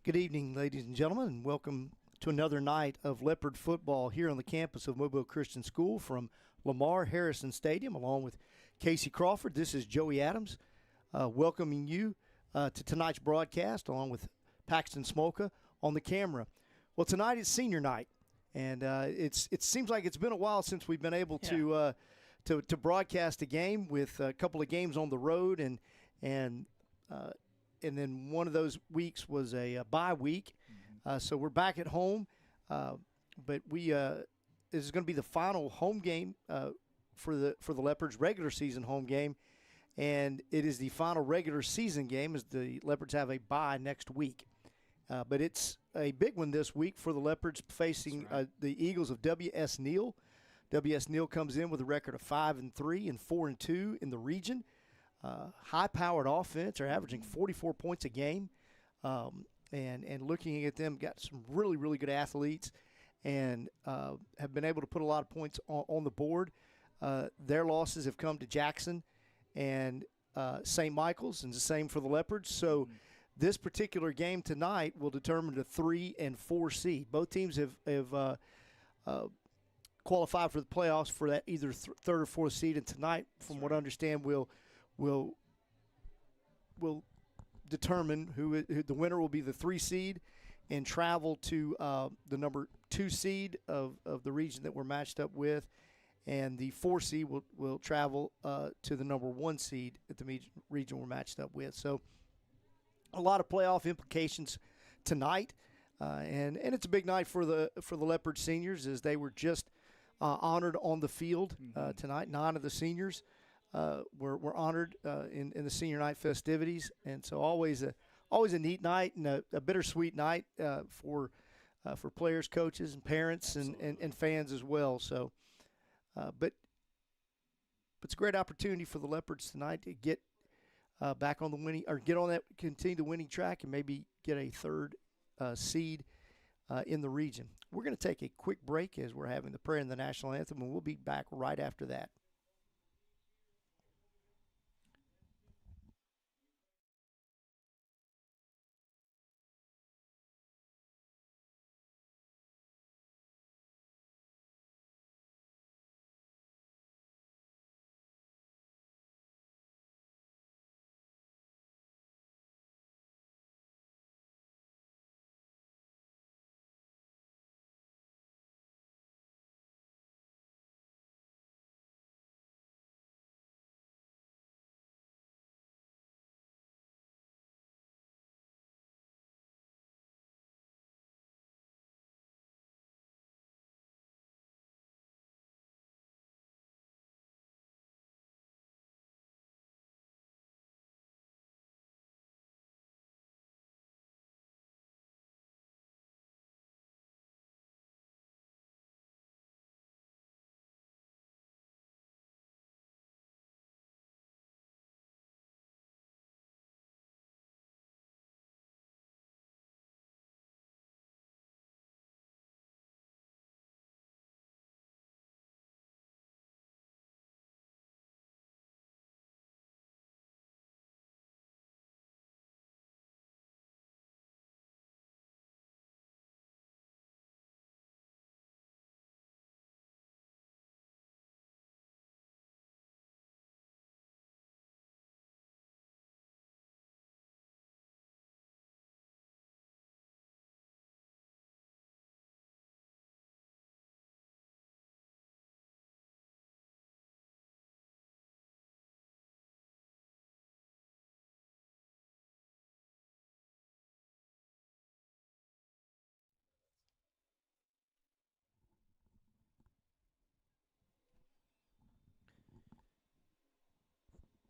Good evening, ladies and gentlemen, and welcome to another night of Leopard football here on the campus of Mobile Christian School from Lamar Harrison Stadium, along with Casey Crawford. This is Joey Adams welcoming you to tonight's broadcast, along with Paxton Smolka on the camera. Well, tonight is senior night, and it seems like it's been a while since we've been able to broadcast a game with a couple of games on the road, and then one of those weeks was a bye week. So we're back at home, but this is going to be the final home game for the Leopards, regular season home game, and it is the final regular season game as the Leopards have a bye next week. But it's a big one this week for the Leopards facing the Eagles of W.S. Neal. W.S. Neal comes in with a record of 5-3 and 4-2 in the region. High-powered offense. They're averaging 44 points a game. And looking at them, got some really, really good athletes and have been able to put a lot of points on the board. Their losses have come to Jackson and St. Michael's, and the same for the Leopards. So this particular game tonight will determine the 3 and 4 seed. Both teams have qualified for the playoffs for that either third or fourth seed, and tonight, from what I understand, will determine who the winner will be. The 3 seed and travel to the number 2 seed of the region that we're matched up with, and the 4 seed will travel to the number 1 seed at the region we're matched up with. So a lot of playoff implications tonight, and it's a big night for the Leopard seniors, as they were just honored on the field tonight. 9 of the seniors were honored in the senior night festivities, and so always a neat night and a bittersweet night for players, coaches, and parents and fans as well. So, but it's a great opportunity for the Leopards tonight to get back on the winning, or continue the winning track, and maybe get a third seed in the region. We're going to take a quick break as we're having the prayer and the national anthem, and we'll be back right after that.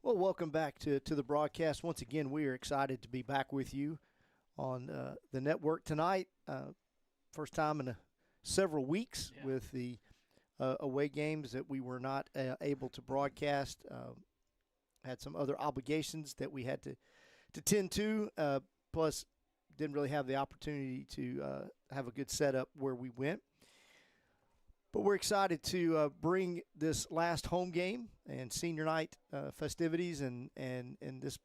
Well, welcome back to the broadcast. Once again, we are excited to be back with you on the network tonight. First time in several weeks with the away games that we were not able to broadcast. Had some other obligations that we had to tend to, plus didn't really have the opportunity to have a good setup where we went. But we're excited to bring this last home game and senior night festivities and this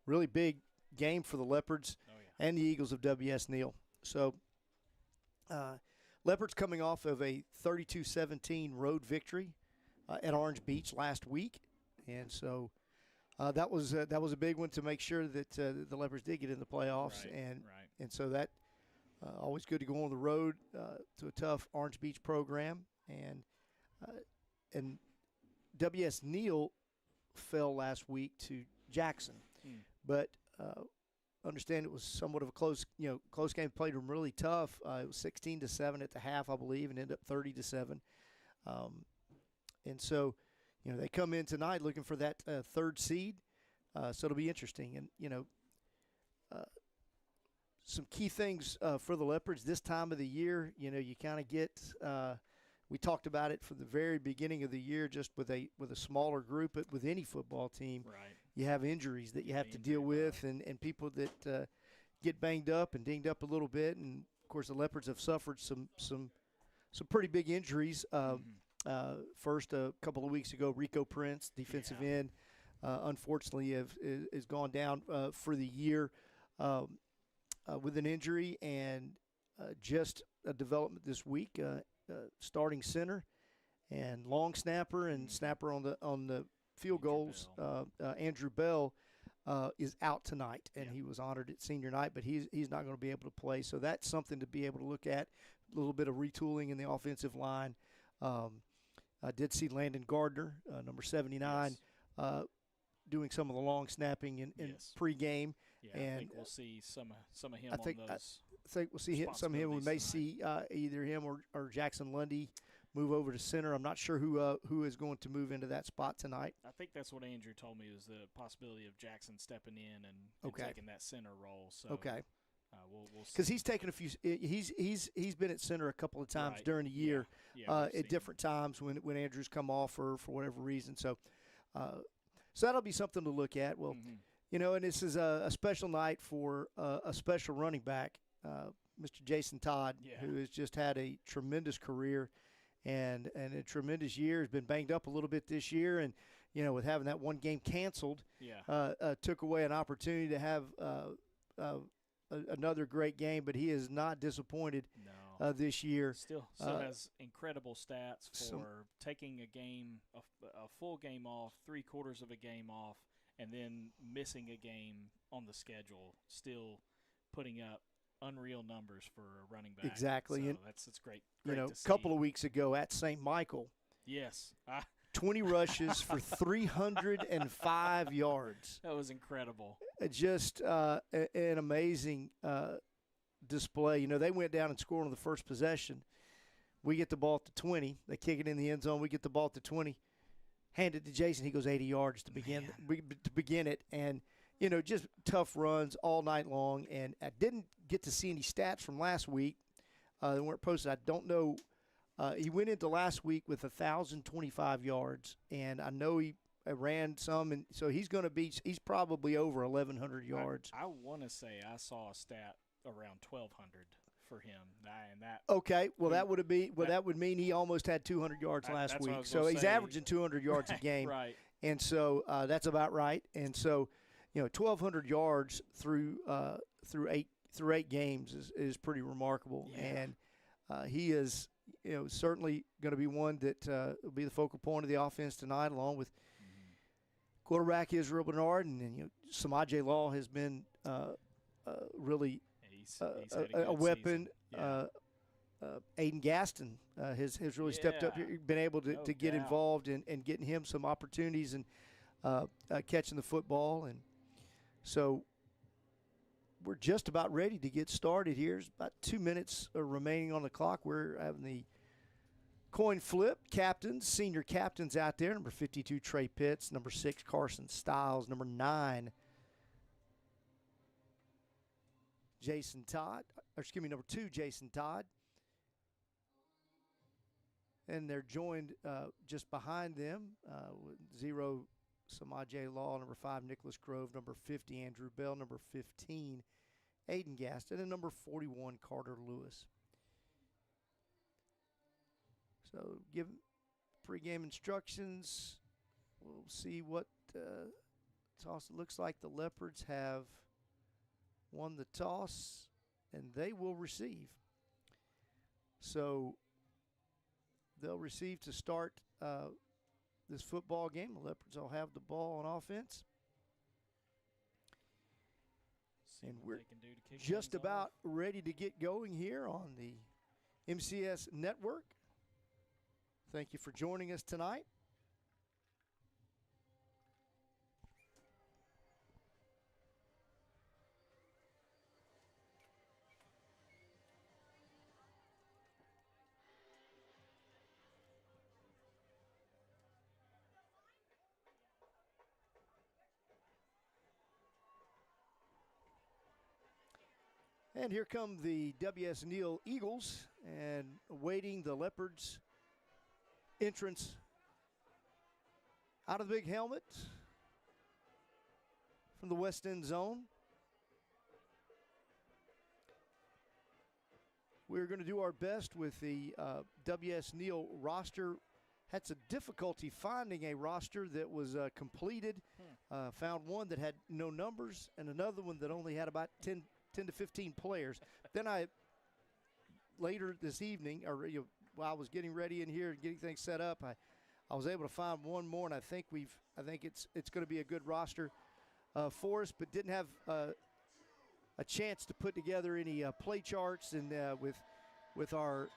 really big game for the Leopards and the Eagles of W.S. Neal. So Leopards coming off of a 32-17 road victory at Orange Beach last week, and so that was a big one to make sure that the Leopards did get in the playoffs, and so that always good to go on the road to a tough Orange Beach program, and W.S. Neal fell last week to Jackson, but understand it was somewhat of a close game. Played them really tough. It was 16-7 at the half, I believe, and ended up 30-7. And so, they come in tonight looking for that third seed. So it'll be interesting. And some key things for the Leopards this time of the year. You kind of get. We talked about it from the very beginning of the year, just with a smaller group, but with any football team. Right. You have injuries that you have to deal with, and people that get banged up and dinged up a little bit. And of course, the Leopards have suffered some pretty big injuries. First, a couple of weeks ago, Rico Prince, defensive end, unfortunately is gone down for the year with an injury, and just a development this week. Starting center and long snapper and snapper on the field goals. Andrew Bell is out tonight, and he was honored at senior night, but he's not going to be able to play. So that's something to be able to look at. A little bit of retooling in the offensive line. I did see Landon Gardner, number 79, doing some of the long snapping in pregame. Yeah, and I think we'll see some of him I think, on those. I think we'll see some of him. We may see either him or Jackson Lundy move over to center. I'm not sure who is going to move into that spot tonight. I think that's what Andrew told me, was the possibility of Jackson stepping in and taking that center role. So we'll see. Because he's taken a few. He's been at center a couple of times during the year, at different times when Andrew's come off for whatever reason. So that'll be something to look at. Well, and this is a special night for a special running back, Mr. Jason Todd, who has just had a tremendous career and a tremendous year. Has been banged up a little bit this year, and with having that one game canceled, took away an opportunity to have another great game. But he is not disappointed this year. Still has incredible stats for taking a game, a full game off, 3/4 of a game off, and then missing a game on the schedule, still putting up unreal numbers for a running back. Exactly. So and that's great. A couple of weeks ago at St. Michael. Yes. 20 rushes for 305 yards. That was incredible. Just an amazing display. They went down and scored on the first possession. We get the ball at the 20. They kick it in the end zone. We get the ball at the 20. Hand it to Jason. He goes 80 yards to begin it. And, just tough runs all night long. And I didn't get to see any stats from last week. They weren't posted. I don't know. He went into last week with 1,025 yards, and I know he ran some, and so he's probably over 1,100 yards. I want to say I saw a stat around 1,200 for him, and that. Okay, well that would mean he almost had 200 yards last week. So he's averaging 200 yards a game, right? And so that's about right. And so 1,200 yards through 8 games is pretty remarkable, and he is. Certainly going to be one that will be the focal point of the offense tonight, along with quarterback Israel Bernard, and Samaje Law has been really he's a weapon. Aiden Gaston has really stepped up here, been able to get involved and getting him some opportunities and catching the football, and so we're just about ready to get started here. There's about 2 minutes remaining on the clock. We're having the coin flip. Senior captains out there. Number 52, Trey Pitts. Number 6, Carson Stiles. Number 9, Jason Todd. Number 2, Jason Todd. And they're joined just behind them with 0, Samaje Law, number 5, Nicholas Grove, number 50, Andrew Bell, number 15, Aiden Gaston, and number 41, Carter Lewis. So give pregame instructions. We'll see what toss. It looks like the Leopards have won the toss, and they will receive. So they'll receive to start this football game. The Leopards will have the ball on offense. And we're just about ready to get going here on the MCS Network. Thank you for joining us tonight. And here come the W.S. Neal Eagles, and awaiting the Leopards' entrance out of the big helmet from the West End zone. We're going to do our best with the W.S. Neal roster. Had some difficulty finding a roster that was completed. Found one that had no numbers and another one that only had about 10 to 15 players. Then later this evening, or while I was getting ready in here and getting things set up, I was able to find one more, and I think it's going to be a good roster for us, but didn't have a chance to put together any play charts and with our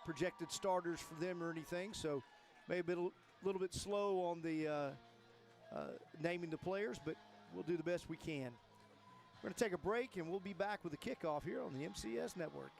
projected starters for them or anything. So maybe a little bit slow on the naming the players, but we'll do the best we can. We're going to take a break, and we'll be back with the kickoff here on the MCS Network.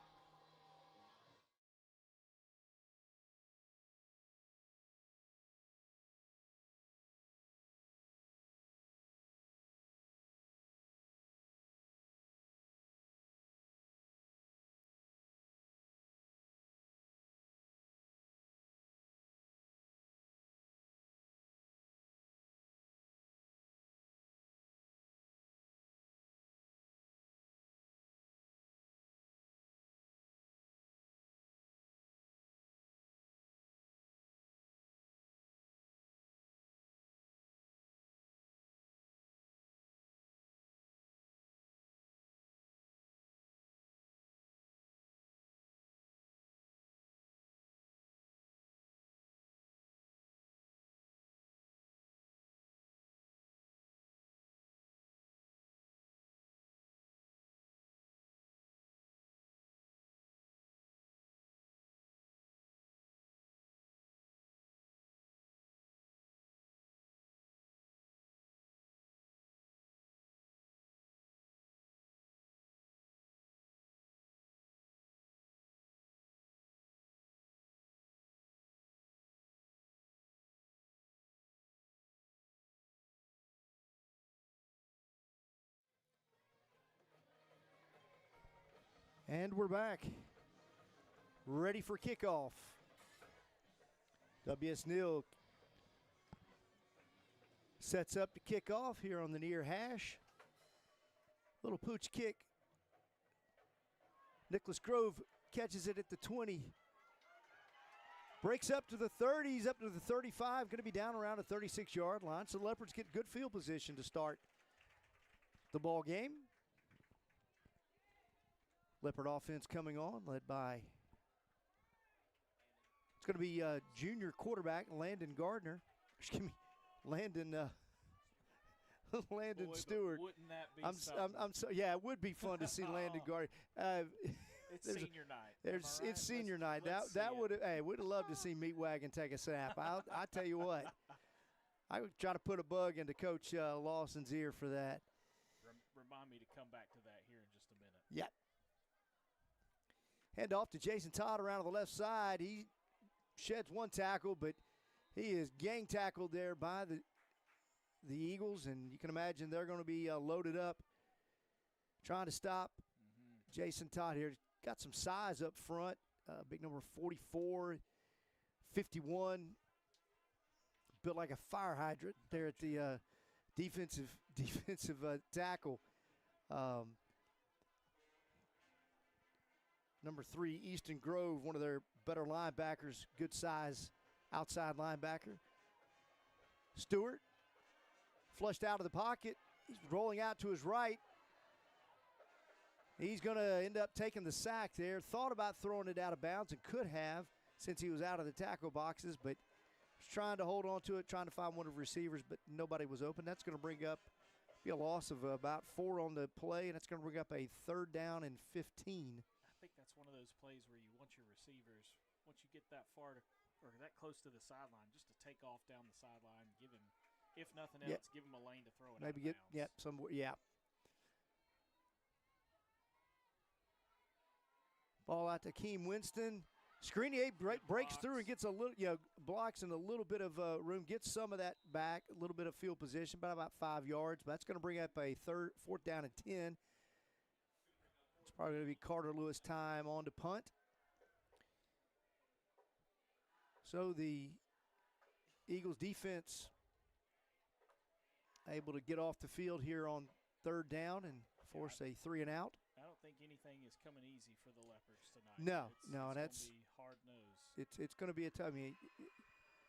And we're back, ready for kickoff. W.S. Neal sets up to kick off here on the near hash. Little pooch kick. Nicholas Grove catches it at the 20. Breaks up to the 30s, up to the 35. Going to be down around the 36-yard line. So the Leopards get good field position to start the ball game. Leopard offense coming on, led by, it's going to be junior quarterback Landon Gardner. Excuse me, Landon Boy, Stewart. Wouldn't that be something? Yeah, it would be fun to see Landon Gardner. It's senior night. It's senior night. That would would have loved to see Meat Wagon take a snap. I tell you what, I would try to put a bug into Coach Lawson's ear for that. Remind me to come back to that here in just a minute. Yeah. Hand off to Jason Todd around on the left side. He sheds one tackle, but he is gang tackled there by the Eagles, and you can imagine they're going to be loaded up trying to stop Jason Todd here. Got some size up front, big number 44, 51, built like a fire hydrant there at the defensive tackle. Number 3, Easton Grove, one of their better linebackers, good size outside linebacker. Stewart flushed out of the pocket, He's rolling out to his right. He's going to end up taking the sack there. Thought about throwing it out of bounds and could have since he was out of the tackle boxes, but was trying to hold on to it, trying to find one of the receivers, but nobody was open. That's going to bring up a loss of about 4 on the play, and it's going to bring up a 3rd down and 15. I think that's one of those plays where you want your receivers, once you get that far to, or that close to the sideline, just to take off down the sideline, give him, if nothing else, give him a lane to throw it Maybe out of bounds. somewhere, Ball out to Keem Winston. Screenier breaks through and gets a little, blocks in a little bit of room, gets some of that back, a little bit of field position, about 5 yards. But that's going to bring up a 4th down and 10. It's probably going to be Carter Lewis time on to punt. So the Eagles defense able to get off the field here on 3rd down and force a 3 and out. I don't think anything is coming easy for the Leopards tonight. No, it's that's going to be hard nosed. It's going to be a tough.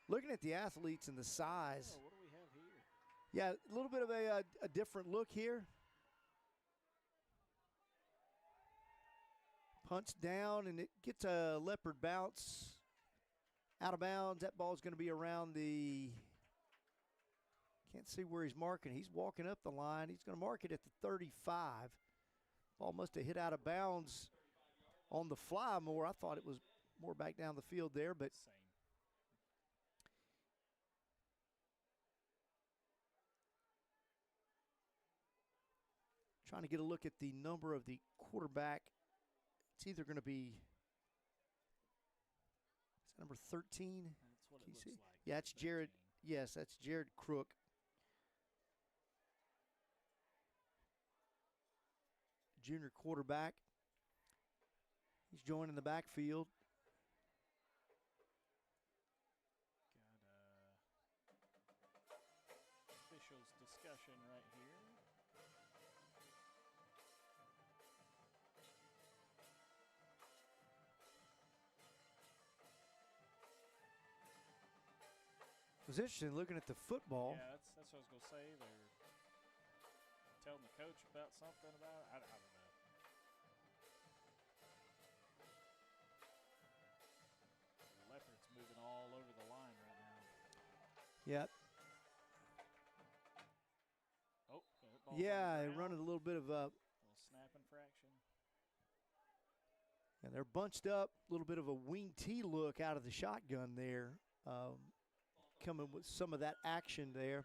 Looking at the athletes and the size. Oh, what do we have here? Yeah, a little bit of a different look here. Punts down, and it gets a Leopard bounce out of bounds. That ball is going to be around the. Can't see where he's marking. He's walking up the line. He's going to mark it at the 35. Ball must have hit out of bounds on the fly more. I thought it was more back down the field there, but Same. trying to get a look at the number of the quarterback. It's either going to be number 13. That's what Can it you looks see? like. Yeah, it's Jared. 13. Yes, that's Jared Crook. Junior quarterback. He's joining the backfield. Got officials discussion right here. It was interesting looking at the football. Yeah, that's what I was going to say. They're telling the coach about something about it. I don't know. The Leopards moving all over the line right now. Yep. Oh, that ball's Yeah, on the they're ground. running a little bit of a. Little snap infraction. And they're bunched up, a little bit of a wing T look out of the shotgun there. Coming with some of that action there.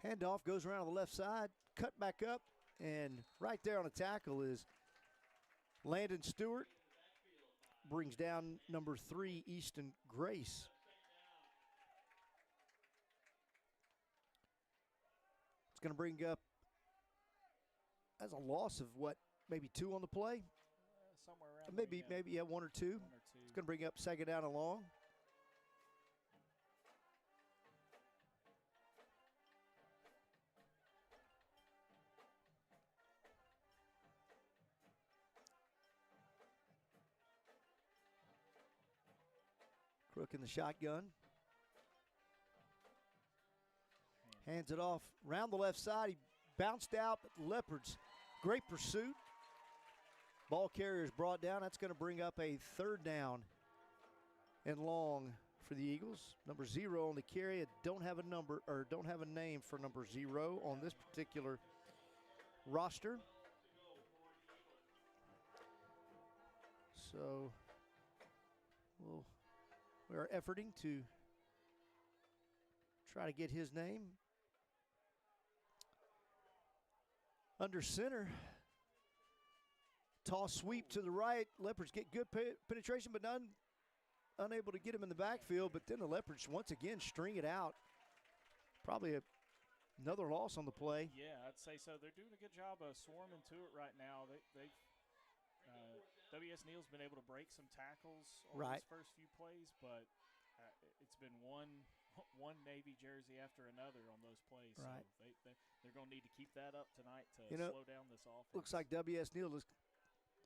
Handoff goes around on the left side, cut back up, and right there on the tackle is Landon Stewart. Brings down number 3, Easton Grace. It's going to bring up as a loss of what, maybe 2 on the play? Somewhere around Maybe, there, yeah. 1 or 2. 1 or 2. It's going to bring up 2nd down and long. Crook in the shotgun. Hands it off around the left side. He bounced out, but the Leopards, great pursuit. Ball carrier is brought down. That's going to bring up a 3rd down and long for the Eagles. Number 0 on the carry. Don't have a number or don't have a name for number 0 on this particular roster. So we are efforting to try to get his name. Under center. Toss sweep to the right. Leopards get good penetration, but unable to get him in the backfield. But then the Leopards once again string it out. Probably another loss on the play. Yeah, I'd say so. They're doing a good job of swarming to it right now. They've WS Neal's been able to break some tackles on Right. his first few plays, but it's been one Navy jersey after another on those plays. Right. So they're going to need to keep that up tonight to slow down this offense. Looks like WS Neal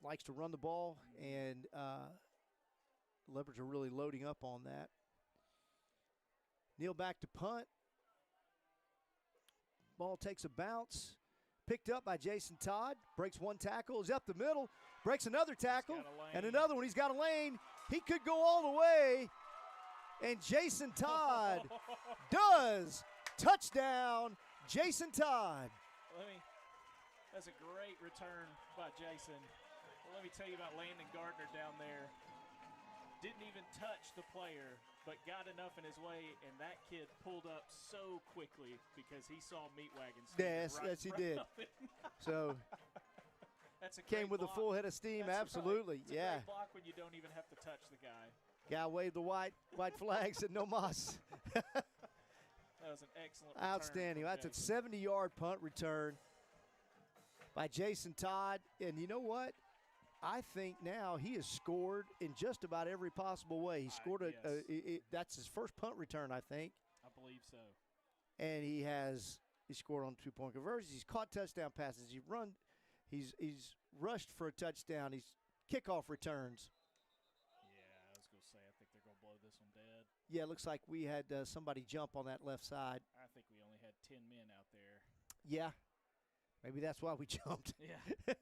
likes to run the ball, and Leopards are really loading up on that. Neal back to punt. Ball takes a bounce. Picked up by Jason Todd. Breaks one tackle. Is up the middle. Breaks another tackle. And another one. He's got a lane. He could go all the way. And Jason Todd does. Touchdown, Jason Todd. That's a great return by Jason. Well, let me tell you about Landon Gardner down there. Didn't even touch the player, but got enough in his way, and that kid pulled up so quickly because he saw Meat Wagon. Yes, he did. So that's a came with block. A full head of steam. That's absolutely, right. It's a great block when you don't even have to touch the guy. Guy waved the white flag, said no mas. That was an excellent return. Outstanding. That's a 70-yard punt return by Jason Todd, and you know what? I think now he has scored in just about every possible way. He scored that's his first punt return, I think. I believe so. And he scored on 2-point conversions. He's caught touchdown passes. He's rushed for a touchdown. He's kickoff returns. Yeah, I was going to say, I think they're going to blow this one dead. Yeah, it looks like we had somebody jump on that left side. I think we only had 10 men out there. Yeah. Maybe that's why we jumped. Yeah.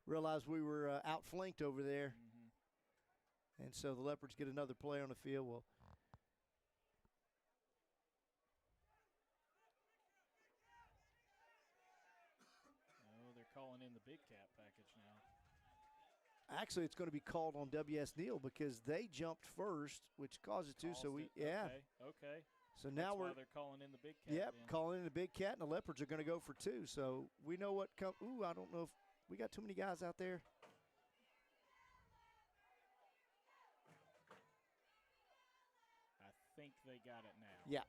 Realized we were outflanked over there. Mm-hmm. And so the Leopards get another play on the field. Well, they're calling in the big cat package now. Actually, it's going to be called on WS Neal because they jumped first, which caused it to. So Okay. So now they're calling in the big cat. Yep, then. calling in the big cat, and the Leopards are going to go for 2. So we know what comes. Ooh, I don't know if we got too many guys out there. I think they got it now. Yeah.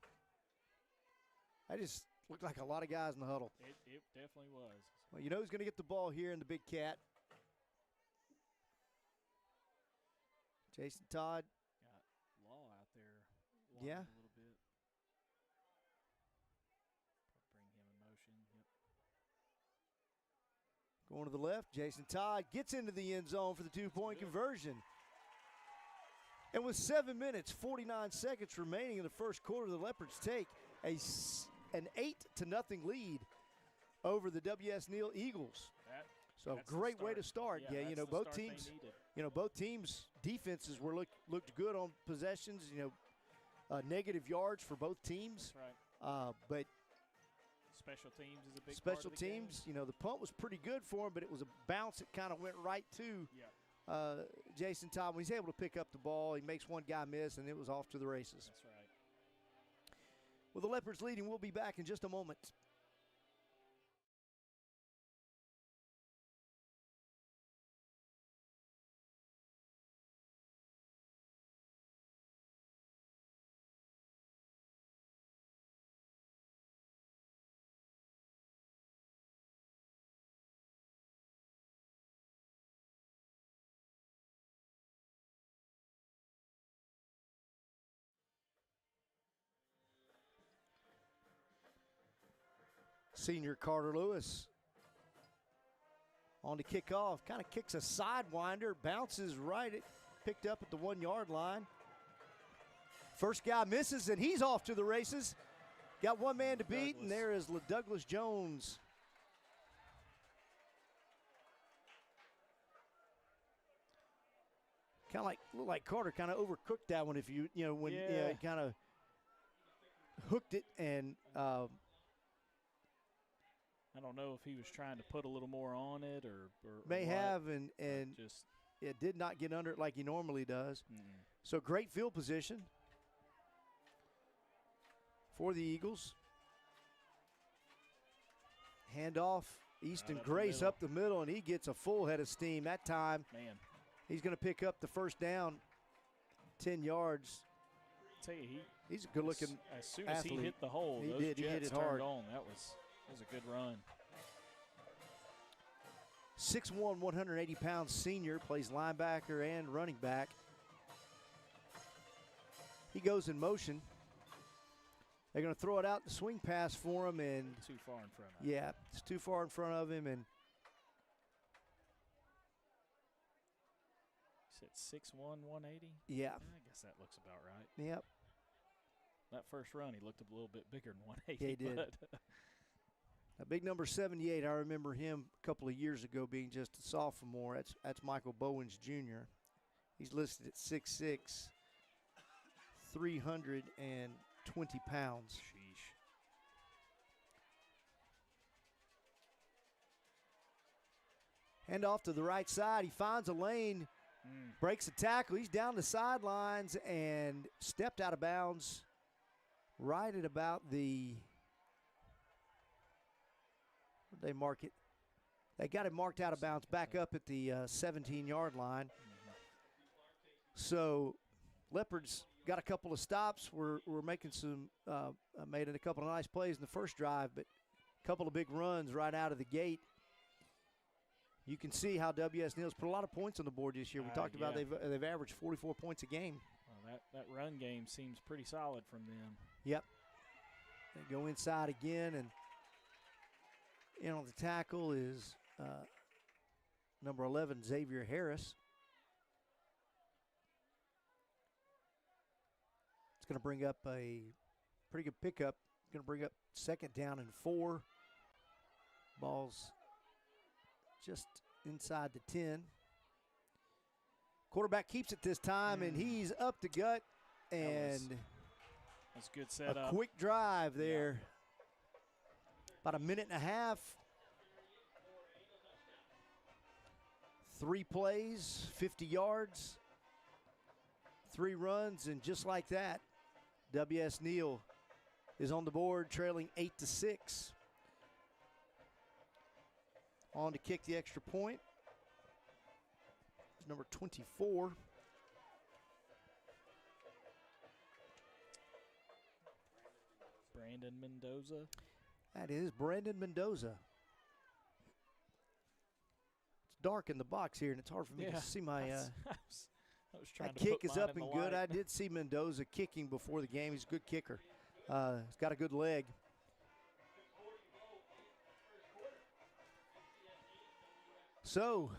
I just looked like a lot of guys in the huddle. It definitely was. Well, you know who's going to get the ball here in the big cat? Jason Todd. Got Law out there. Yeah. A little bit. Bring him in motion. Yep. Going to the left, Jason Todd gets into the end zone for the 2-point conversion. And with 7 minutes, 49 seconds remaining in the first quarter, the Leopards take an 8-0 lead over the WS Neal Eagles. So great way to start. Yeah, both teams' defenses looked good on possessions. Negative yards for both teams. That's right. But special teams is a big special part of the teams, game. the punt was pretty good for him, but it was a bounce that kind of went right to Jason Todd. When he's able to pick up the ball, he makes one guy miss, and it was off to the races. That's right. With the Leopards leading, we'll be back in just a moment. Senior Carter Lewis on to kick off. Kind of kicks a sidewinder, bounces right, picked up at the 1-yard line. First guy misses, and he's off to the races. Got one man to beat, and there is Douglas Jones. Kind of looked like Carter kind of overcooked that one. If kind of hooked it and. I don't know if he was trying to put a little more on it or may what, have, and just it did not get under it like he normally does. Mm-mm. So great field position for the Eagles. Handoff, Easton Grace up the middle, and he gets a full head of steam that time. Man, he's going to pick up the first down, 10 yards. I tell you, he's a good-looking as soon athlete. as he hit the hole, those He hit jets it turned hard. on. That was a good run. 6'1", 180-pound senior, plays linebacker and running back. He goes in motion. They're going to throw it out, the swing pass for him, and too far in front of him. Yeah, it's too far in front of him, and you said 6'1", 180? Yeah. I guess that looks about right. Yep. That first run, he looked a little bit bigger than 180. Yeah, he did. A big number 78, I remember him a couple of years ago being just a sophomore. That's Michael Bowens Jr. He's listed at 6'6", 320 pounds. Sheesh. Hand off to the right side. He finds a lane, breaks a tackle. He's down the sidelines and stepped out of bounds right at about the, where did they mark it? They got it marked out of bounds back up at the 17-yard line. So Leopards got a couple of stops. We're making some, made a couple of nice plays in the first drive, but a couple of big runs right out of the gate. You can see how W.S. Neal's put a lot of points on the board this year. We talked about they've averaged 44 points a game. Well, that run game seems pretty solid from them. Yep. They go inside again, and in on the tackle is number 11, Xavier Harris. It's going to bring up a pretty good pickup. Going to bring up 2nd down and 4. Ball's just inside the 10. Quarterback keeps it this time, and he's up the gut. And that's good setup. A quick drive there. Yeah. About a minute and a half. 3 plays, 50 yards, 3 runs, and just like that, W.S. Neal is on the board, trailing 8-6. On to kick the extra point. It's number 24. Brandon Mendoza. That is Brandon Mendoza. It's dark in the box here, and it's hard for me to see my. I was trying that to kick put is mine up in and the good. light. I did see Mendoza kicking before the game. He's a good kicker. He's got a good leg. So,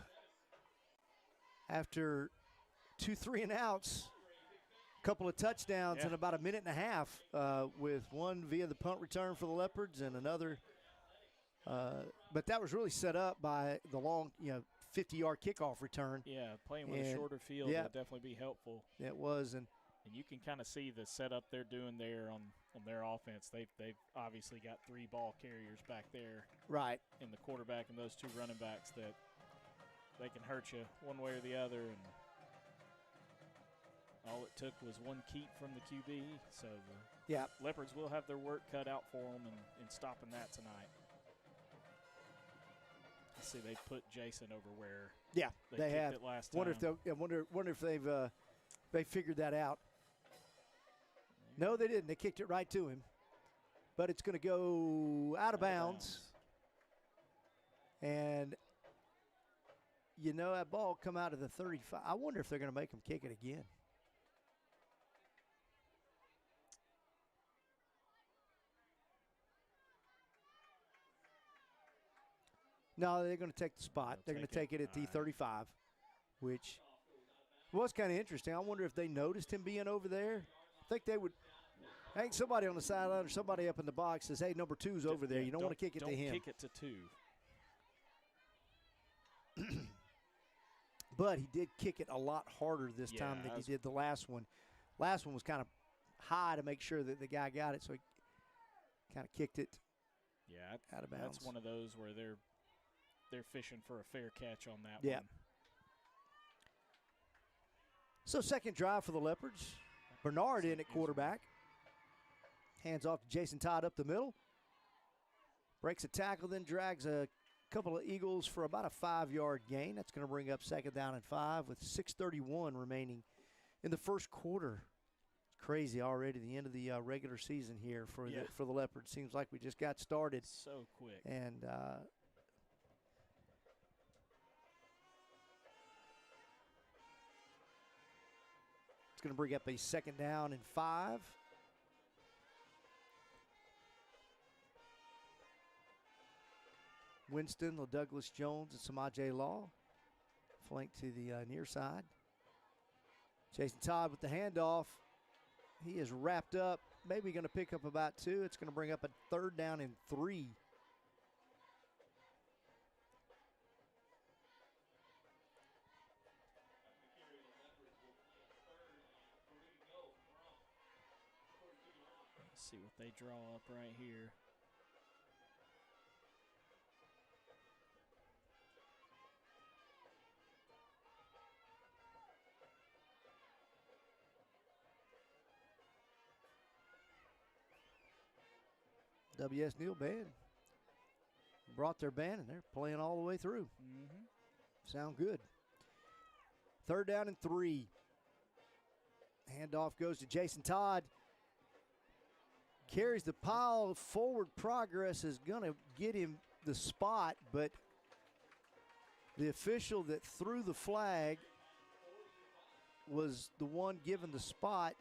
after 2 3-and-outs, a couple of touchdowns in about a minute and a half, with one via the punt return for the Leopards and another. But that was really set up by the long, 50-yard kickoff return. Yeah, playing with a shorter field would definitely be helpful. It was, and you can kind of see the setup they're doing there on their offense. They've obviously got 3 ball carriers back there, right, in the quarterback and those 2 running backs that they can hurt you one way or the other. And all it took was one keep from the QB. So the Leopards will have their work cut out for them in stopping that tonight. Let's see, they put Jason over where they have it last time. Wonder if they figured that out. No, they didn't. They kicked it right to him. But it's going to go out of bounds. And that ball come out of the 35. I wonder if they're going to make him kick it again. No, they're going to take the spot. They're going to take it at the 35, which was kind of interesting. I wonder if they noticed him being over there. I think they would. I think somebody on the sideline or somebody up in the box says, hey, number 2's over there. You don't want to kick it to him. Don't kick it to 2. But he did kick it a lot harder this time than he did the last one. Last one was kind of high to make sure that the guy got it, so he kind of kicked it out of bounds. That's one of those where they're fishing for a fair catch on that one. So second drive for the Leopards. Bernard in at quarterback. Hands off to Jason Todd up the middle. Breaks a tackle, then drags a couple of Eagles for about a 5-yard gain. That's going to bring up 2nd down and 5 with 6:31 remaining in the first quarter. Crazy already, the end of the regular season here for the Leopards. Seems like we just got started. So quick. And going to bring up a 2nd down and 5. Winston, Douglas Jones, and Samaje Law flank to the near side. Jason Todd with the handoff. He is wrapped up. Maybe going to pick up about 2. It's going to bring up a 3rd down and 3. Let's see what they draw up right here. WS Neal band brought their band, and they're playing all the way through. Sound good. 3rd down and 3. Handoff goes to Jason Todd. Carries the pile. Forward progress is going to get him the spot, but the official that threw the flag was the one given the spot.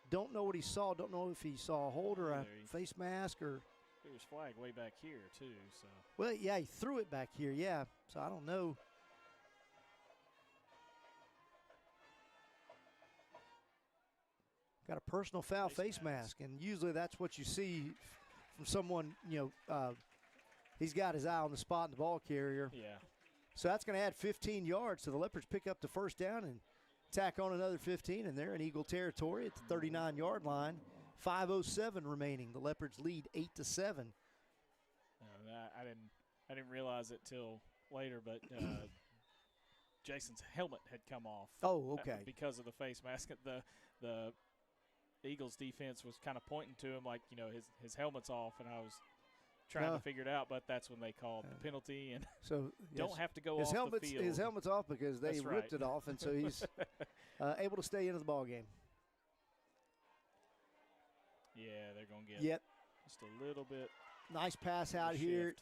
Don't know what he saw. Don't know if he saw a hold or a face mask or. It was flag way back here too. So. Well, yeah, he threw it back here. Yeah, so I don't know. Got a personal foul face mask, and usually that's what you see from someone. He's got his eye on the spot in the ball carrier. Yeah. So that's going to add 15 yards. So the Leopards pick up the 1st down and tack on another 15, and they're in Eagle territory at the 39-yard line. 5:07 remaining. The Leopards lead 8-7. I didn't realize it till later, but Jason's helmet had come off. Oh, okay. Because of the face mask. The Eagles defense was kind of pointing to him like, his helmet's off, and I was trying to figure it out, but that's when they called the penalty, and so don't have to go off the field. His helmet's off because they ripped it off, and so he's able to stay into the ball game. Yeah, they're going to get just a little bit. Nice pass out here.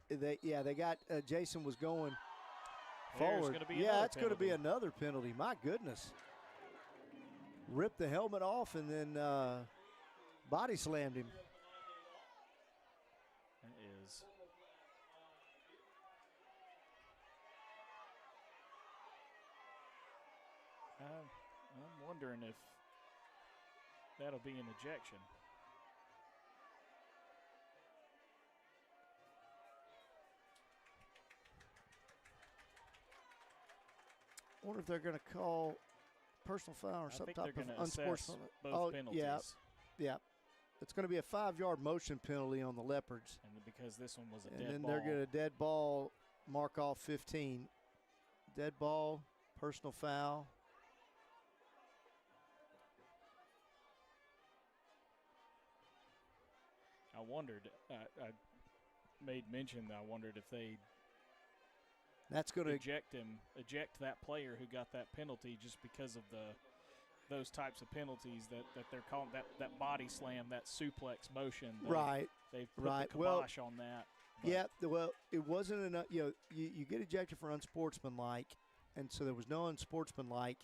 They got Jason was going forward. It's going to be another penalty. My goodness. Ripped the helmet off and then body slammed him. That is. I'm wondering if that'll be an ejection. I wonder if they're going to call personal foul or some type of unsportsmanlike. Both penalties. Yeah. It's going to be a 5-yard motion penalty on the Leopards. And because this one was a dead ball. And then they're going to dead ball, mark off 15. Dead ball, personal foul. I wondered, I made mention that I wondered if they that's going to eject that player who got that penalty just because of those types of penalties that they're calling that body slam, that suplex motion. They've put the kibosh on that. Yeah, well, it wasn't enough. You get ejected for unsportsmanlike, and so there was no unsportsmanlike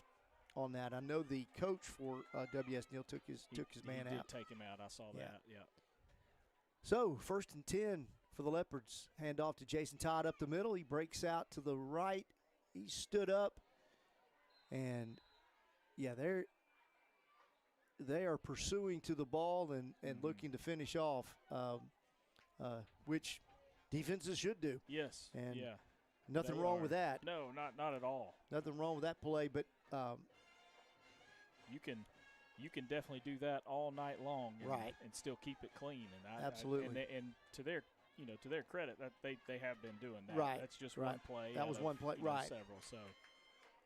on that. I know the coach for WS Neal took his man out. He did take him out. I saw that. Yeah. So 1st and 10 for the Leopards. Hand off to Jason Todd up the middle. He breaks out to the right. He stood up, and they are pursuing to the ball and looking to finish off, which defenses should do. Yes. And nothing wrong with that. No, not at all. Nothing wrong with that play, but you can definitely do that all night long, and still keep it clean. And absolutely. And to their credit, that they have been doing that. Right. That's just one play. That was one play. Right. Several.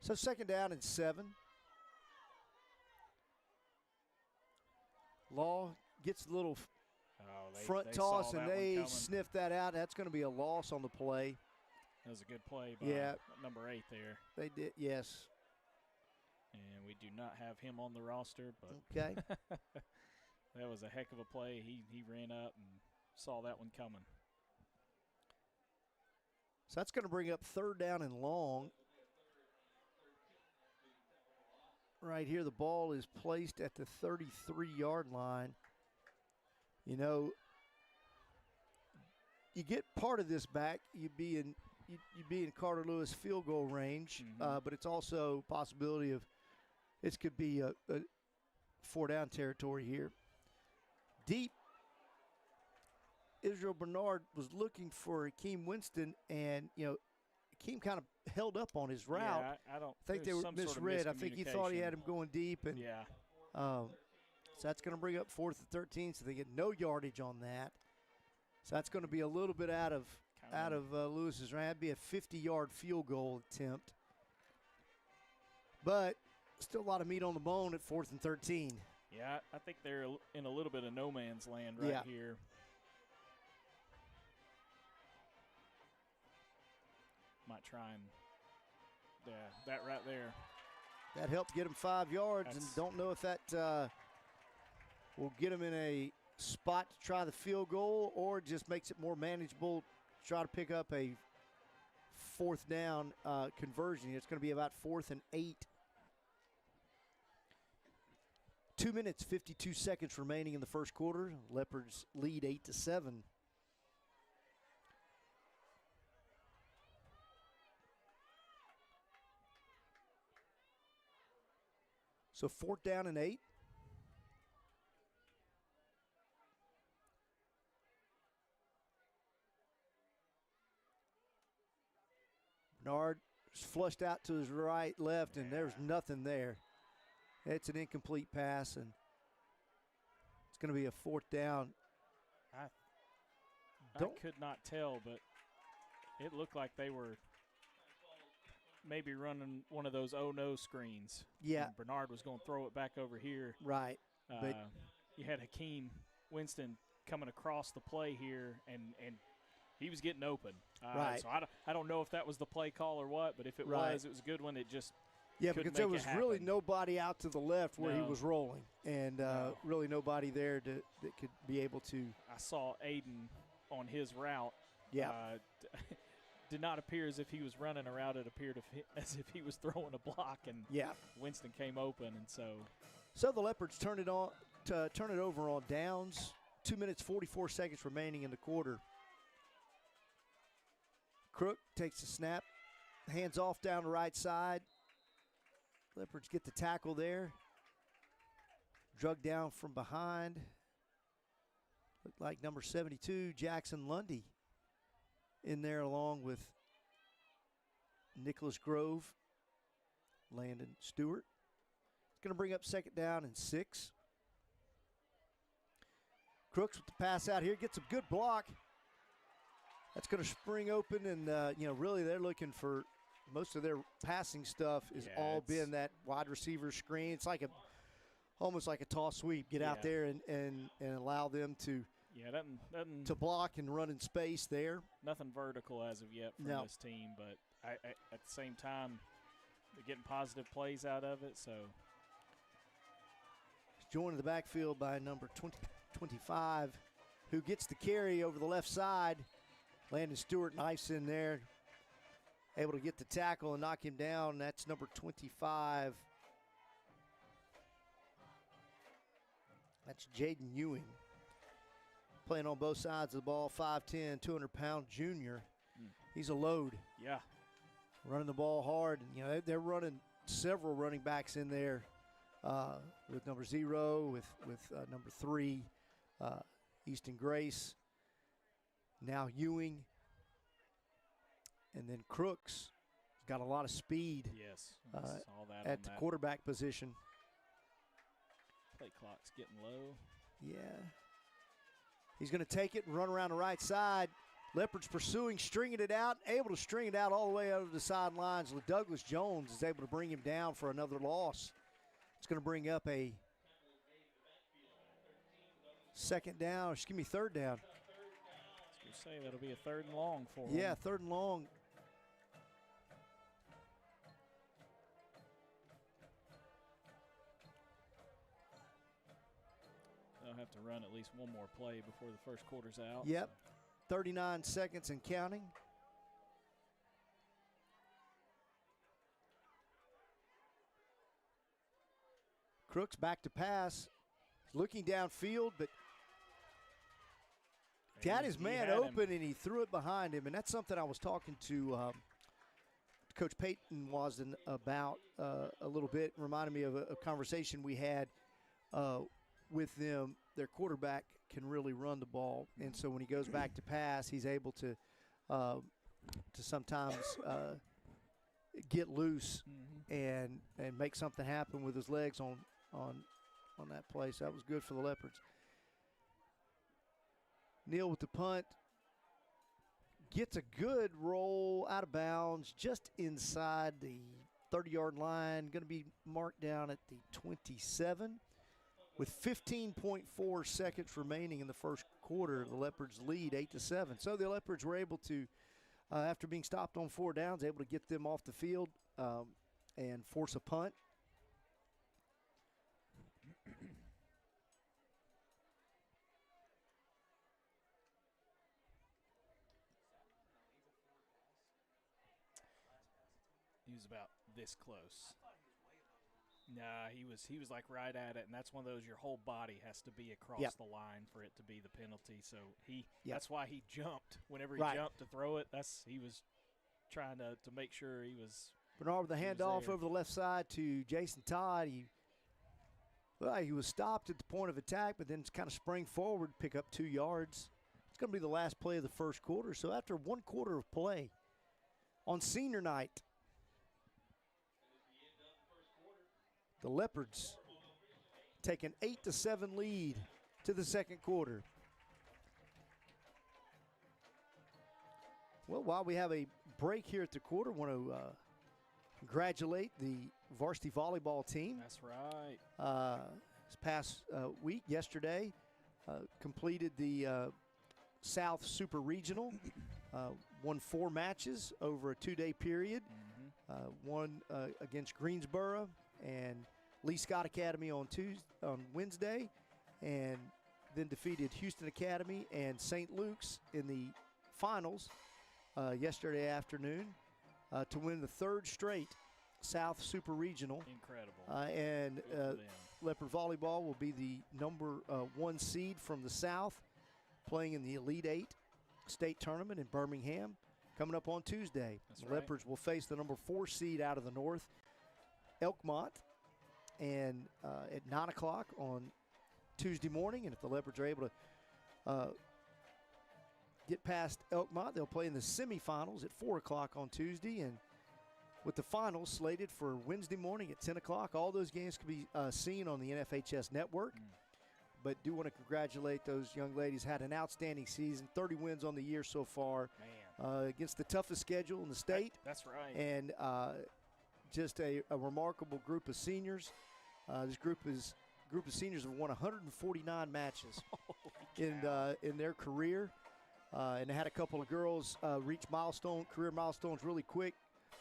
So 2nd down and 7. Law gets a little front toss, and they sniff that out. That's going to be a loss on the play. That was a good play by number 8 there. They did, yes. And we do not have him on the roster, but okay. That was a heck of a play. He ran up and saw that one coming. So that's going to bring up 3rd down and long. right here. The ball is placed at the 33-yard line. You know, you get part of this back. You'd be in Carter Lewis field goal range, but it's also a possibility of this could be a 4-down territory here. Deep, Israel Bernard was looking for Akeem Winston, and, you know, Akeem kind of held up on his route. Yeah, I don't think they were misread. I think he thought he had him going deep. And, so that's going to bring up 4th and 13, so they get no yardage on that. So that's going to be a little bit out of Lewis's range. That'd be a 50-yard field goal attempt. But still a lot of meat on the bone at 4th and 13. Yeah, I think they're in a little bit of no man's land right here. Might try and, that right there. That helped get him 5 yards, and don't know if that will get him in a spot to try the field goal or just makes it more manageable, try to pick up a 4th down conversion. It's going to be about 4th and 8. 2 minutes, 52 seconds remaining in the first quarter. Leopards lead 8-7. So 4th down and 8. Bernard is flushed out to his right, left, and there's nothing there. It's an incomplete pass, and it's going to be a 4th down. I could not tell, but it looked like they were maybe running one of those oh-no screens. Yeah. And Bernard was going to throw it back over here. Right. But you had Akeem Winston coming across the play here, and he was getting open. Right. So I don't know if that was the play call or what, but if it was a good one. It just because there was really nobody out to the left where he was rolling, and really nobody there that could be able to. I saw Aiden on his route. Yeah. Did not appear as if he was running a route. It appeared as if he was throwing a block, and Winston came open, and so the Leopards turn it over on downs. 2 minutes 44 seconds remaining in the quarter. Crook takes the snap, hands off down the right side. Leopards get the tackle there. Drug down from behind. Looked like number 72, Jackson Lundy, in there along with Nicholas Grove, Landon Stewart. It's going to bring up 2nd down and 6. Crooks with the pass out here, gets a good block. That's going to spring open, and really they're looking for most of their passing stuff is all been that wide receiver screen. It's like almost like a toss sweep. Get out there and allow them to to block and run in space there. Nothing vertical as of yet from this team, but at the same time, they're getting positive plays out of it. So joined in the backfield by number 25, who gets the carry over the left side. Landon Stewart, nice in there, able to get the tackle and knock him down. That's number 25. That's Jaden Ewing. Playing on both sides of the ball, 5'10", 200-pound junior. He's a load. Yeah. Running the ball hard. They're running several running backs in there with number 0, with number 3, Easton Grace. Now Ewing. And then Crooks got a lot of speed. Yes, all that at the quarterback position. Play clock's getting low. Yeah. He's going to take it and run around the right side. Leopards pursuing, stringing it out, able to string it out all the way over the sidelines. Douglas Jones is able to bring him down for another loss. It's going to bring up a 3rd down. I was going to say that'll be a 3rd and long for him. Yeah, 3rd and long. They'll have to run at least one more play before the first quarter's out. Yep, 39 seconds and counting. Crooks back to pass, looking downfield, but got his man open and he threw it behind him. And that's something I was talking to Coach Peyton Wasden about a little bit. Reminded me of a conversation we had with them. Their quarterback can really run the ball, and so when he goes back to pass, he's able to sometimes get loose and make something happen with his legs on that play. So that was good for the Leopards. Neal with the punt. Gets a good roll out of bounds just inside the 30-yard line. Going to be marked down at the 27. With 15.4 seconds remaining in the first quarter, the Leopards lead 8-7. So the Leopards were able to, after being stopped on 4 downs, able to get them off the field and force a punt. He was about this close. Nah, he was like right at it, and that's one of those your whole body has to be across the line for it to be the penalty. So that's why he jumped. Whenever he jumped to throw it, he was trying to make sure he was. Bernard with the handoff over the left side to Jason Todd. He was stopped at the point of attack, but then kind of sprang forward, pick up 2 yards. It's going to be the last play of the first quarter. So after 1 quarter of play on senior night, the Leopards take an 8-7 lead to the second quarter. Well, while we have a break here at the quarter, I want to congratulate the varsity volleyball team. That's right. This past week, yesterday, completed the South Super Regional, won 4 matches over a 2-day period, one against Greensboro and Lee Scott Academy on Wednesday, and then defeated Houston Academy and St. Luke's in the finals yesterday afternoon to win the 3rd straight South Super Regional. Incredible. And Leopard Volleyball will be the number 1 seed from the South, playing in the Elite 8 state tournament in Birmingham coming up on Tuesday. The Leopards will face the number 4 seed out of the North, Elkmont, and at 9 o'clock on Tuesday morning. And if the Leopards are able to get past Elkmont, they'll play in the semifinals at 4 o'clock on Tuesday, and with the finals slated for Wednesday morning at 10 o'clock. All those games can be seen on the NFHS network. But do want to congratulate those young ladies. Had an outstanding season, 30 wins on the year so far, against the toughest schedule in the state. That's right. And just a remarkable group of seniors. This group of seniors have won 149 matches in their career, and they had a couple of girls reach career milestones really quick.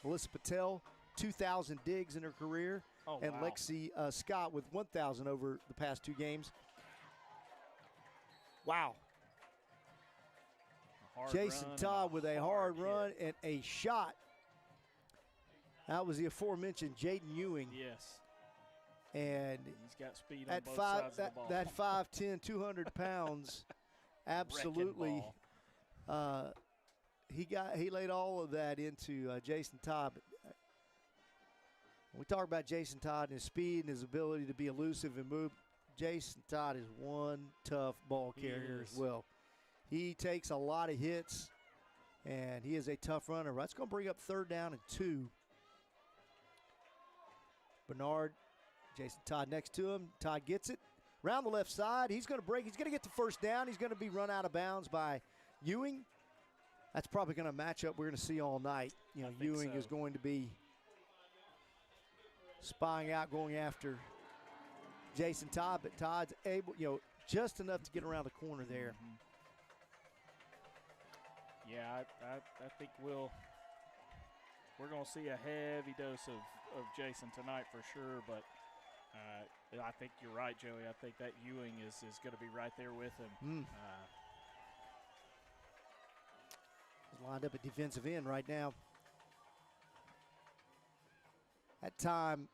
Melissa Patel, 2,000 digs in her career, and Lexi Scott with 1,000 over the past 2 games. Wow. Jason Todd with a hard run and a shot. That was the aforementioned Jaden Ewing. Yes. And he's got speed on both sides of the ball. That 5'10", 200 pounds, absolutely. He laid all of that into Jason Todd. But when we talk about Jason Todd and his speed and his ability to be elusive and move, Jason Todd is one tough ball carrier as well. He takes a lot of hits, and he is a tough runner. That's going to bring up 3rd down and 2. Bernard, Jason Todd next to him. Todd gets it. Around the left side, he's going to break. He's going to get the 1st down. He's going to be run out of bounds by Ewing. That's probably going to match up we're going to see all night. Ewing is going to be spying out, going after Jason Todd, but Todd's able, just enough to get around the corner there. Yeah, I think we're going to see a heavy dose of Jason tonight for sure, but I think you're right, Joey. I think that Ewing is going to be right there with him. He's lined up at defensive end right now. That time,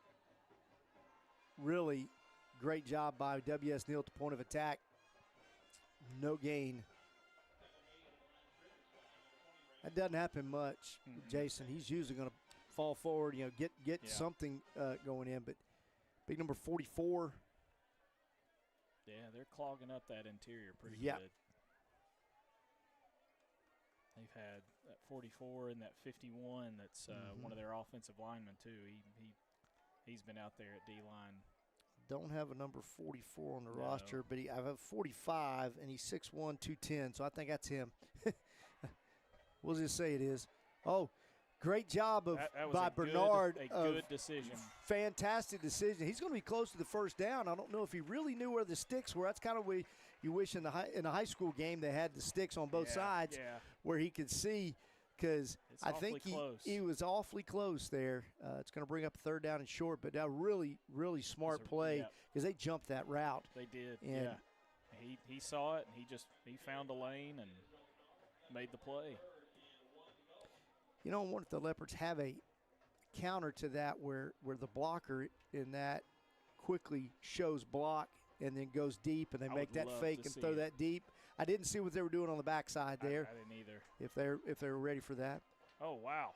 really, Great job by W.S. Neal to point of attack. No gain. That doesn't happen much, Jason. He's usually going to fall forward, get something going in. But big number 44. Yeah, they're clogging up that interior pretty Yeah. good. They've had that 44 and that 51. That's one of their offensive linemen too. He's been out there at D-line. Don't have a number 44 on the roster, but I have 45, and he's 6'1", 210, so I think that's him. We'll just say it is. Oh, great job by Bernard. A good decision. Fantastic decision. He's going to be close to the first down. I don't know if he really knew where the sticks were. That's kind of where you wish in the high school game they had the sticks on both sides where he could see, because I think he was awfully close there. It's going to bring up a third down and short, but that really, really smart play because they jumped that route. They did, and he saw it, and he found a lane and made the play. I wonder if the Leopards have a counter to that where the blocker in that quickly shows block and then goes deep, and they make that fake and throw that deep. I didn't see what they were doing on the backside there. I didn't either. If they were ready for that. Oh, wow.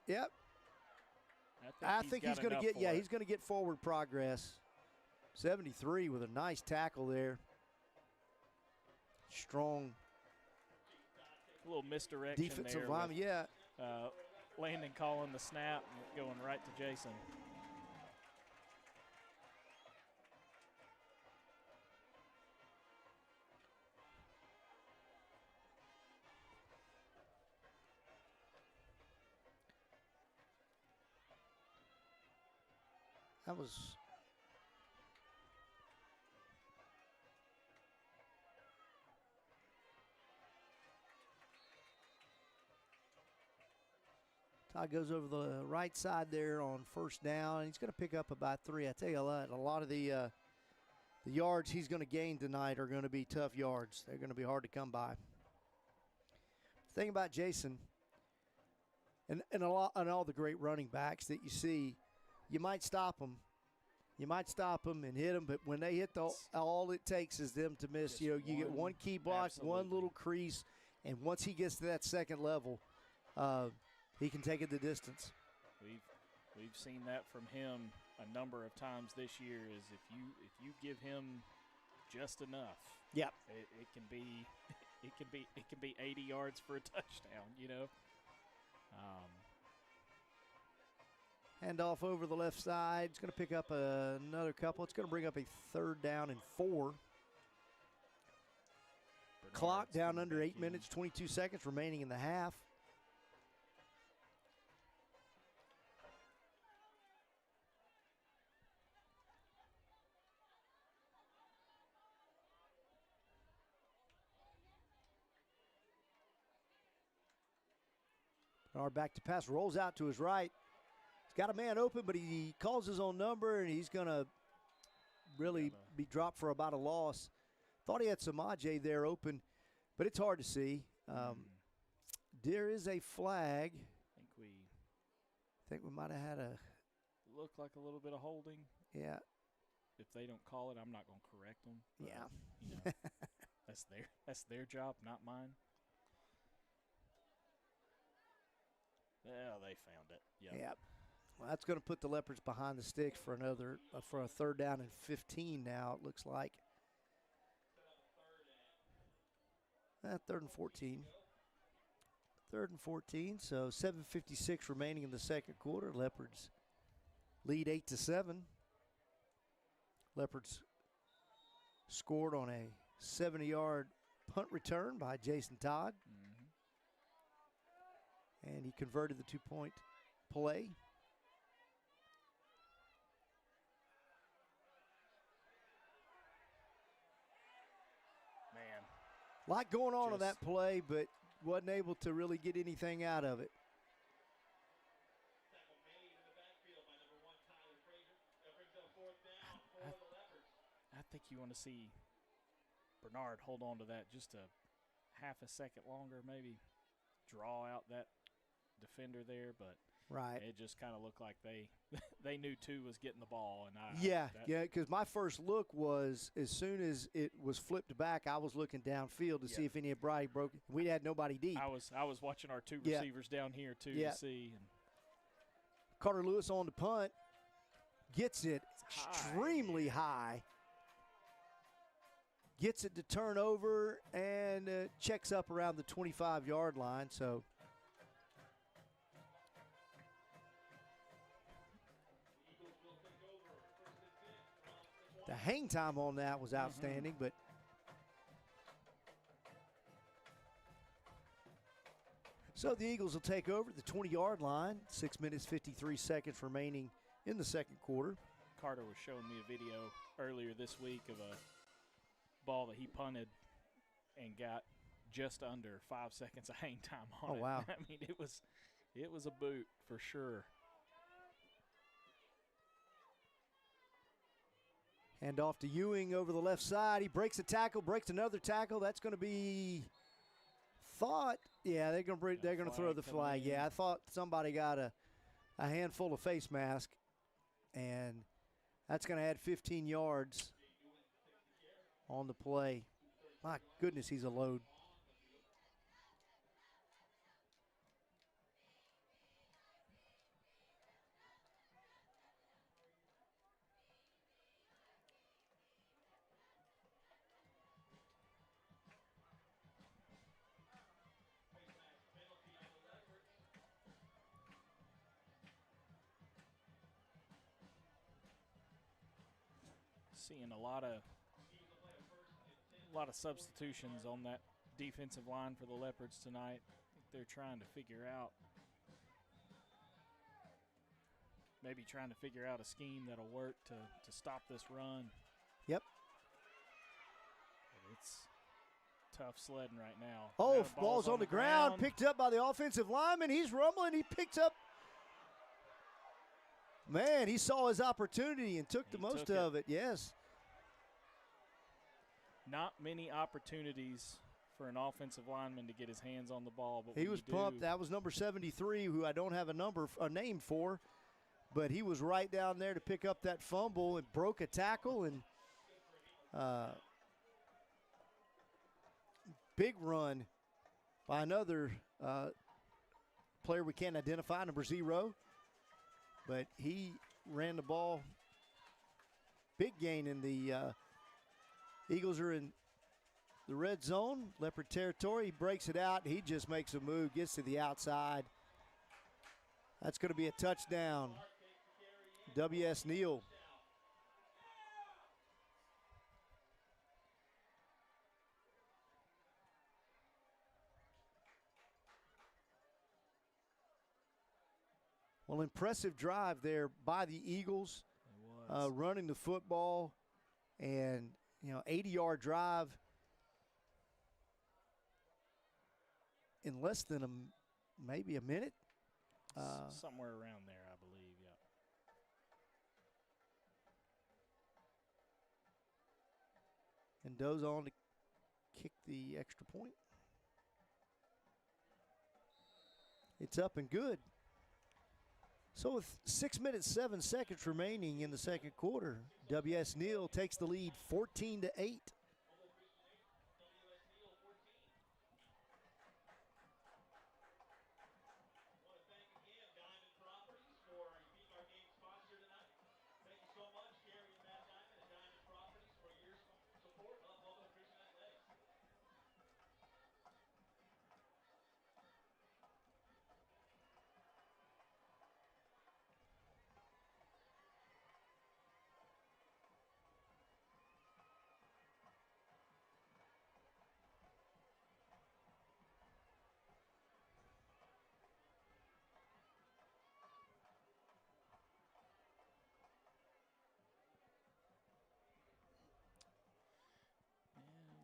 Yep. I think he's going to get he's going to get forward progress. 73 with a nice tackle there. Strong. A little misdirection defensive there. Lineman, Landon calling the snap and going right to Jason. That was Todd goes over the right side there on first down, and he's going to pick up about 3. I tell you what, a lot of the yards he's going to gain tonight are going to be tough yards. They're going to be hard to come by. The thing about Jason and all the great running backs that you see, you might stop them. You might stop them and hit them, but when they hit all it takes is them to miss. You get one key block, one little crease, and once he gets to that second level, he can take it the distance. We've seen that from him a number of times this year. Is if you give him just enough, it can be 80 yards for a touchdown. Handoff over the left side. It's going to pick up another couple. It's going to bring up a third down and 4. Clock down under 8 minutes, 22 seconds remaining in the half. Our back to pass, rolls out to his right. He's got a man open, but he calls his own number, and he's going to really be dropped for about a loss. Thought he had Samaje there open, but it's hard to see. There is a flag. I think we might have had looked like a little bit of holding. Yeah. If they don't call it, I'm not going to correct them. Yeah. That's their job, not mine. Yeah, they found it. Yep. Well, that's going to put the Leopards behind the sticks for a third down and 15 now, it looks like. Third and 14. Third and 14, so 7:56 remaining in the second quarter. Leopards lead 8-7. Leopards scored on a 70-yard punt return by Jason Todd. And he converted the 2-point play. Man. A lot going on that play, but wasn't able to really get anything out of it. I think you want to see Bernard hold on to that just a half a second longer, maybe draw out that defender there, but Right. It just kind of looked like they knew 2 was getting the ball, and Because my first look was as soon as it was flipped back, I was looking downfield to see if anybody broke. We had nobody deep. I was watching our 2 receivers down here too to see. And Carter Lewis on the punt, gets it extremely high. Gets it to turn over and checks up around the 25-yard line. So the hang time on that was outstanding, but so the Eagles will take over at the 20-yard line. 6 minutes, 53 seconds remaining in the second quarter. Carter was showing me a video earlier this week of a ball that he punted and got just under 5 seconds of hang time on it. Oh, wow. I mean, it was a boot for sure. Hand off to Ewing over the left side. He breaks a tackle, breaks another tackle. That's going to be they're going to throw the flag. Yeah, I thought somebody got a handful of face mask, and that's going to add 15 yards on the play. My goodness, he's a load. Seeing a lot of substitutions on that defensive line for the Leopards tonight. I think they're trying to figure out a scheme that'll work to stop this run. Yep. But it's tough sledding right now. Oh, ball's on the ground, picked up by the offensive lineman. He's rumbling. He picked up. Man, he saw his opportunity and took the most of it. Yes. Not many opportunities for an offensive lineman to get his hands on the ball, but he was pumped. That was number 73, who I don't have a name for, but he was right down there to pick up that fumble and broke a tackle and big run by another player we can't identify, number 0. But he ran the ball. Big gain in the Eagles are in the red zone, Leopard territory. He breaks it out. He just makes a move, gets to the outside. That's going to be a touchdown. W.S. Neal. Well, impressive drive there by the Eagles, running the football, and 80-yard drive in less than maybe a minute. Somewhere around there, I believe. Yeah. And goes on to kick the extra point. It's up and good. So with 6 minutes, 7 seconds remaining in the second quarter, W.S. Neal takes the lead 14-8.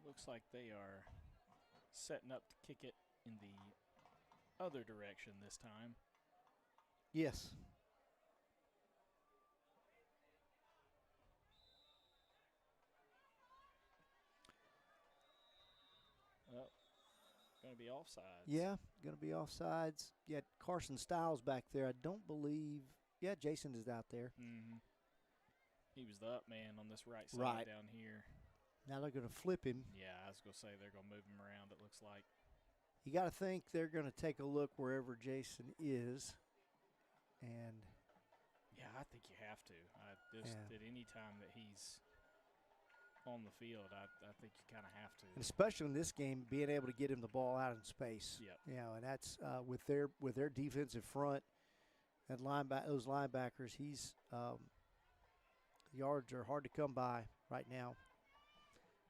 Looks like they are setting up to kick it in the other direction this time. Yes. going to be offsides. Yeah, going to be offsides. Yeah, Carson Styles back there. I don't believe. Yeah, Jason is out there. Mm-hmm. He was the up man on this right side Right. down here. Now they're going to flip him. Yeah, I was going to say they're going to move him around, it looks like. You got to think they're going to take a look wherever Jason is. And yeah, I think you have to. At any time that he's on the field, I think you kind of have to. And especially in this game, being able to get him the ball out in space. Yep. You know, and that's with their defensive front and those linebackers. He's yards are hard to come by right now.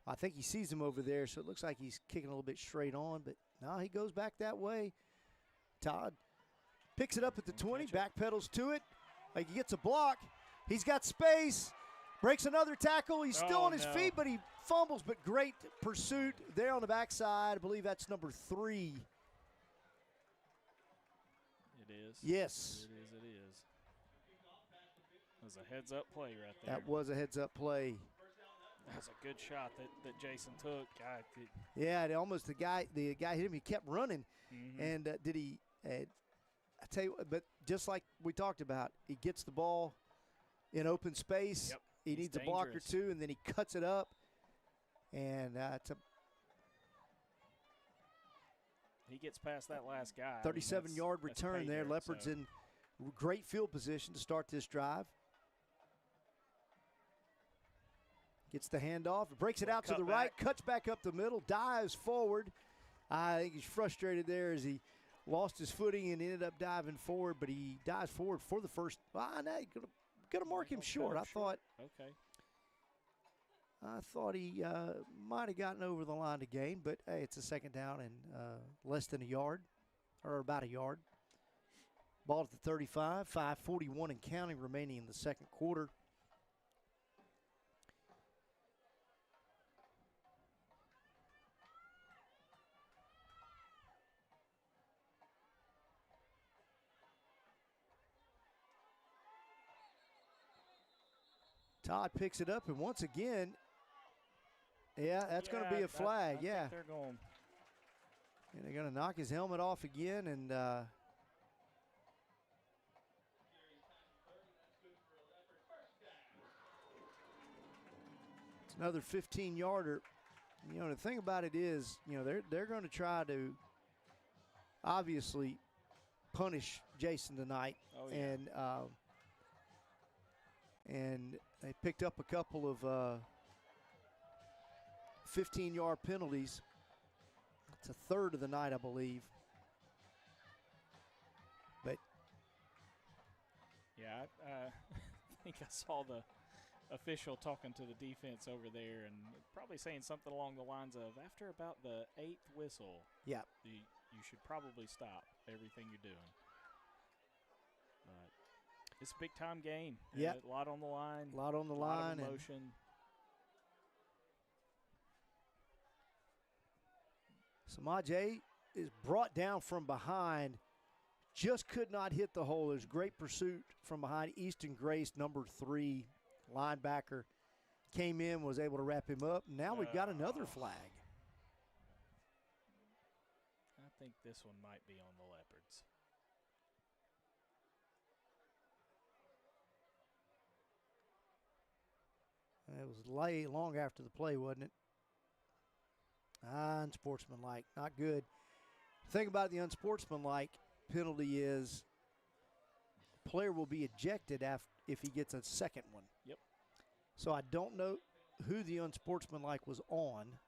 I think he sees him over there, so it looks like he's kicking a little bit straight on, but no, he goes back that way. Todd picks it up at the 20, backpedals to it. Like he gets a block. He's got space. Breaks another tackle. He's still on his feet, but he fumbles. But great pursuit there on the backside. I believe that's number 3. It is. Yes. It is. That was a heads-up play right there. That was a heads-up play. That was a good shot that Jason took. Yeah, the guy hit him. He kept running, and did he? I tell you, but just like we talked about, he gets the ball in open space. Yep. He needs a block or two, and then he cuts it up, and he gets past that last guy. 37-yard return there. Leopards in great field position to start this drive. Gets the handoff, breaks it out to the right, cuts back up the middle, dives forward. I think he's frustrated there as he lost his footing and ended up diving forward, but he dives forward for the first. No, going to mark him short. I thought he might have gotten over the line to gain, but hey, it's a second down and less than a yard, or about a yard. Ball at the 35, 5:41 and counting remaining in the second quarter. Todd picks it up, and once again, that's going to be a flag. I think they're going. And they're going to knock his helmet off again, and it's another 15-yarder. You know, the thing about it is, you know, they're going to try to obviously punish Jason tonight, and they picked up a couple of 15-yard penalties. It's a third of the night, I believe. But yeah, I think I saw the official talking to the defense over there and probably saying something along the lines of, after about the 8th whistle, you should probably stop everything you're doing. But it's a big-time game. Yeah. A lot on the line. A lot on the line. A lot of emotion. Samaje is brought down from behind. Just could not hit the hole. There's great pursuit from behind. Easton Grace, number 3, linebacker, came in, was able to wrap him up. Now we've got another flag. I think this one might be on the Leopards. It was long after the play, wasn't it? Unsportsmanlike, not good. The thing about the unsportsmanlike penalty is player will be ejected if he gets a second one. Yep. So I don't know who the unsportsmanlike was on.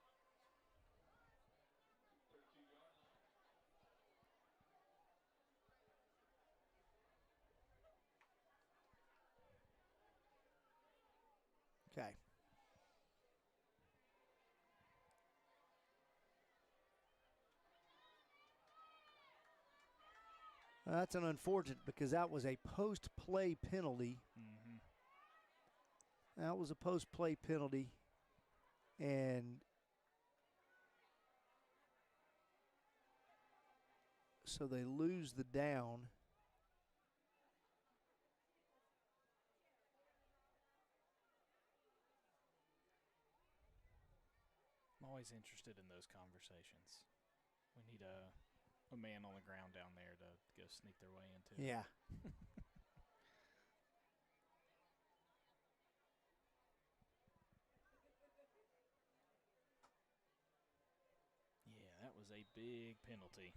Okay. That's an unfortunate because that was a post-play penalty. That was a post-play penalty. And so they lose the down. I'm always interested in those conversations. We need a man on the ground down there to go sneak their way into. Yeah. Yeah, that was a big penalty.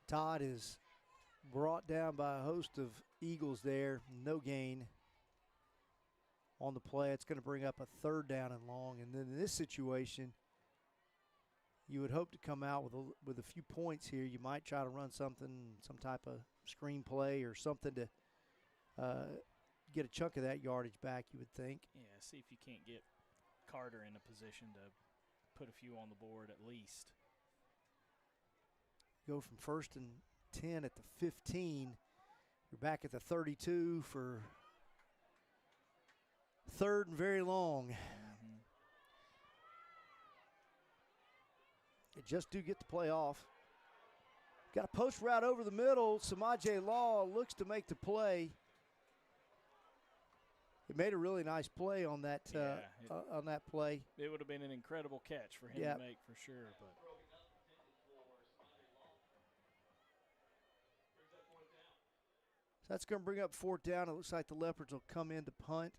Todd is brought down by a host of Eagles there. No gain on the play. It's going to bring up a 3rd down and long. And then in this situation, you would hope to come out with a few points here. You might try to run something, some type of screen play or something to get a chunk of that yardage back, you would think. Yeah, see if you can't get Carter in a position to put a few on the board at least. Go from 1st and 10 at the 15. You're back at the 32 for 3rd and very long. Mm-hmm. They just do get the play off. Got a post route over the middle. Samaje Law looks to make the play. It made a really nice play on that on that play. It would have been an incredible catch for him to make for sure. But so that's going to bring up 4th down. It looks like the Leopards will come in to punt.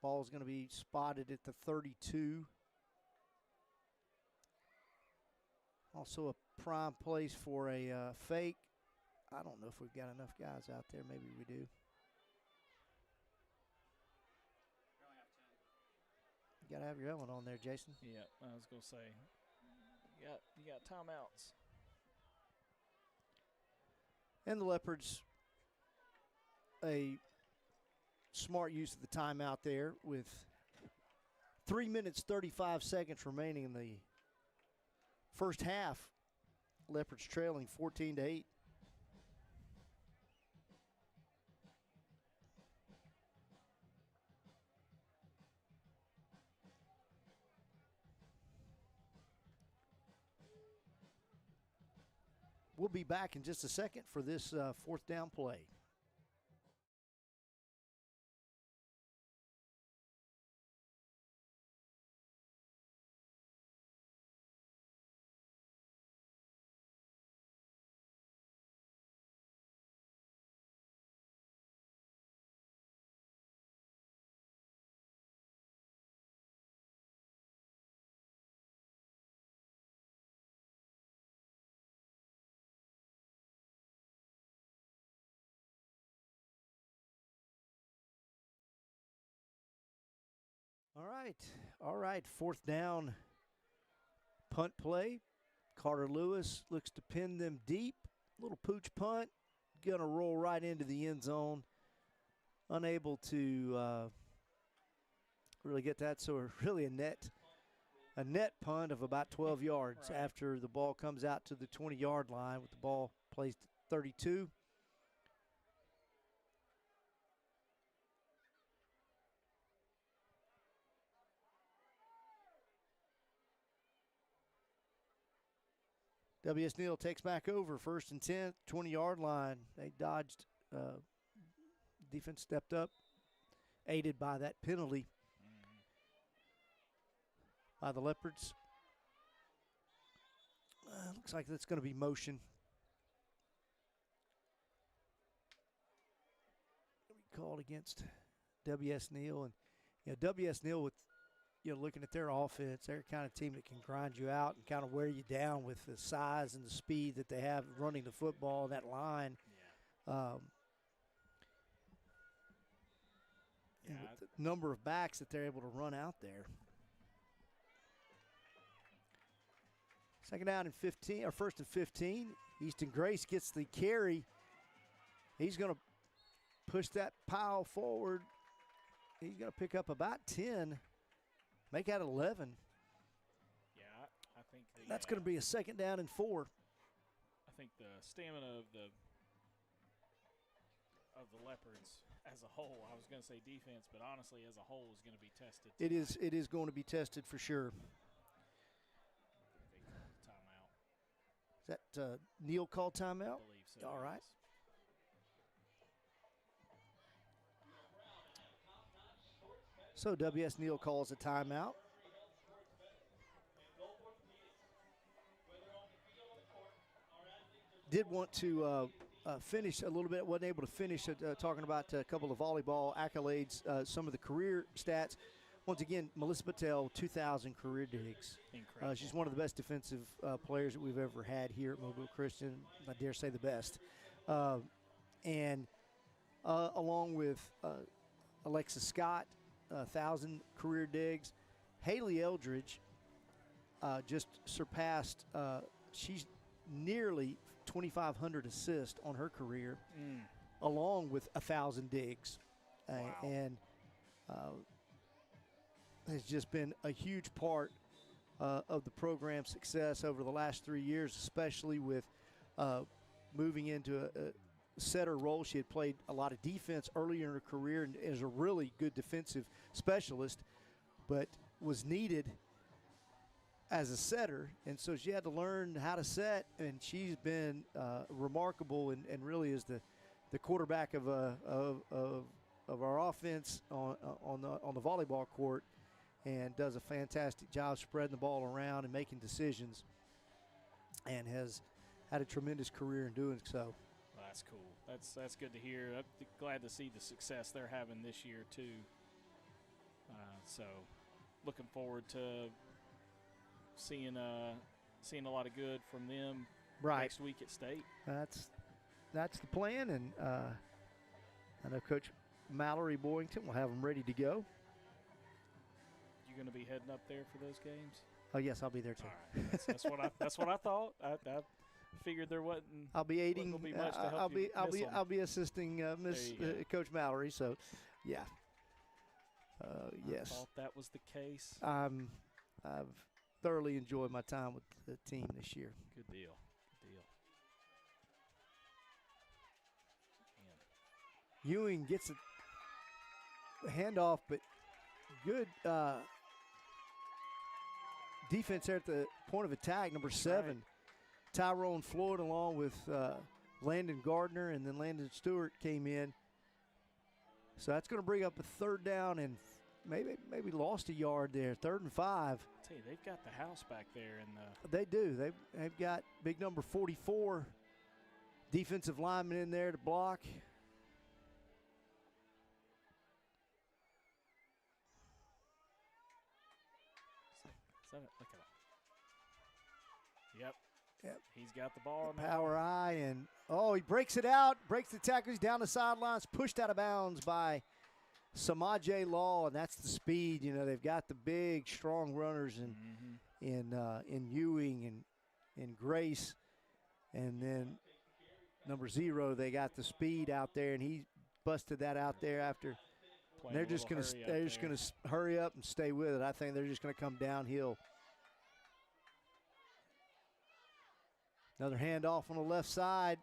Ball is going to be spotted at the 32. Also a prime place for a fake. I don't know if we've got enough guys out there. Maybe we do. You got to have your helmet on there, Jason. Yeah, I was going to say, you got timeouts. And the Leopards, a smart use of the timeout there with 3 minutes, 35 seconds remaining in the first half. Leopards trailing 14-8. We'll be back in just a second for this 4th down play. All right, 4th down punt play. Carter Lewis looks to pin them deep. Little pooch punt, gonna roll right into the end zone. Unable to really get that, so really a net punt of about 12 yards after the ball comes out to the 20-yard line with the ball placed at 32. W.S. Neal takes back over, 1st and 10, 20-yard line. They dodged. Defense stepped up, aided by that penalty by the Leopards. Looks like that's going to be motion. Called against W.S. Neal. And W.S. Neal with looking at their offense, they're the kind of team that can grind you out and kind of wear you down with the size and the speed that they have running the football, that line. Yeah. And with the number of backs that they're able to run out there. 2nd down and 15, or 1st and 15. Easton Grace gets the carry. He's going to push that pile forward. He's going to pick up about 10. Make that 11. Yeah, I think that's going to be a 2nd down and 4. I think the stamina of the Leopards as a whole, I was going to say defense, but honestly as a whole is going to be tested tonight. It is going to be tested for sure. Is that Neal called timeout? I believe so. All right. yes. So W.S. Neal calls a timeout. Did want to finish a little bit. Wasn't able to finish talking about a couple of volleyball accolades, some of the career stats. Once again, Melissa Patel, 2,000 career digs. Incredible. She's one of the best defensive players that we've ever had here at Mobile Christian. I dare say the best. And along with Alexa Scott, 1,000 career digs. Haley Eldridge just surpassed, she's nearly 2,500 assists on her career, along with 1,000 digs. Wow. And has just been a huge part of the program's success over the last 3 years, especially with moving into a setter role. She had played a lot of defense earlier in her career and is a really good defensive specialist, but was needed as a setter, and so she had to learn how to set, and she's been remarkable and really is the quarterback of our offense on the volleyball court, and does a fantastic job spreading the ball around and making decisions, and has had a tremendous career in doing so. Well, that's cool. That's good to hear. I'm glad to see the success they're having this year too. So, looking forward to seeing a lot of good from them next week at state. That's the plan, and I know Coach Mallory Boyington will have them ready to go. You going to be heading up there for those games? Oh yes, I'll be there too. All right. That's what I thought. I figured there wasn't. I'll be aiding. Be much to help I'll be assisting Miss Coach Mallory. So, yeah. Yes. I thought that was the case. I've thoroughly enjoyed my time with the team this year. Good deal. Man. Ewing gets a handoff, but good defense there at the point of attack. Number 7, right. Tyrone Floyd, along with Landon Gardner, and then Landon Stewart came in. So that's going to bring up a third down, and maybe lost a yard there. 3rd and 5. I tell you, they've got the house back there, and they do. They've got big number 44 defensive lineman in there to block. Look at it. Yep. He's got the ball now. Power eye, and he breaks it out, breaks the tackle. He's down the sidelines, pushed out of bounds by Samaje Law, and that's the speed. You know, they've got the big, strong runners in Ewing and in Grace, and then number 0, they got the speed out there, and he busted that out there after. They're just going to hurry up and stay with it. I think they're just going to come downhill. Another handoff on the left side.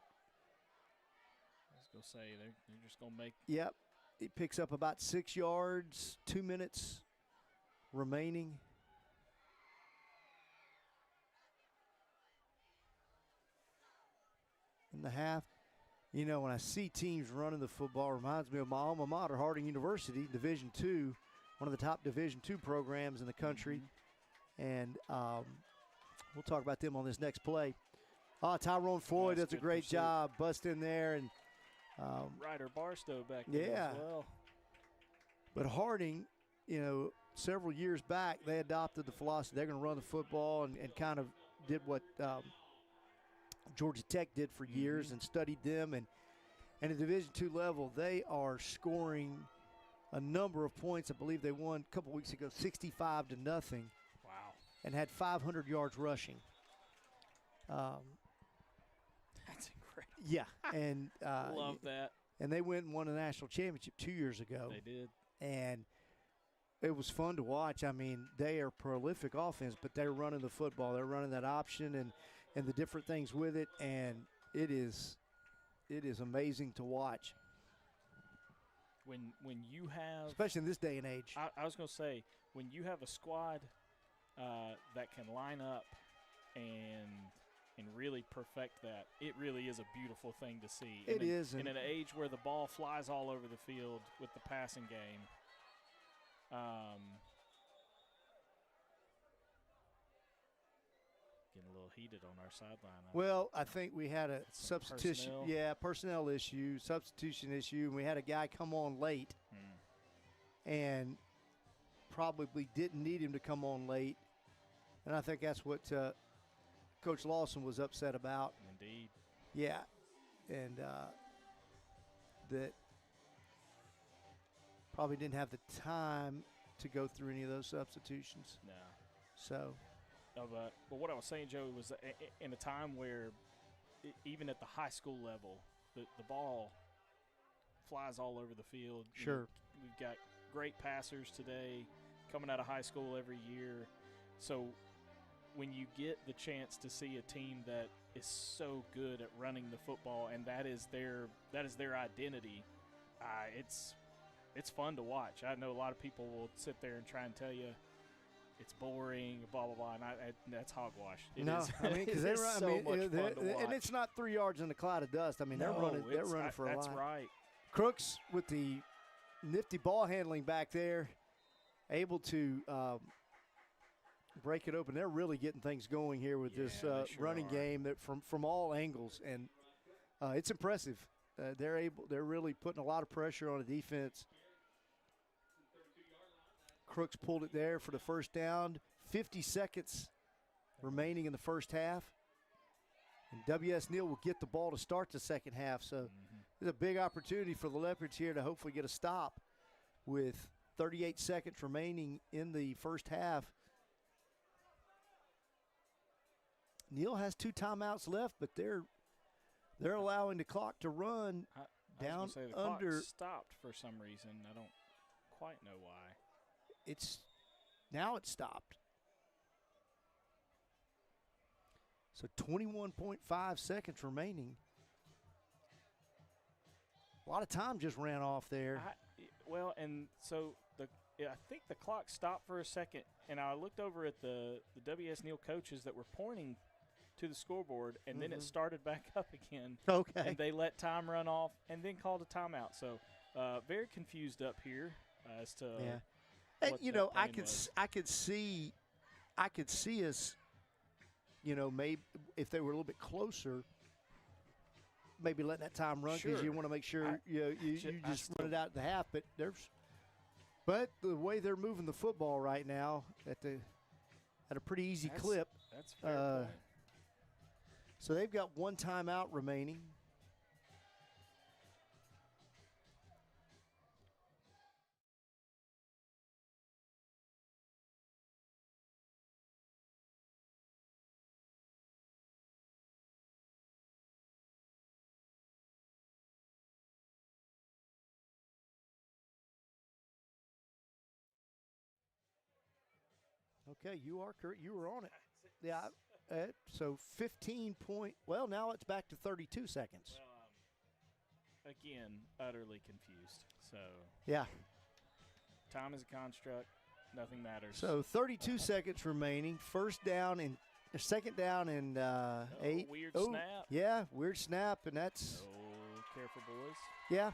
I was going to say, they're just going to make. Yep. He picks up about 6 yards, 2 minutes remaining. In the half. You know, when I see teams running the football, it reminds me of my alma mater, Harding University, Division II, one of the top Division II programs in the country. And we'll talk about them on this next play. Tyrone Floyd does a great job, bust in there. And Ryder Barstow back there as well. But Harding, you know, several years back, they adopted the philosophy they're going to run the football and kind of did what Georgia Tech did for years and studied them. And at Division II level, they are scoring a number of points. I believe they won a couple weeks ago 65-0. Wow. And had 500 yards rushing. That's incredible. Yeah. And love that. And they went and won a national championship 2 years ago. They did. And it was fun to watch. I mean, they are prolific offense, but they're running the football. They're running that option and the different things with it, and it is amazing to watch. When you have, especially in this day and age. I was going to say, when you have a squad that can line up and really perfect that, it really is a beautiful thing to see. It is. In an age where the ball flies all over the field with the passing game. Getting a little heated on our sideline. Well, I think we had a substitution. Personnel issue, substitution issue, and we had a guy come on late and probably didn't need him to come on late. And I think that's what Coach Lawson was upset about. Indeed. Yeah. And that probably didn't have the time to go through any of those substitutions. No. So. But what I was saying, Joey, was that in a time where even at the high school level, the ball flies all over the field. Sure. We've got great passers today coming out of high school every year. So when you get the chance to see a team that is so good at running the football and that is their identity, it's fun to watch. I know a lot of people will sit there and try and tell you it's boring, blah blah blah, and that's hogwash. Because they're so much fun to watch. and it's not 3 yards in a cloud of dust. I mean, they're running for a lot. That's right. Crooks with the nifty ball handling back there, able to break it open. They're really getting things going here with this running game that from all angles, and it's impressive. They're really putting a lot of pressure on the defense. Crooks pulled it there for the first down. 50 seconds remaining in the first half. And W.S. Neal will get the ball to start the second half. So there's a big opportunity for the Leopards here to hopefully get a stop with 38 seconds remaining in the first half. Neal has 2 timeouts left, but they're allowing the clock to run down the under. Clock stopped for some reason. I don't quite know why. It's stopped. So 21.5 seconds remaining. A lot of time just ran off there. And so I think the clock stopped for a second, and I looked over at the W.S. Neal coaches that were pointing to the scoreboard, and then it started back up again. Okay. And they let time run off and then called a timeout. So very confused up here as to And I could see us, maybe if they were a little bit closer, maybe letting that time run because you want to make sure you just run it out at the half. But the way they're moving the football right now at a pretty easy clip. That's fair point. So they've got 1 timeout remaining. Okay, you are correct. You were on it. Yeah. So 15 point. Well, now it's back to 32 seconds. Well, again, utterly confused. So yeah, time is a construct. Nothing matters. So 32 seconds remaining. Second down and 8. Weird snap. Yeah, weird snap, and that's. Oh, careful, boys. Yeah.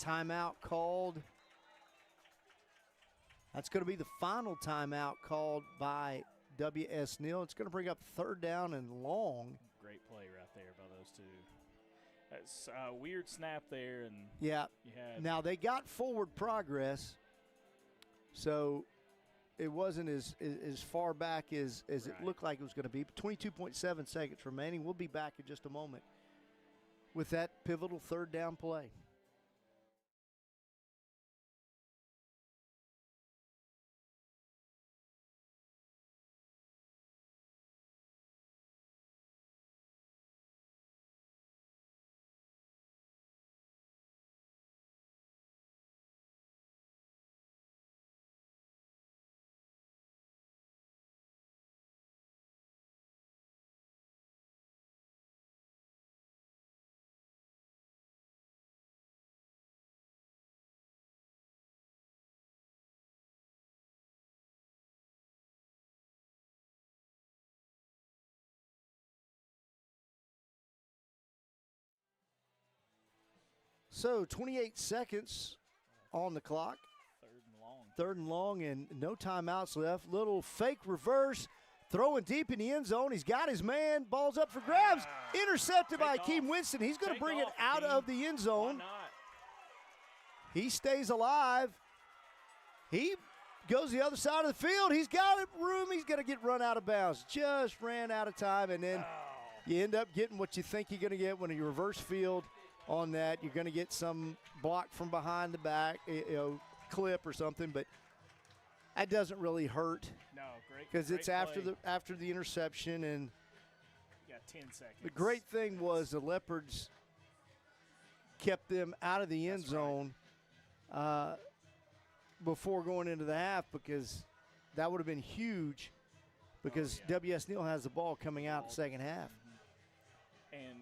Timeout called. That's going to be the final timeout called by W.S. Neal. It's going to bring up 3rd down and long. Great play right there by those two. That's a weird snap there. And yeah. Now, they got forward progress, so it wasn't as far back as it looked like it was going to be. 22.7 seconds remaining. We'll be back in just a moment with that pivotal 3rd down play. So 28 seconds on the clock. 3rd and long. 3rd and long, and no timeouts left. Little fake reverse, throwing deep in the end zone. He's got his man. Ball's up for grabs. Intercepted by Take Akeem off. Winston. He's going to Take bring it off, out Akeem. of the end Why zone. not? He stays alive. He goes the other side of the field. He's got room. He's going to get run out of bounds. Just ran out of time, and then you end up getting what you think you're going to get when you reverse field on that. You're going to get some block from behind the back, clip or something, but that doesn't really hurt No, great. because it's great after the interception. And You got 10 seconds. the great thing was the Leopards kept them out of the end That's right. zone before going into the half, because that would have been huge, because yeah. WS Neal has the ball coming out in the second half. And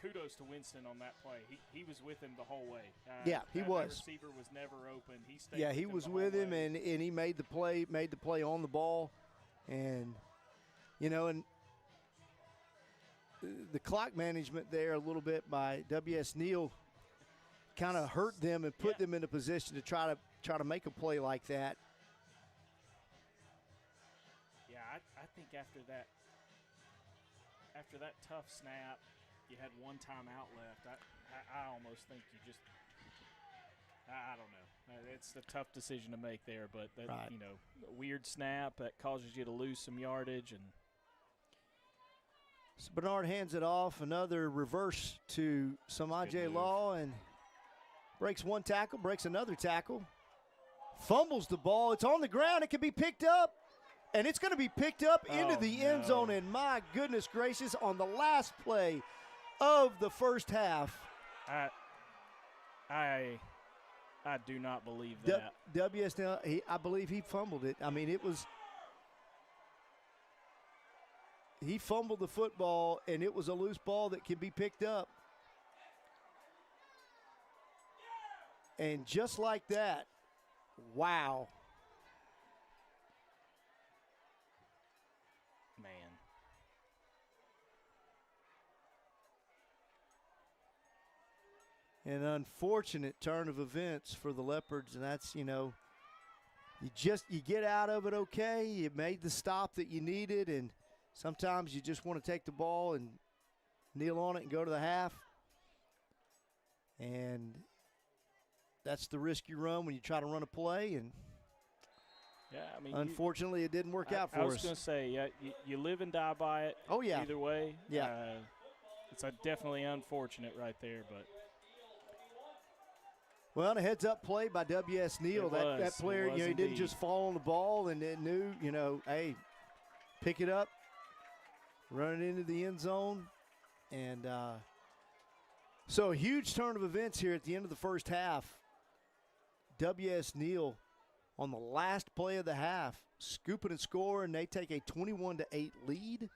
kudos to Winston on that play. He was with him the whole way. Yeah, he that was. receiver was never open. He stayed. Yeah, with he him was the with whole him, way. and he made the play on the ball, and and the clock management there a little bit by WS Neal kind of hurt them and put them in a position to try to make a play like that. Yeah, I think after that tough snap, you had one timeout left. I almost think you just I don't know. It's a tough decision to make there, but that, Right. A weird snap that causes you to lose some yardage, and So Bernard hands it off, another reverse to Samaj Good move. Law, and breaks one tackle, breaks another tackle, fumbles the ball. It's on the ground. It can be picked up, and it's going to be picked up into the end zone. And my goodness gracious, on the last play of the first half, I do not believe that. WSL, I believe he fumbled it. I mean, he fumbled the football, and it was a loose ball that can be picked up. And just like that, wow. Man. An unfortunate turn of events for the Leopards, and that's, you get out of it okay. You made the stop that you needed, and sometimes you just want to take the ball and kneel on it and go to the half. And that's the risk you run when you try to run a play, and Yeah, I mean, unfortunately it didn't work out for us. I was going to say, yeah, you live and die by it. Oh, yeah. Either way. Yeah. It's definitely unfortunate right there, but. Well, a heads-up play by W.S. Neal. That player, he didn't indeed. just fall on the ball and then knew, hey, pick it up, run it into the end zone. And so a huge turn of events here at the end of the first half. W.S. Neal on the last play of the half, scooping and scoring. They take a 21-8 lead,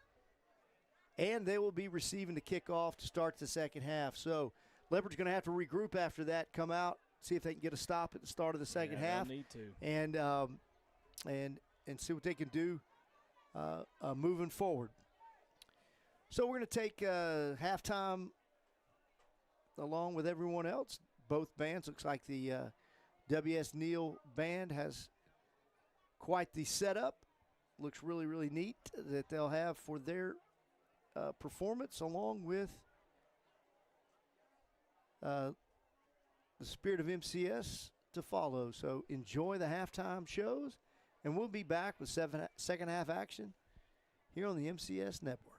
and they will be receiving the kickoff to start the second half. So Leopards going to have to regroup after that, come out, see if they can get a stop at the start of the second half. Need to. And see what they can do moving forward. So we're going to take halftime along with everyone else. Both bands, looks like the W.S. Neal band has quite the setup. Looks really, really neat that they'll have for their performance, along with the spirit of MCS to follow. So enjoy the halftime shows, and we'll be back with second half action here on the MCS Network.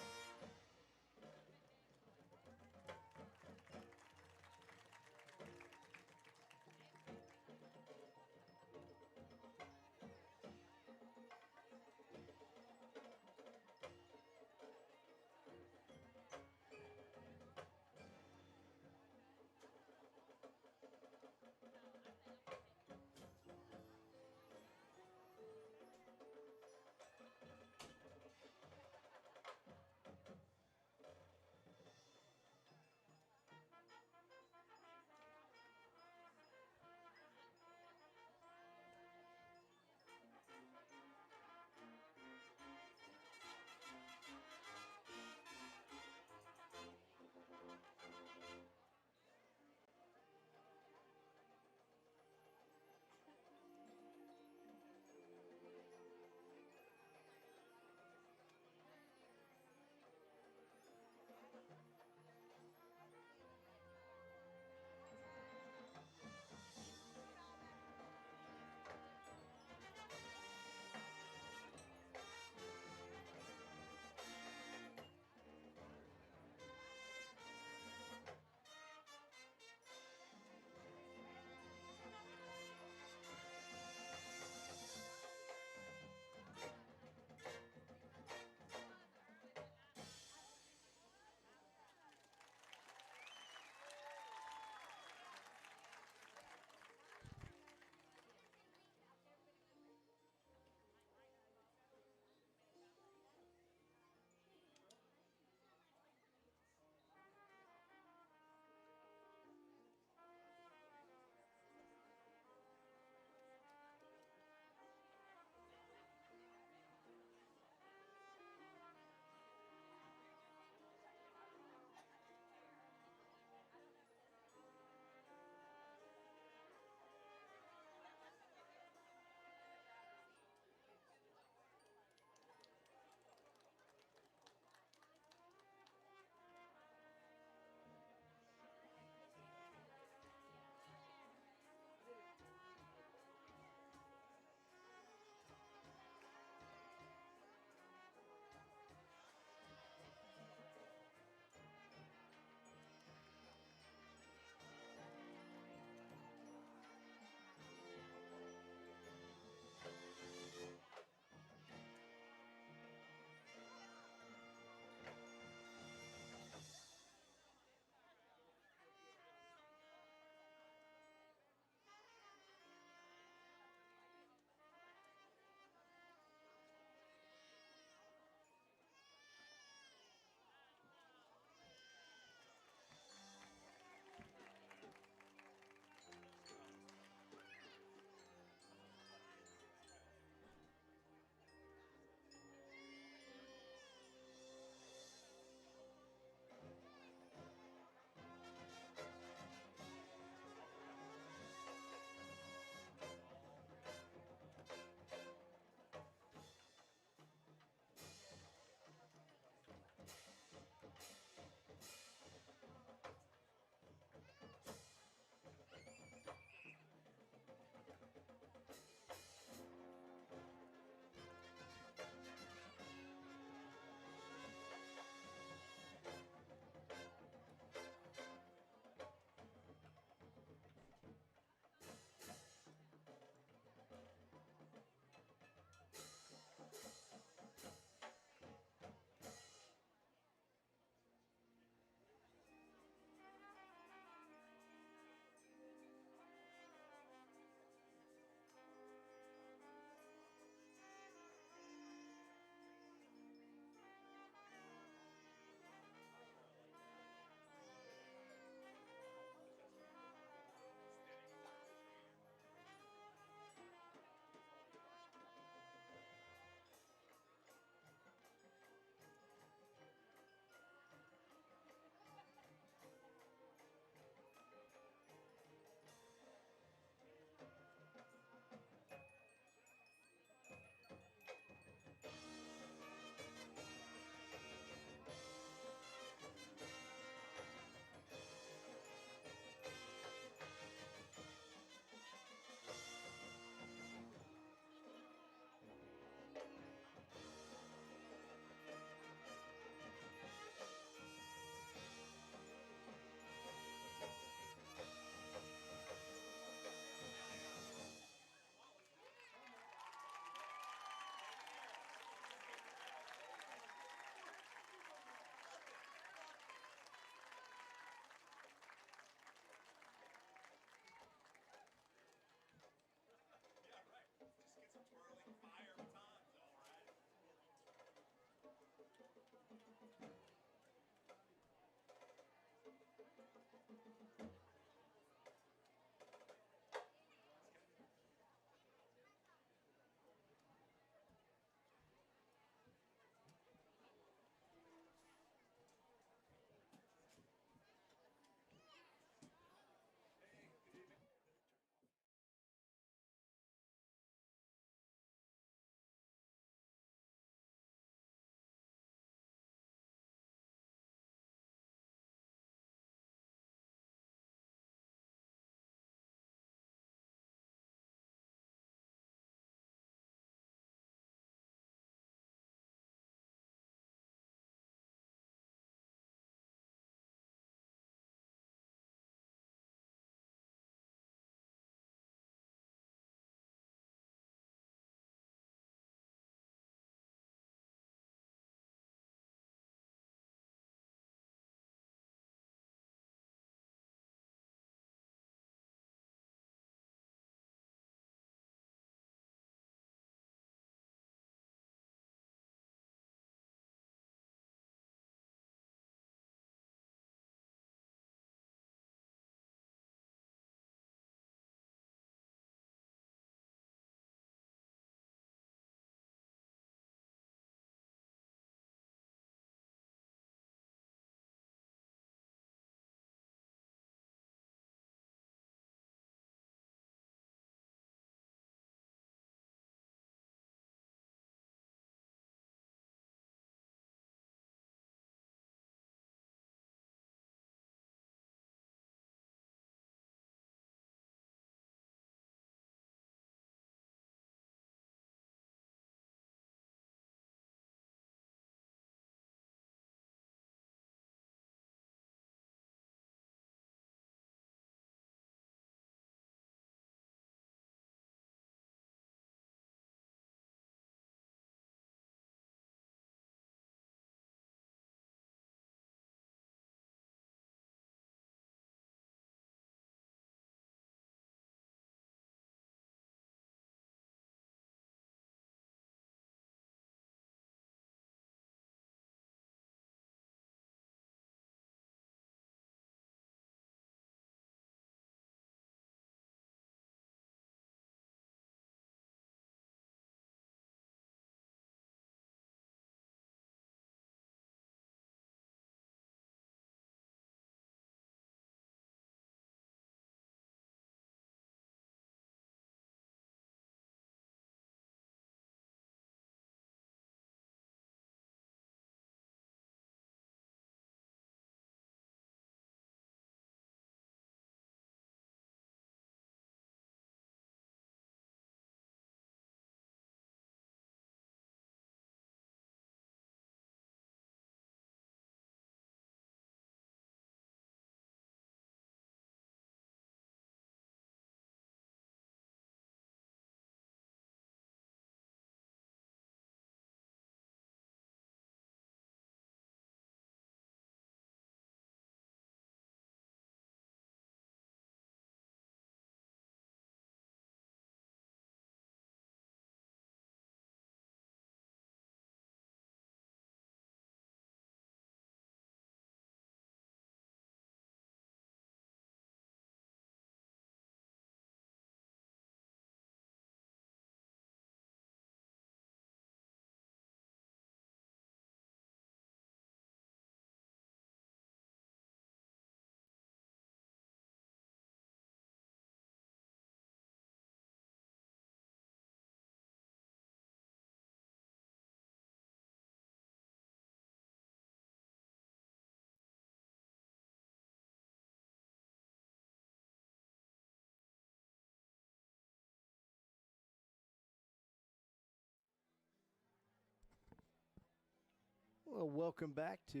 Well, welcome back to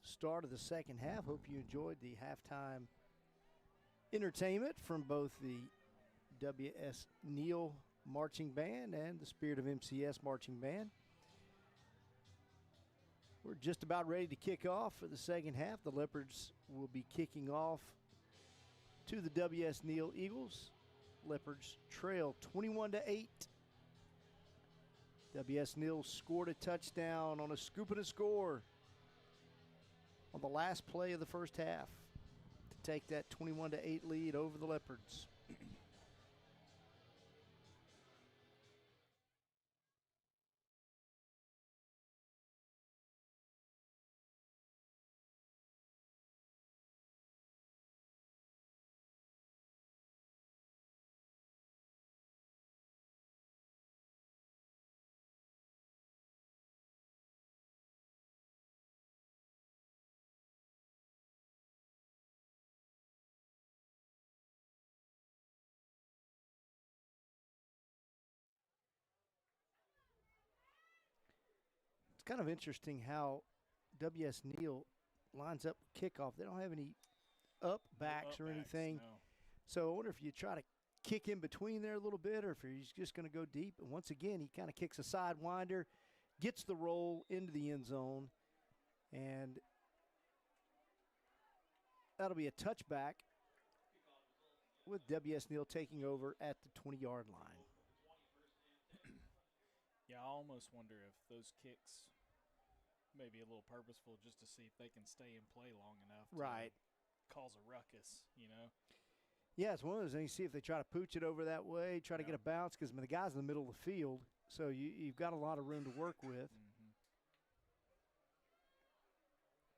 start of the second half. Hope you enjoyed the halftime entertainment from both the W.S. Neal Marching Band and the Spirit of MCS Marching Band. We're just about ready to kick off for the second half. The Leopards will be kicking off to the W.S. Neal Eagles. Leopards trail 21-8. W.S. Neal scored a touchdown on a scoop and a score on the last play of the first half to take that 21-8 lead over the Leopards. It's kind of interesting how W.S. Neal lines up kickoff. They don't have any up backs or anything. No. So I wonder if you try to kick in between there a little bit or if he's just going to go deep. And once again, he kind of kicks a sidewinder, gets the roll into the end zone, and that'll be a touchback with W.S. Neal taking over at the 20-yard line. Yeah, I almost wonder if those kicks may be a little purposeful just to see if they can stay in play long enough Right. to cause a ruckus, you know? Yeah, it's one of those things. See if they try to pooch it over that way, try to get a bounce, because the guy's in the middle of the field, so you've got a lot of room to work with. Mm-hmm.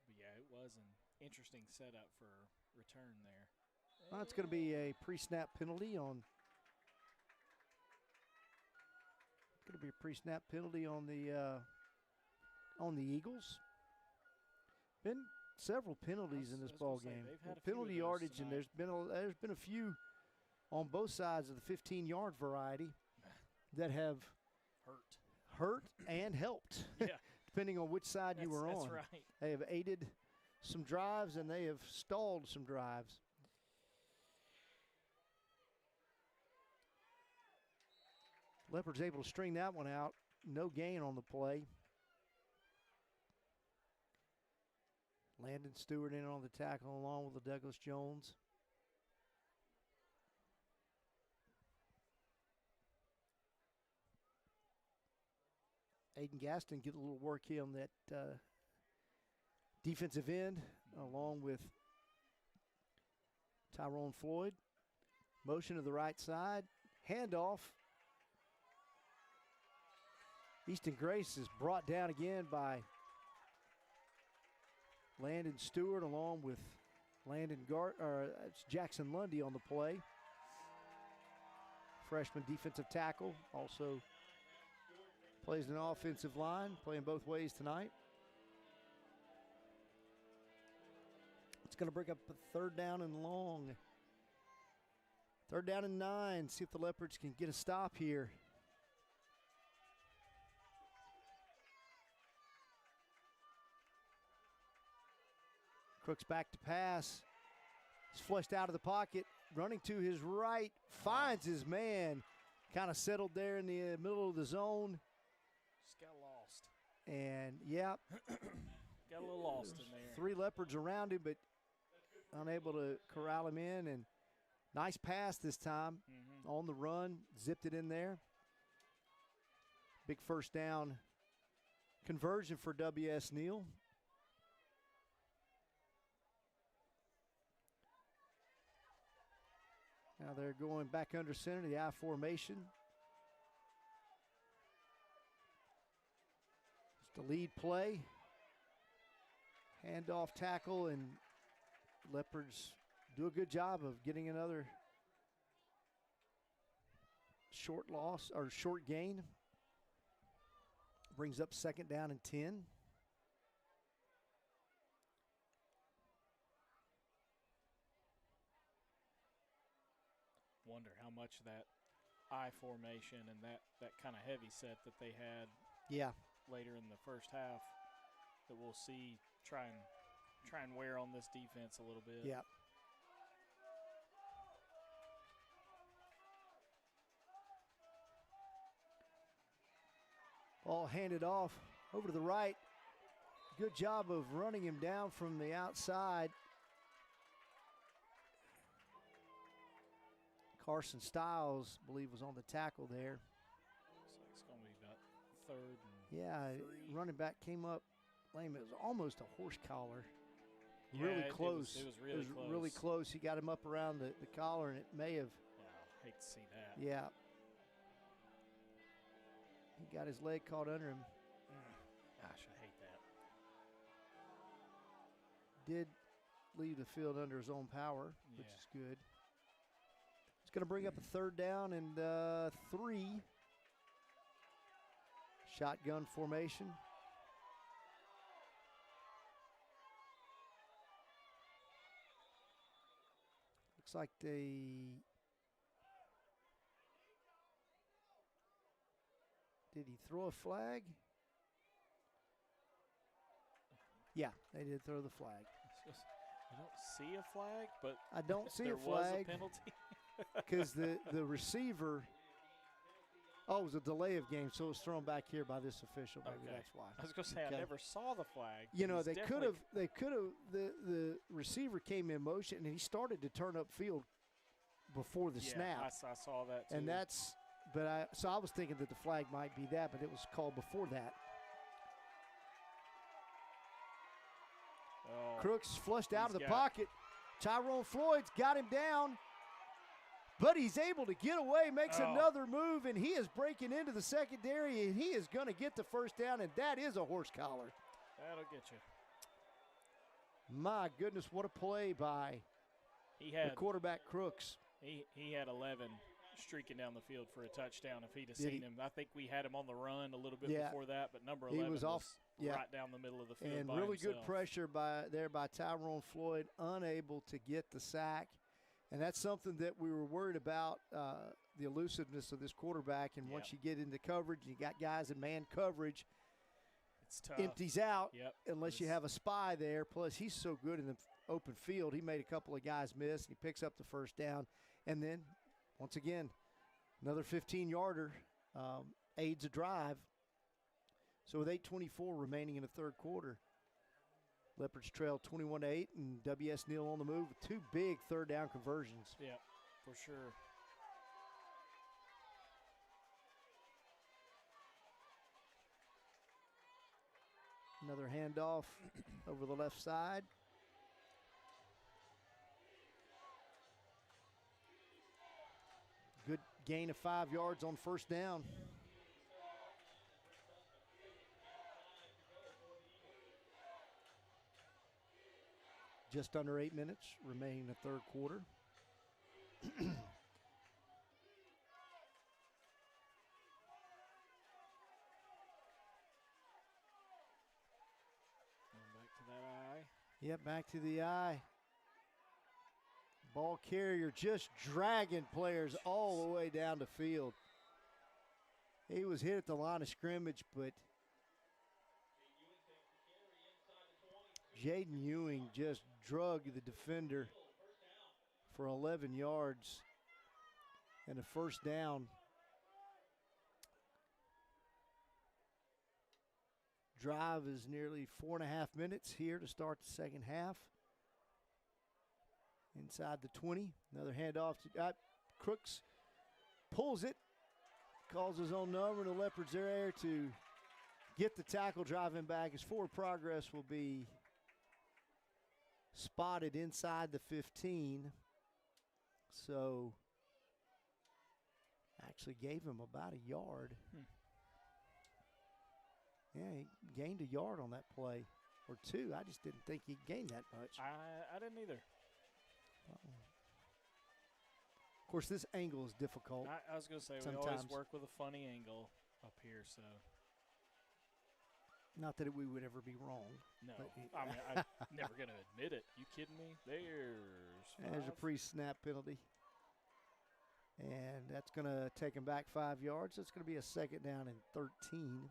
But, yeah, it was an interesting setup for return there. Well, it's going to be a pre-snap penalty on. It's going to be a pre-snap penalty on the Eagles. Been several penalties in this ball game. Penalty yardage, and there's been a few on both sides of the 15-yard variety that have hurt and helped. Yeah. Depending on which side you were on. That's right. They have aided some drives and they have stalled some drives. Leopards able to string that one out. No gain on the play. Landon Stewart in on the tackle along with the Douglas Jones. Aiden Gaston get a little work here on that defensive end along with Tyrone Floyd. Motion to the right side. Handoff. Easton Grace is brought down again by Landon Stewart along with Jackson Lundy on the play. Freshman defensive tackle also plays an offensive line, playing both ways tonight. It's going to bring up a third down and long. Third down and 9. See if the Leopards can get a stop here. Crooks back to pass. He's flushed out of the pocket, running to his right, finds his man. Kind of settled there in the middle of the zone. Just got lost. And, yeah. Got a little lost in there. 3 Leopards around him, but unable to corral him in. And nice pass this time on the run. Zipped it in there. Big first down conversion for W.S. Neal. Now they're going back under center, the I formation. It's the lead play. Handoff tackle, and Leopards do a good job of getting another short loss or short gain. Brings up second down and 10. Wonder how much that I formation and that kind of heavy set that they had Yeah. later in the first half that we'll see try and wear on this defense a little bit. Yeah. Ball handed off over to the right. Good job of running him down from the outside. Carson Stiles, I believe, was on the tackle there. So it's going to be about third and Yeah, 3. running back came up lame. It was almost a horse collar. Yeah, Really close. It was really close. Really close. He got him up around the collar, and it may have. Yeah, I hate to see that. Yeah. He got his leg caught under him. Gosh, I hate that. Did leave the field under his own power, which is good. It's going to bring up a third down and 3. Shotgun formation. Looks like they. Did he throw a flag? Yeah, they did throw the flag. I don't see a flag, but I don't see there a flag. was a penalty. Because the receiver, it was a delay of game, so it was thrown back here by this official. Maybe that's why. I was going to say, Okay. I never saw the flag. You know, He's they could have, the receiver came in motion, and he started to turn upfield before the snap. I saw that too. And so I was thinking that the flag might be that, but it was called before that. Oh, Crooks flushed out of the pocket. Tyrone Floyd's got him down, but he's able to get away, makes another move, and he is breaking into the secondary, and he is going to get the first down, and that is a horse collar. That'll get you. My goodness, what a play by the quarterback Crooks. He had 11 streaking down the field for a touchdown if he'd have seen him. I think we had him on the run a little bit before that, but number 11 was right down the middle of the field and by really himself. Good pressure by Tyrone Floyd, unable to get the sack. And that's something that we were worried about, the elusiveness of this quarterback. And once you get into coverage, you got guys in man coverage, it's tough. Empties out unless you have a spy there. Plus, he's so good in the open field. He made a couple of guys miss, and he picks up the first down. And then, once again, another 15-yarder aids a drive. So with 8:24 remaining in the third quarter, Leopards trail 21-8, and W.S. Neal on the move with 2 big third down conversions. Yeah, for sure. Another handoff over the left side. Good gain of 5 yards on first down. Just under 8 minutes remaining in the third quarter. Going back to that eye. Yep, back to the eye. Ball carrier just dragging players all the way down the field. He was hit at the line of scrimmage, but Jaden Ewing just drug the defender for 11 yards and a first down. Drive is nearly 4.5 minutes here to start the second half. Inside the 20, another handoff to Crooks, pulls it, calls his own number, and the Leopards are there to get the tackle, driving back. His forward progress will be spotted inside the 15. So actually gave him about a yard. Yeah, he gained a yard on that play, or 2. I just didn't think he gained that much. I didn't either. Of course, this angle is difficult. I was going to say, sometimes. We always work with a funny angle up here, so. Not that we would ever be wrong. No, I mean, I'm never going to admit it. You kidding me? There's a pre-snap penalty. And that's going to take him back 5 yards. It's going to be a second down and 13.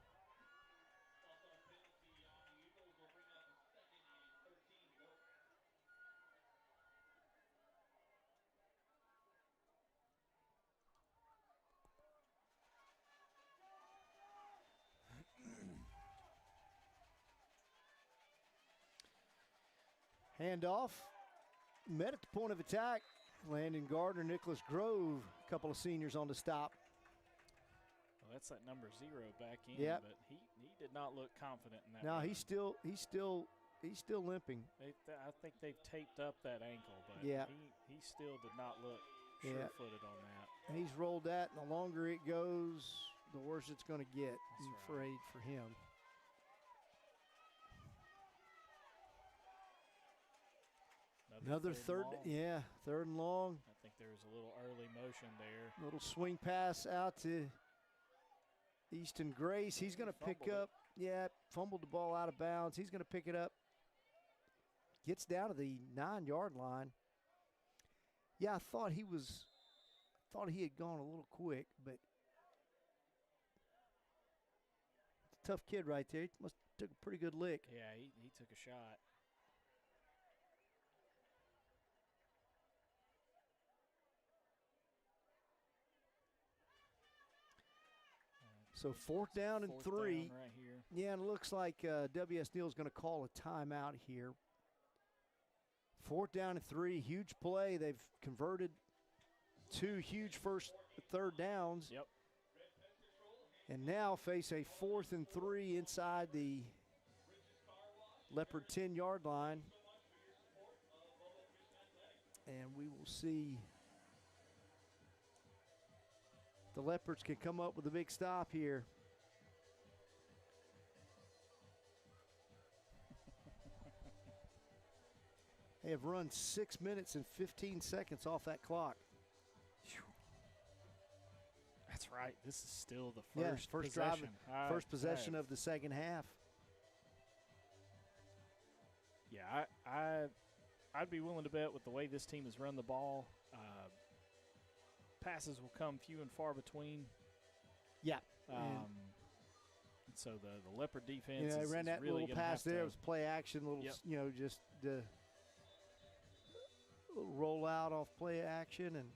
Handoff. Met at the point of attack. Landon Gardner, Nicholas Grove, a couple of seniors on the stop. Well, that's that number 0 back in. Yep. But he did not look confident in that. No, run. he's still limping. I think they've taped up that ankle, but Yeah. he still did not look Yeah. sure-footed on that. He's rolled that, and the longer it goes, the worse it's going to get. That's I'm right. afraid for him. Another third, and long. third and long. I think there was a little early motion there. Little swing pass out to Easton Grace. He's going to pick up. Fumbled the ball out of bounds. He's going to pick it up. Gets down to the 9-yard line. Yeah, I thought he had gone a little quick, but tough kid right there. He must have took a pretty good lick. Yeah, he took a shot. So fourth down and Fourth 3. down right here. Yeah, and it looks like W.S. Neal is going to call a timeout here. Fourth down and 3, huge play. They've converted 2 huge third downs. Yep. And now face a 4th and 3 inside the Leopard 10-yard line. And we will see the Leopards can come up with a big stop here. They have run 6 minutes and 15 seconds off that clock. That's right. This is still the First possession. first possession of the second half. Yeah, I'd be willing to bet with the way this team has run the ball, passes will come few and far between. Yeah. So the Leopard defense They is ran that really little gonna pass have there. to- It was play action, little, Yep. just the roll out off play action. And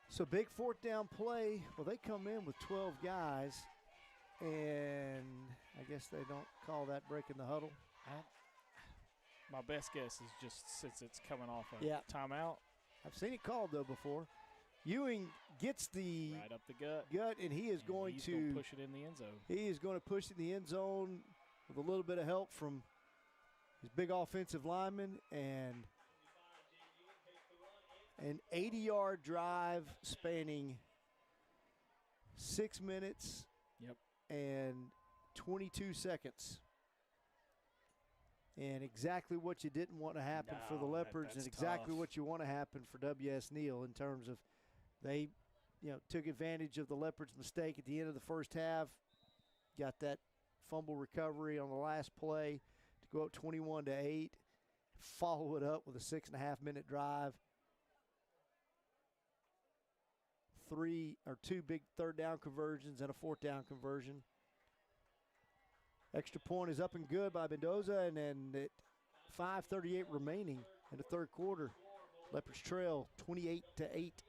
so big fourth down play. Well, they come in with 12 guys, and I guess they don't call that breaking the huddle. My best guess is just since it's coming off a Yeah. timeout. I've seen it called, though, before. Ewing gets the Right up the gut. and he is And going he's to gonna push it in the end zone. He is going to push it in the end zone with a little bit of help from his big offensive lineman, and an 80-yard drive spanning 6 minutes Yep. and 22 seconds. And exactly what you didn't want to happen for the No, Leopards, and that's exactly tough. what you want to happen for W.S. Neal in terms of they, took advantage of the Leopards' mistake at the end of the first half. Got that fumble recovery on the last play to go up 21-8. Follow it up with a 6.5-minute drive. 2 big third down conversions and a fourth down conversion. Extra point is up and good by Mendoza, and then at 5:38 remaining in the third quarter, Leopards trail 28-8.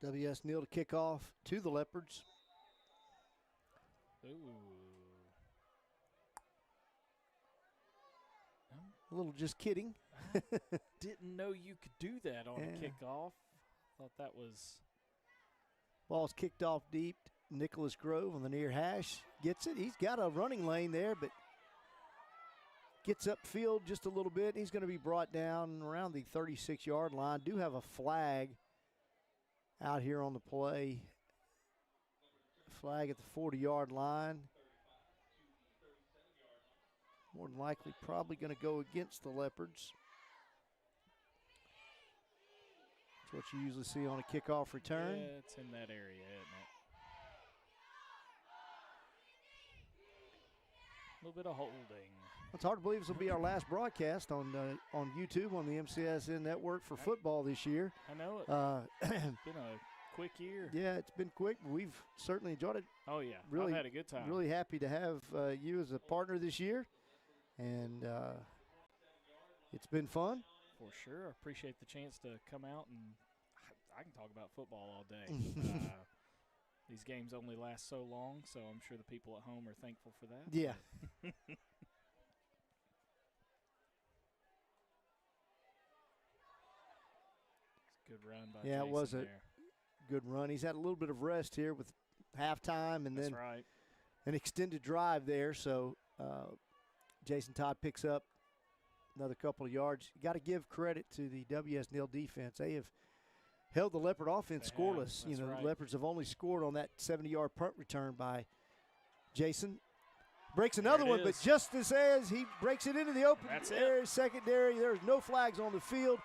W.S. Neal to kick off to the Leopards. Ooh. A little just kidding. Didn't know you could do that on a Yeah. kickoff. Thought that was. Ball's kicked off deep. Nicholas Grove on the near hash gets it. He's got a running lane there, but gets upfield just a little bit. He's going to be brought down around the 36-yard line. Do have a flag out here on the play. Flag at the 40-yard line. More than likely probably going to go against the Leopards. That's what you usually see on a kickoff return. Yeah, it's in that area, isn't it? A little bit of holding. It's hard to believe this will be our last broadcast on YouTube on the MCSN network for football this year. I know it. It's been a quick year. Yeah, it's been quick, but we've certainly enjoyed it. Oh, yeah. Really I've had a good time. Really happy to have you as a partner this year, and it's been fun. For sure. I appreciate the chance to come out, and I can talk about football all day. These games only last so long, so I'm sure the people at home are thankful for that. Yeah. Good run by Yeah, Jason it was a there. good run. He's had a little bit of rest here with halftime and That's then right. an extended drive there. So Jason Todd picks up another couple of yards. You got to give credit to the WS Neal defense. They have held the Leopard offense They have. scoreless. That's The right. Leopards have only scored on that 70-yard punt return by Jason. Breaks another There it one, but is. just as he breaks it into the open That's it. area, secondary, there's no flags on the field.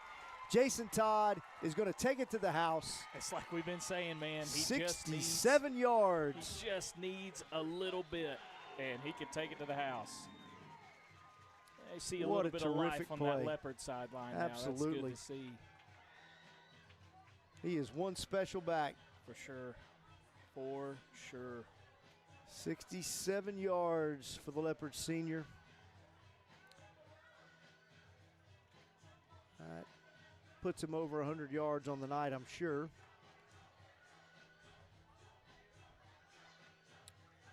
Jason Todd is going to take it to the house. It's like we've been saying, man. He 67 yards. He just needs a little bit, and he can take it to the house. I see a What little a bit of life terrific on play. that Leopard sideline now. Absolutely. That's good to see, He is one special back. for sure. For sure. 67 yards for the Leopard senior. That puts him over 100 yards on the night, I'm sure.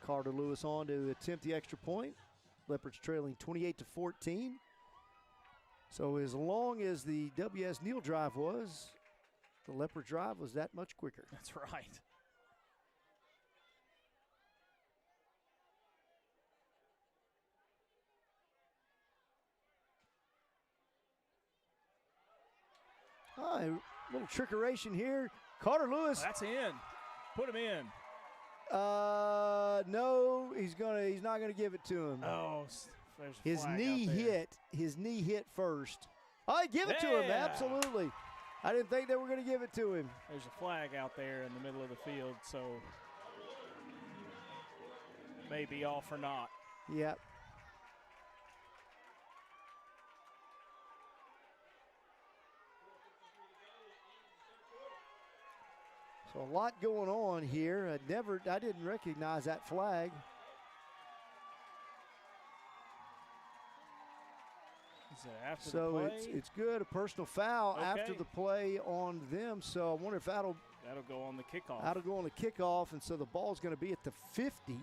Carter Lewis on to attempt the extra point. Leopards trailing 28-14. So as long as the WS Neal drive was, the Leopard drive was that much quicker. That's right. A little trickeration here. Carter Lewis. That's in. Put him in. No, he's not gonna give it to him. Oh, there's a His flag knee out there. hit. His knee hit first. Oh, give it to him. Yeah. Absolutely. I didn't think they were gonna give it to him. There's a flag out there in the middle of the field, so maybe off or not. Yep. So a lot going on here. I didn't recognize that flag. Is it after the So play? it's good. A personal foul after Okay. the play on them. So I wonder if that'll That'll go on the kickoff. go on the kickoff, and so the ball's going to be at the 50.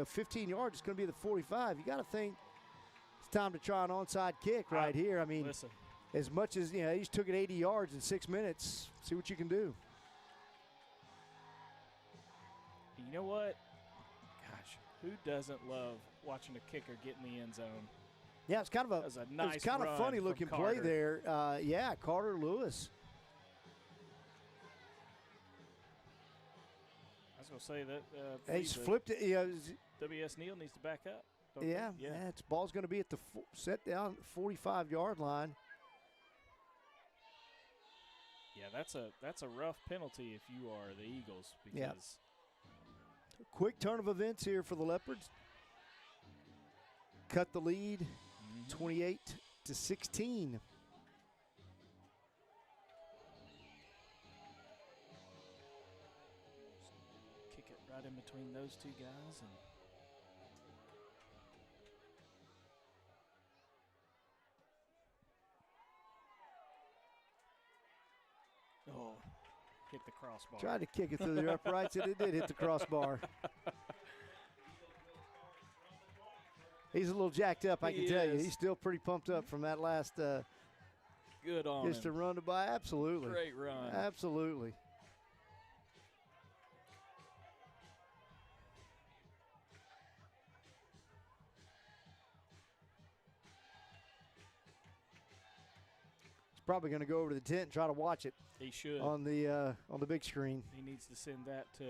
15 yards. It's going to be the 45. You got to think it's time to try an onside kick right here. I mean, Listen, as much as he just took it 80 yards in 6 minutes. See what you can do. you know what? Gosh, who doesn't love watching a kicker get in the end zone? Yeah, it's kind of That was a nice it's kind of run funny from looking play Carter. there. Yeah, Carter Lewis. I was going to say that He's flipped it. Yeah, WS Neal needs to back up. don't yeah, they? It's ball's going to be at the set down 45-yard line. Yeah, that's a rough penalty if you are the Eagles because Yeah. Quick turn of events here for the Leopards. Cut the lead, 28-16. kick it right in between those two guys and hit the crossbar. Tried to kick it through the uprights, and it did hit the crossbar. He's a little jacked up, I can tell you. is. He's still pretty pumped up from that last Good on just to him. run by. Absolutely. Great run. Absolutely. He's probably going to go over to the tent and try to watch it He should. on the big screen. He needs to send that to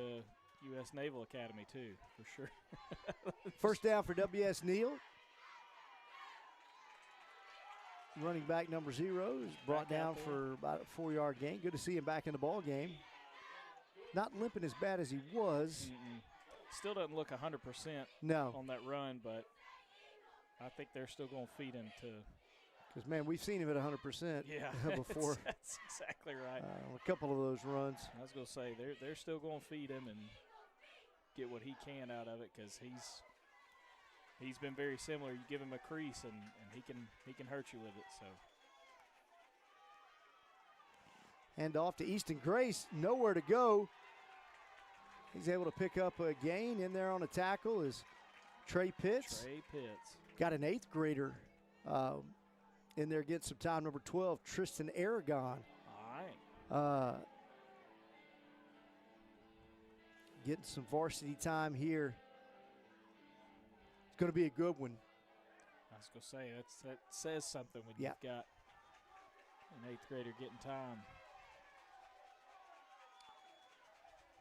U.S. Naval Academy too, for sure. First down for WS Neal. Running back number 0 is brought Back down out there. for about a 4-yard gain. Good to see him back in the ball game. Not limping as bad as he was. Still doesn't look 100% No, on that run, but I think they're still going to feed him to. because, man, we've seen him at 100% Yeah, before That's exactly right. a couple of those runs. I was going to say they're still going to feed him and get what he can out of it, because he's been very similar. You give him a crease and he can hurt you with it. So And off to Easton Grace, nowhere to go. He's able to pick up a gain. In there on a tackle is Trey Pitts. Trey Pitts. Got an 8th grader in there getting some time, number 12, Tristan Aragon. All right. Getting some varsity time here. It's going to be a good one. I was going to say, that says something when Yeah. you've got an 8th grader getting time.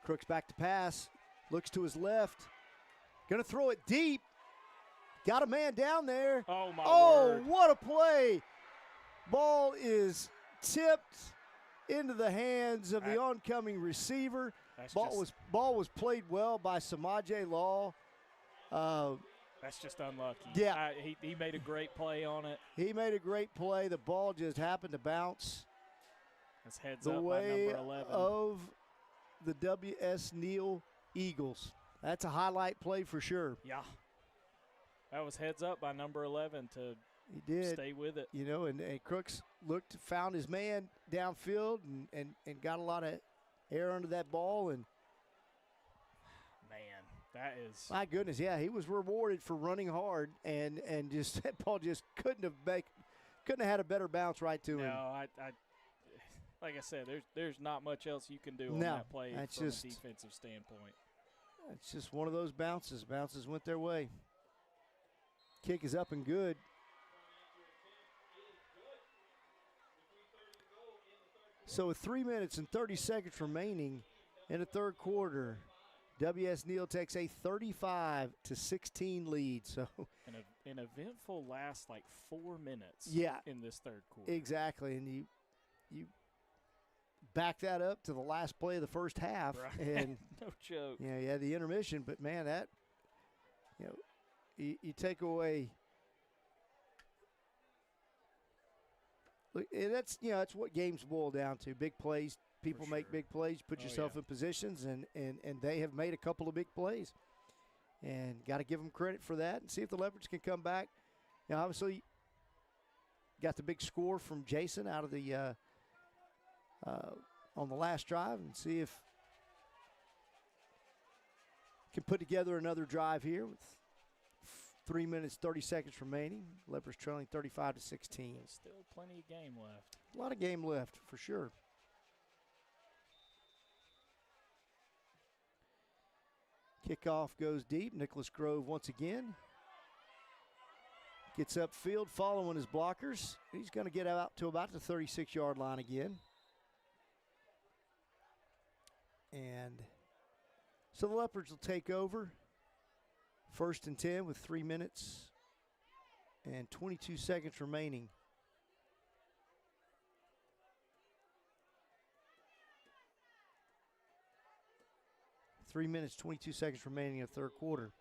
Crooks back to pass. Looks to his left. Going to throw it deep. Got a man down there. Oh, my Oh, word. what a play. Ball is tipped into the hands of the oncoming receiver. That's Ball was played well by Samaje Law. That's just unlucky. Yeah. He made a great play on it. He made a great play. The ball just happened to bounce That's heads the up by way number 11. of the W.S. Neal Eagles. That's a highlight play for sure. Yeah. That was heads up by number 11 to He did. stay with it. You know, and Crooks found his man downfield and got a lot of air under that ball. And Man, that is. my goodness, yeah, he was rewarded for running hard and just that ball just couldn't have had a better bounce right to No, him. I like I said, there's not much else you can do on No, that play that's from just- a defensive standpoint. It's just one of those bounces. Bounces went their way. Kick is up and good. So with 3 minutes and 30 seconds remaining in the third quarter, W.S. Neal takes a 35-16 lead. So An eventful last like 4 minutes. Yeah. In this third quarter. exactly, and you back that up to the last play of the first half, Right. and No joke. you had the intermission. But man, that you take away. Look, and that's what games boil down to. Big plays. People For make sure. big plays. Put Oh, yourself yeah. in positions, and they have made a couple of big plays. And got to give them credit for that and see if the Leopards can come back. Obviously, got the big score from Jason out of the on the last drive, and see if can put together another drive here with 3 minutes 30 seconds remaining. Leopards trailing 35-16. Still plenty of game left. A lot of game left for sure. Kickoff goes deep. Nicholas Grove once again gets upfield following his blockers. He's going to get out to about the 36-yard line again. And so the Leopards will take over. 1st and 10 with 3 minutes and 22 seconds remaining. Three minutes, 22 seconds remaining in the third quarter.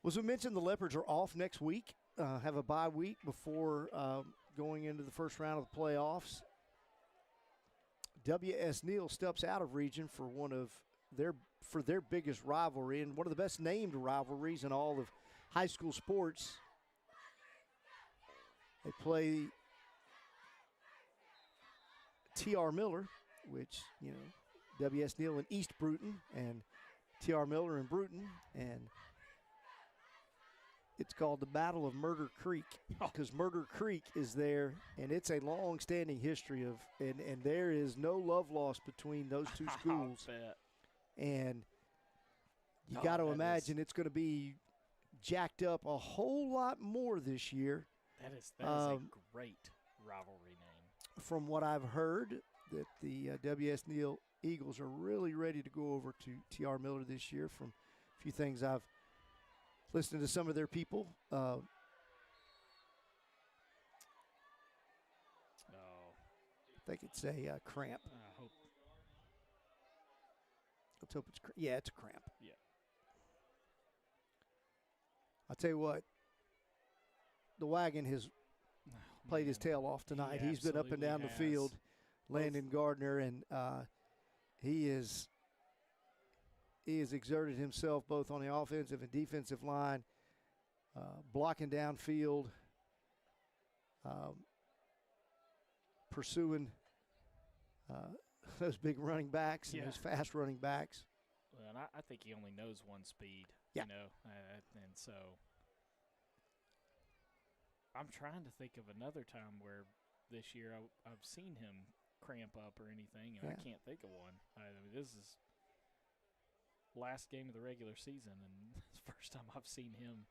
As we mentioned, the Leopards are off next week, have a bye week before going into the first round of the playoffs. W.S. Neal steps out of region for their biggest rivalry and one of the best named rivalries in all of high school sports. They play T.R. Miller, which, W.S. Neal and East Bruton, and T.R. Miller and Bruton, and it's called the Battle of Murder Creek because Murder Creek is there, and it's a long-standing history of, and there is no love lost between those two schools. And you got to imagine it's going to be jacked up a whole lot more this year. That is a great rivalry name. From what I've heard, that the W.S. Neal Eagles are really ready to go over to T.R. Miller this year. From a few things I've listened to some of their people. Oh. I think it's a cramp. I hope. Let's hope it's yeah, it's a cramp. Yeah. I'll tell you what, the wagon has played his tail off tonight. He's been up and down the field, Landon Gardner, and he has exerted himself both on the offensive and defensive line, blocking downfield, pursuing those big running backs and those fast running backs. Well, and I think he only knows one speed, you know, and so I'm trying to think of another time where this year I've seen him cramp up or anything, and I can't think of one. I mean, this is last game of the regular season, and it's the first time I've seen him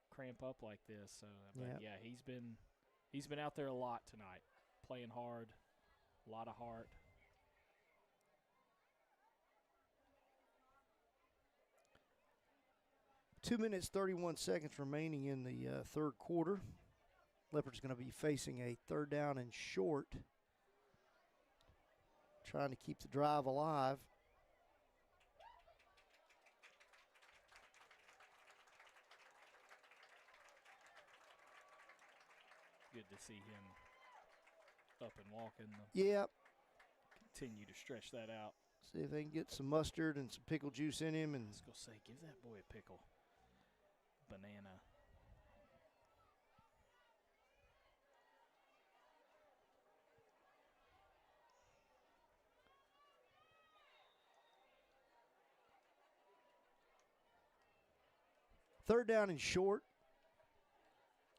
cramp up like this. So, but he's been out there a lot tonight, playing hard, a lot of heart. Two minutes, 31 seconds remaining in the third quarter. Leopard's going to be facing a third down and short, trying to keep the drive alive. Good to see him up and walking. Yep. Continue to stretch that out. See if they can get some mustard and some pickle juice in him. And let's go say, give that boy a pickle. Banana. Third down and short.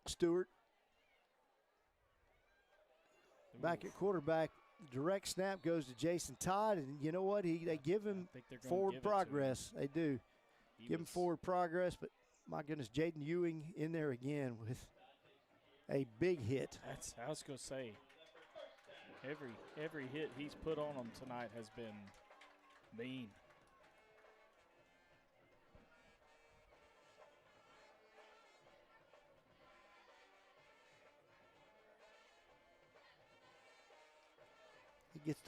Stewart. Back at quarterback. Direct snap goes to Jason Todd, and you know what? They give him forward progress. They do. Give him forward progress, but my goodness, Jaden Ewing in there again with a big hit. I was going to say, every hit he's put on him tonight has been mean. He gets to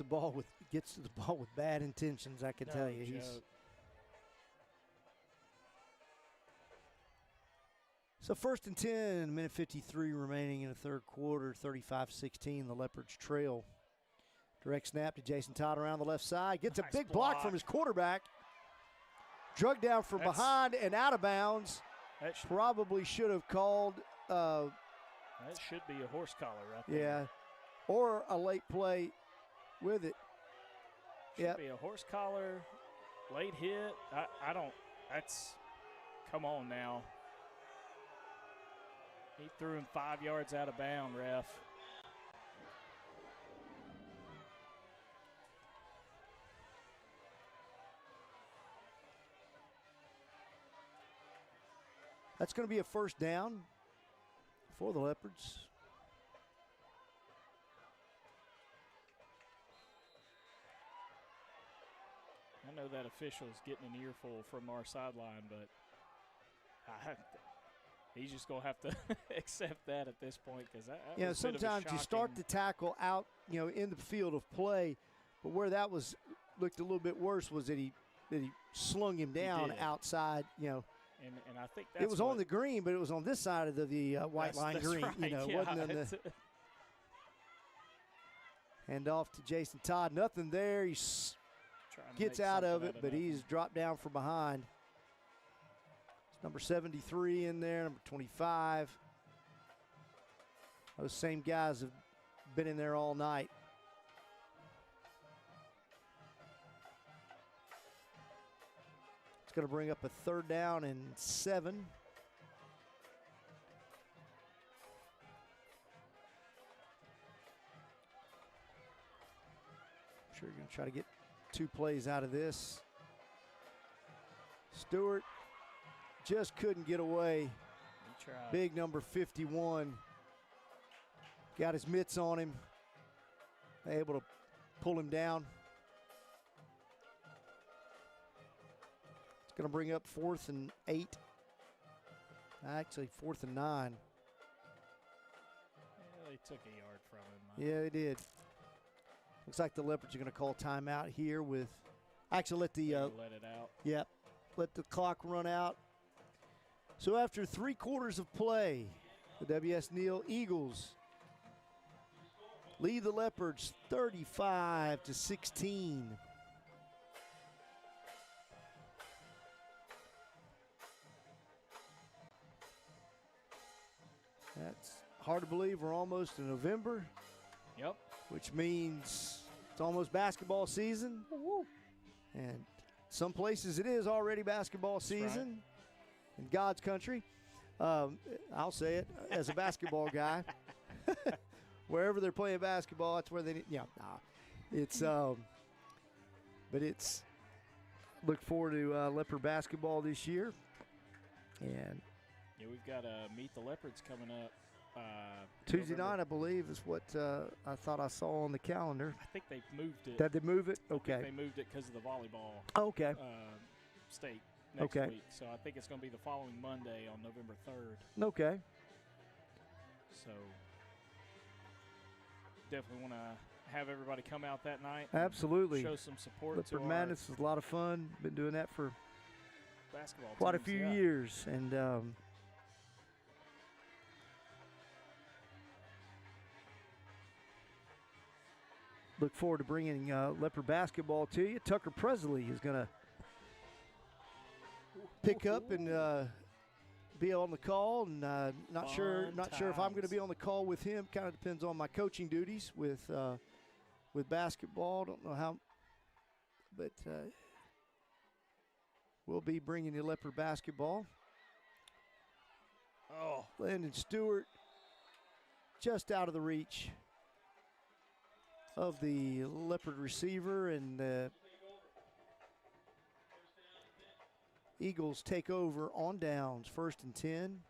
the ball with bad intentions, I can tell you. So first and 10, minute 53 remaining in the third quarter, 35-16, the Leopards trail. Direct snap to Jason Todd around the left side. Gets a big block from his quarterback. Drugged down from behind and out of bounds. Probably should have called. That should be a horse collar right there. Yeah, or a late play with it. Should be a horse collar, late hit. I don't. Come on now. He threw him 5 yards out of bound, ref. That's going to be a first down for the Leopards. I know that official's getting an earful from our sideline, but he's just going to have to accept that at this point because sometimes you start the tackle out, in the field of play, but where that looked a little bit worse was that he slung him down outside, And I think it was on the green, but it was on this side of the white line green. Right, it wasn't on the hand off to Jason Todd. Nothing there. He gets out of it, but he's dropped down from behind. It's number 73 in there, number 25. Those same guys have been in there all night. going to bring up a 3rd down and 7. I'm sure you're going to try to get 2 plays out of this. Stewart just couldn't get away. He tried. Big number 51. Got his mitts on him. Able to pull him down. It's going to bring up 4th and 8. Actually, 4th and 9. Yeah, they took a yard from him. Yeah, they did. Looks like the Leopards are going to call timeout here with. Actually, let the. Let it out. Yep. Let the clock run out. So after 3 quarters of play, the W.S. Neal Eagles lead the Leopards 35-16. That's hard to believe we're almost in November. Yep. Which means it's almost basketball season. And some places it is already basketball season in God's country. I'll say it as a basketball guy. Wherever they're playing basketball, that's where they need. Yeah, nah. It's but it's look forward to Leopard basketball this year. And yeah, we've got Meet the Leopards coming up. Tuesday November. night, I believe, is what I thought I saw on the calendar. I think they've moved it. Did they move it? I Okay. think they moved it because of the volleyball Okay. state next Okay. week. So I think it's going to be the following Monday on November 3rd. Okay. So definitely want to have everybody come out that night. Absolutely. Show some support Leopard to our Madness is a lot of fun. Been doing that for basketball quite a teams, few yeah. years. And look forward to bringing Leopard basketball to you. Tucker Presley is going to pick up and be on the call. And not sure if I'm going to be on the call with him. Kind of depends on my coaching duties with basketball. Don't know how, but we'll be bringing you Leopard basketball. Oh, Landon Stewart just out of the reach of the Leopard receiver, and the Eagles take over on downs, 1st and 10.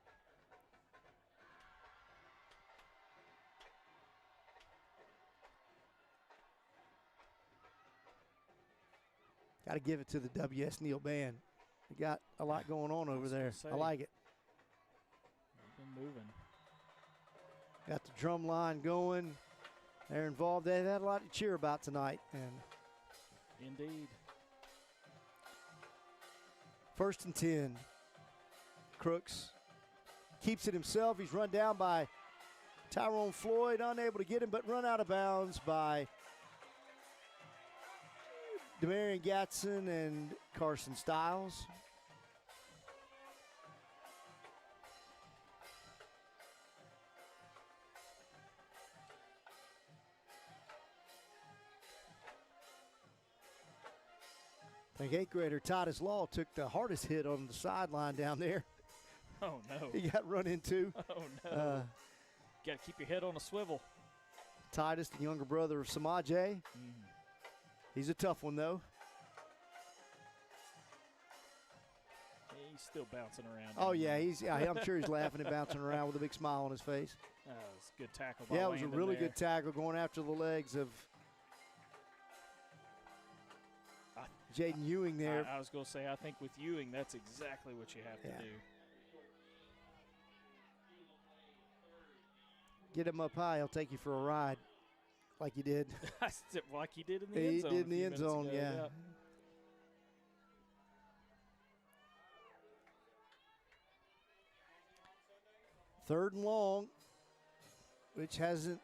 Got to give it to the W.S. Neal band. They got a lot going on over there. I like it. they've been moving. Got the drum line going. They're involved. They've had a lot to cheer about tonight. And Indeed. 1st and 10. Crooks keeps it himself. He's run down by Tyrone Floyd, unable to get him, but run out of bounds by Demarion Gatson and Carson Stiles. I think 8th grader Titus Law took the hardest hit on the sideline down there. Oh, no. He got run into. Oh, no. Got to keep your head on a swivel. Titus, the younger brother of Samaje. He's a tough one, though. He's still bouncing around. Oh, yeah, I'm sure he's laughing and bouncing around with a big smile on his face. It's a good tackle by Yeah, it was a Landon really there. good tackle going after the legs of Jaden Ewing there. I was going to say, I think with Ewing, that's exactly what you have to do. Get him up high, he'll take you for a ride, like he did. Like he did in the end zone. He did in the end zone, yeah. Yep. Third and long, which hasn't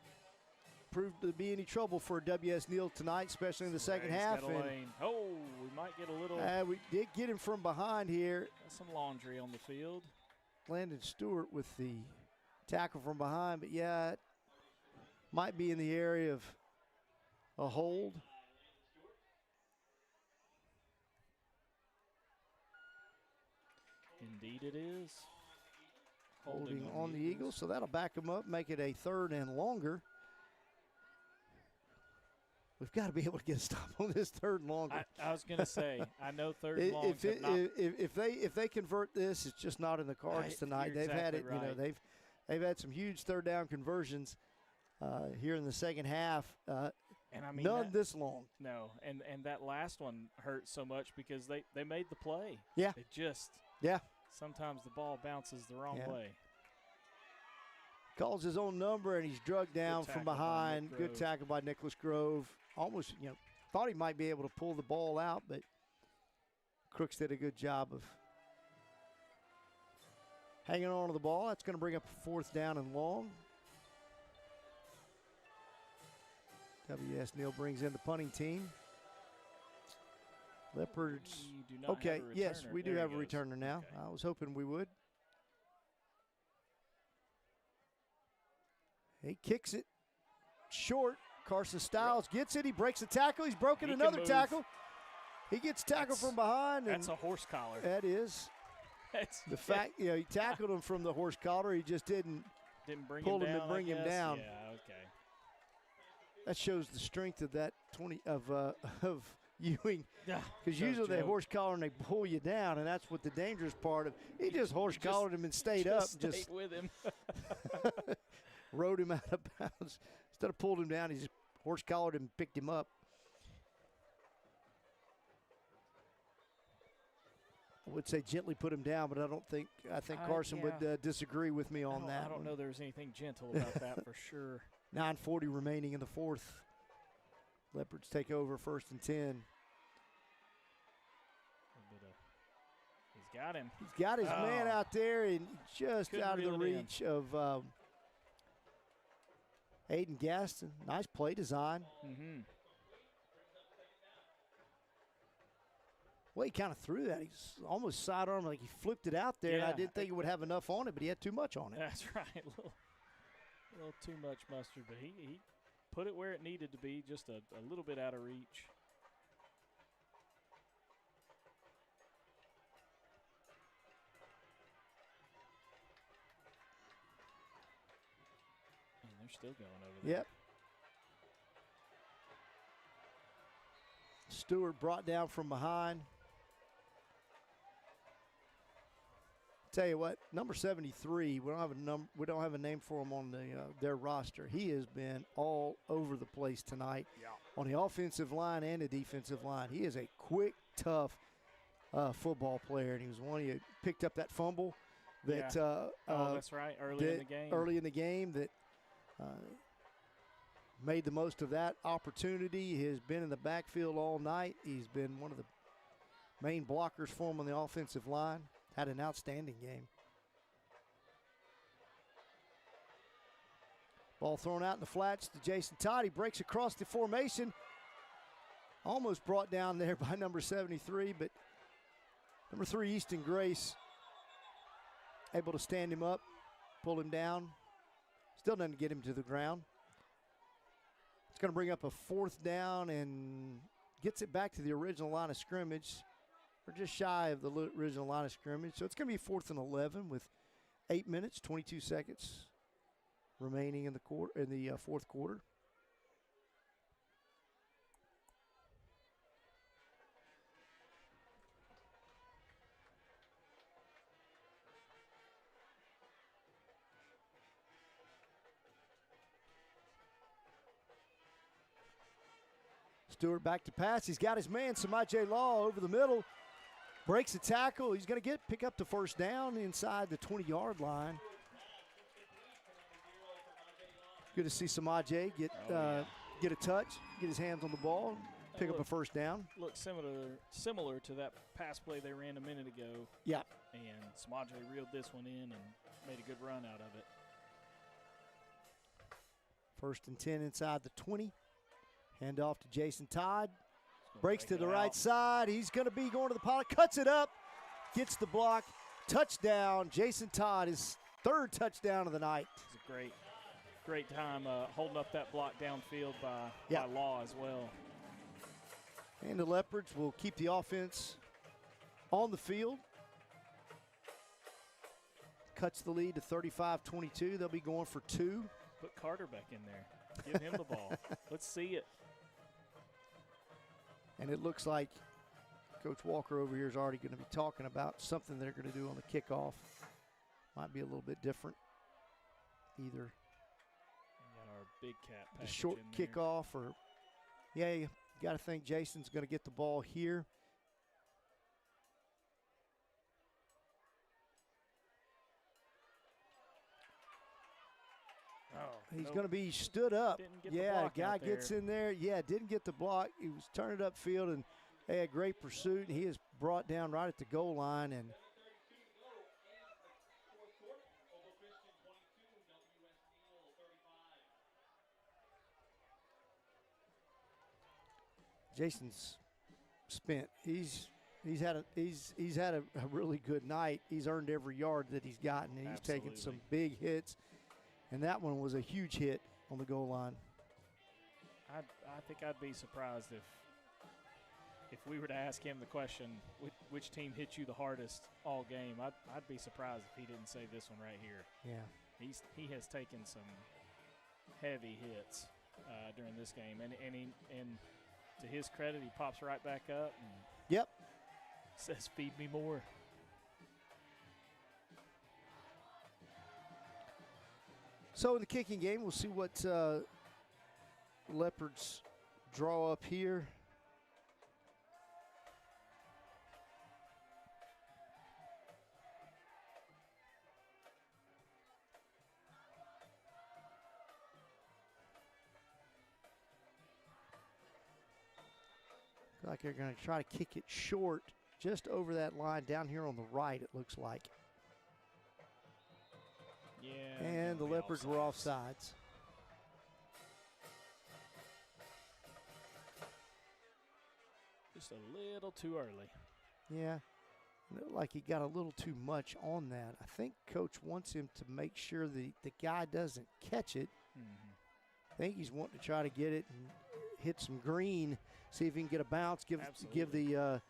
proved to be any trouble for W.S. Neal tonight, especially in the second He's half. got a lane. Oh, we might get a little. We did get him from behind here. Some laundry on the field. Landon Stewart with the tackle from behind, but yeah, it might be in the area of a hold. Indeed it is. Holding on the Eagles, so that'll back them up, make it a 3rd and longer. We've got to be able to get a stop on this 3rd and longer. I was going to say, I know 3rd and long. If they convert this, it's just not in the cards tonight. They've had it. Right. You know, they've had some huge 3rd down conversions here in the second half. And I mean, none this long. No, and that last one hurt so much because they made the play. Yeah. It just sometimes the ball bounces the wrong way. Calls his own number and he's drugged down from behind. Good tackle by Nicholas Grove. Almost, thought he might be able to pull the ball out, but Crooks did a good job of hanging on to the ball. That's going to bring up a 4th down and long. W.S. Neal brings in the punting team. Leopards. Okay, yes, we do have a returner now. Okay. I was hoping we would. He kicks it short. Carson Stiles gets it. He breaks the tackle. He's broken another tackle. He gets tackled from behind. That's a horse collar. That is. The fact, he tackled him from the horse collar. He just didn't pull him and bring him down. Yeah, okay. That shows the strength of that of Ewing. Yeah. Because usually they horse collar and they pull you down, and that's what the dangerous part of. He just horse collared him and stayed up. Just with him. Rode him out of bounds. Instead of pulled him down, he just horse collared him and picked him up. I would say gently put him down, but I think Carson would disagree with me on that. I don't know there's anything gentle about that for sure. 9:40 remaining in the 4th. Leopards take over 1st and 10. He's got him. He's got his man out there and just out of the reach of Aiden Gaston. Nice play design. Mm-hmm. Well, he kind of threw that. He's almost sidearm, like he flipped it out there, and I didn't think he would have enough on it, but he had too much on it. That's right. A little too much mustard, but he put it where it needed to be, just a little bit out of reach. And they're still going over there. Yep. Stewart brought down from behind. Tell you what, number 73, we don't have a name for him on their roster. He has been all over the place tonight on the offensive line and the defensive line. He is a quick, tough football player, and he was one of you picked up that fumble that that's right, early in the game that made the most of that opportunity. He has been in the backfield all night. He's been one of the main blockers for him on the offensive line. Had an outstanding game. Ball thrown out in the flats to Jason Todd. He breaks across the formation. Almost brought down there by number 73, but number 3, Easton Grace, able to stand him up, pull him down. Still doesn't get him to the ground. It's going to bring up a 4th down and gets it back to the original line of scrimmage. We're just shy of the original line of scrimmage. So it's going to be 4th and 11 with 8 minutes, 22 seconds remaining in the 4th quarter. Stewart back to pass. He's got his man, Samaje Law, over the middle. Breaks the tackle. He's going to pick up the 1st down inside the 20-yard line. Good to see Samaje get a touch, get his hands on the ball, pick up a 1st down. Look similar to that pass play they ran a minute ago. Yeah. And Samaje reeled this one in and made a good run out of it. 1st and 10 inside the 20. Hand off to Jason Todd. Breaks to the right side. He's going to be going to the pilot. Cuts it up. Gets the block. Touchdown. Jason Todd, his 3rd touchdown of the night. It's a great time holding up that block downfield by Law as well. And the Leopards will keep the offense on the field. cuts the lead to 35-22. They'll be going for 2. Put Carter back in there. Give him the ball. Let's see it. And it looks like Coach Walker over here is already going to be talking about something they're going to do on the kickoff. Might be a little bit different. Either got our big cat the short kickoff or, yeah, you got to think Jason's going to get the ball here. He's going to be stood up. Yeah, guy gets in there. Yeah, didn't get the block. He was turning it upfield, and they had great pursuit. He is brought down right at the goal line. And Jason's spent. He's had a really good night. He's earned every yard that he's gotten, and he's taken some big hits. And that one was a huge hit on the goal line. I think I'd be surprised if we were to ask him the question, which team hit you the hardest all game. I'd be surprised if he didn't say this one right here. Yeah, he has taken some heavy hits during this game, and to his credit, he pops right back up. And yep. Says, "Feed me more." So in the kicking game, we'll see what Leopards draw up here. Like they're going to try to kick it short just over that line down here on the right, it looks like. Yeah. And the Leopards were offsides. Just a little too early. Yeah. It looked like he got a little too much on that. I think Coach wants him to make sure the guy doesn't catch it. Mm-hmm. I think he's wanting to try to get it and hit some green, see if he can get a bounce, give the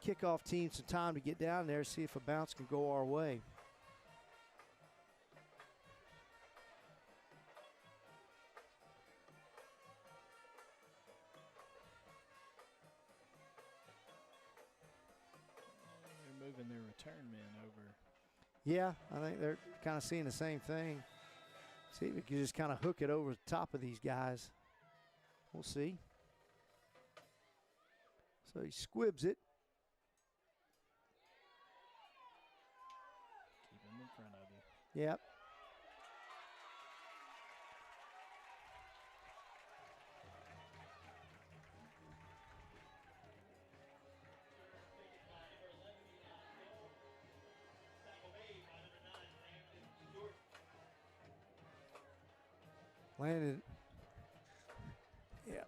kickoff team some time to get down there, see if a bounce can go our way. They're moving their return men over. Yeah, I think they're kind of seeing the same thing. See if we can just kind of hook it over the top of these guys. We'll see. So he squibs it. Keep him in front of you. Yep. Landed, yeah,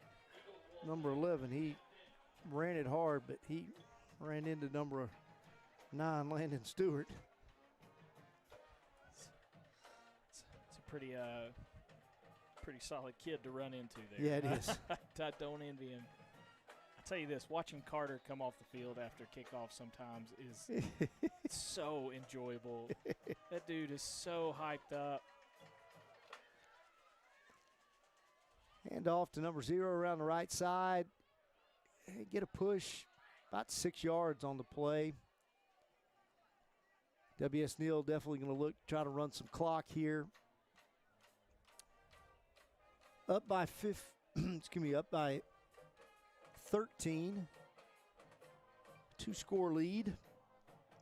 number 11. He ran it hard, but he ran into number 9, Landon Stewart. It's a pretty solid kid to run into there. Yeah, it is. I don't envy him. I tell you this, watching Carter come off the field after kickoff sometimes is so enjoyable. That dude is so hyped up. Hand off to number 0 around the right side. Get a push, about 6 yards on the play. W.S. Neal definitely going to try to run some clock here. Up by up by 13. 2-score lead.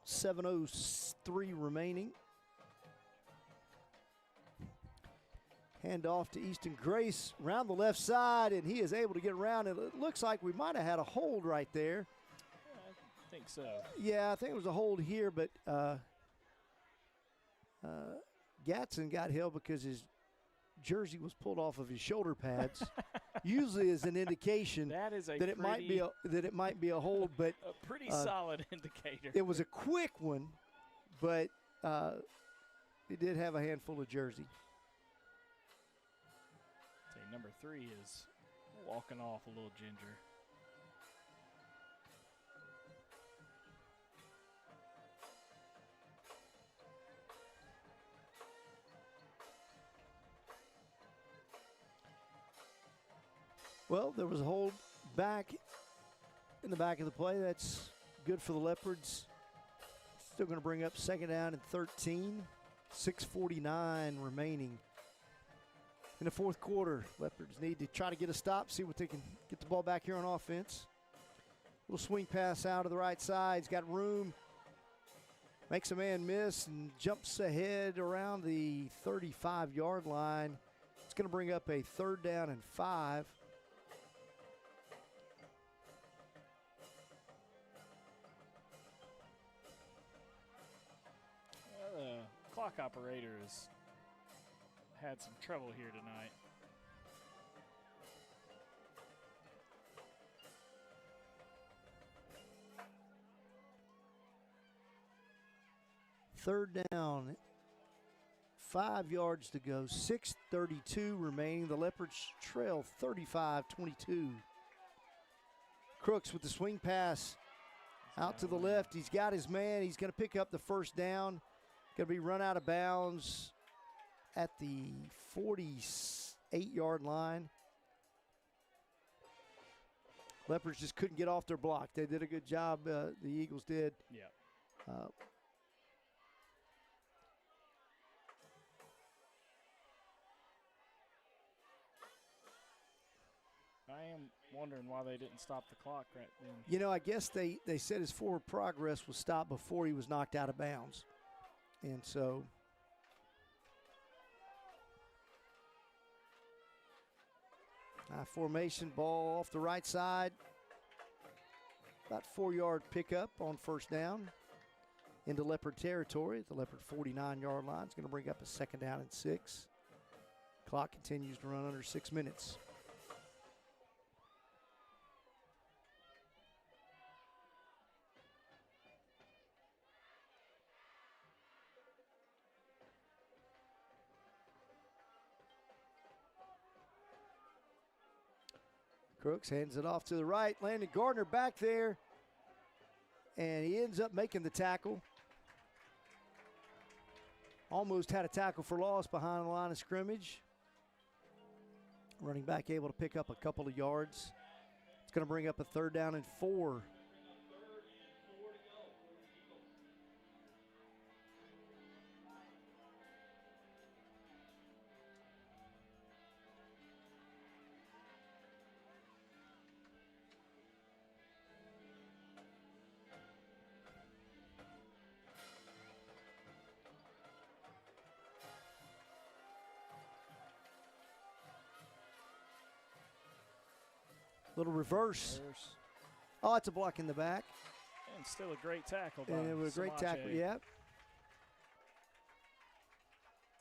7:03 remaining. Hand off to Easton Grace around the left side, and he is able to get around. It looks like we might have had a hold right there. I think so. Yeah, I think it was a hold here, but Gatson got held because his jersey was pulled off of his shoulder pads. Usually is an indication that it might be a hold, but a pretty solid indicator. It was a quick one, but it did have a handful of jersey. Number 3 is walking off a little ginger. Well, there was a hold back in the back of the play. That's good for the Leopards. Still going to bring up second down and 13. 6:49 remaining in the fourth quarter. Leopards need to try to get a stop, see what they can get the ball back here on offense. Little swing pass out to the right side. He's got room. Makes a man miss and jumps ahead around the 35-yard line. It's going to bring up a third down and 5. The clock operator has had some trouble here tonight. Third down, 5 yards to go, 6:32 remaining. The Leopards trail 35-22. Crooks with the swing pass out to the left. He's got his man. He's going to pick up the first down. Going to be run out of bounds at the 48-yard line. Leopards just couldn't get off their block. They did a good job. The Eagles did. Yeah. I am wondering why they didn't stop the clock right then. You know, I guess they said his forward progress was stopped before he was knocked out of bounds. And so formation, ball off the right side. About 4-yard pickup on first down into Leopard territory. The Leopard 49-yard line is going to bring up a second down and 6. Clock continues to run under 6 minutes. Crooks hands it off to the right. Landon Gardner back there. And he ends up making the tackle. Almost had a tackle for loss behind the line of scrimmage. Running back able to pick up a couple of yards. It's going to bring up a third down and 4. Little reverse. Oh, it's a block in the back. And still a great tackle by And it was a great tackle, Samaje. yeah.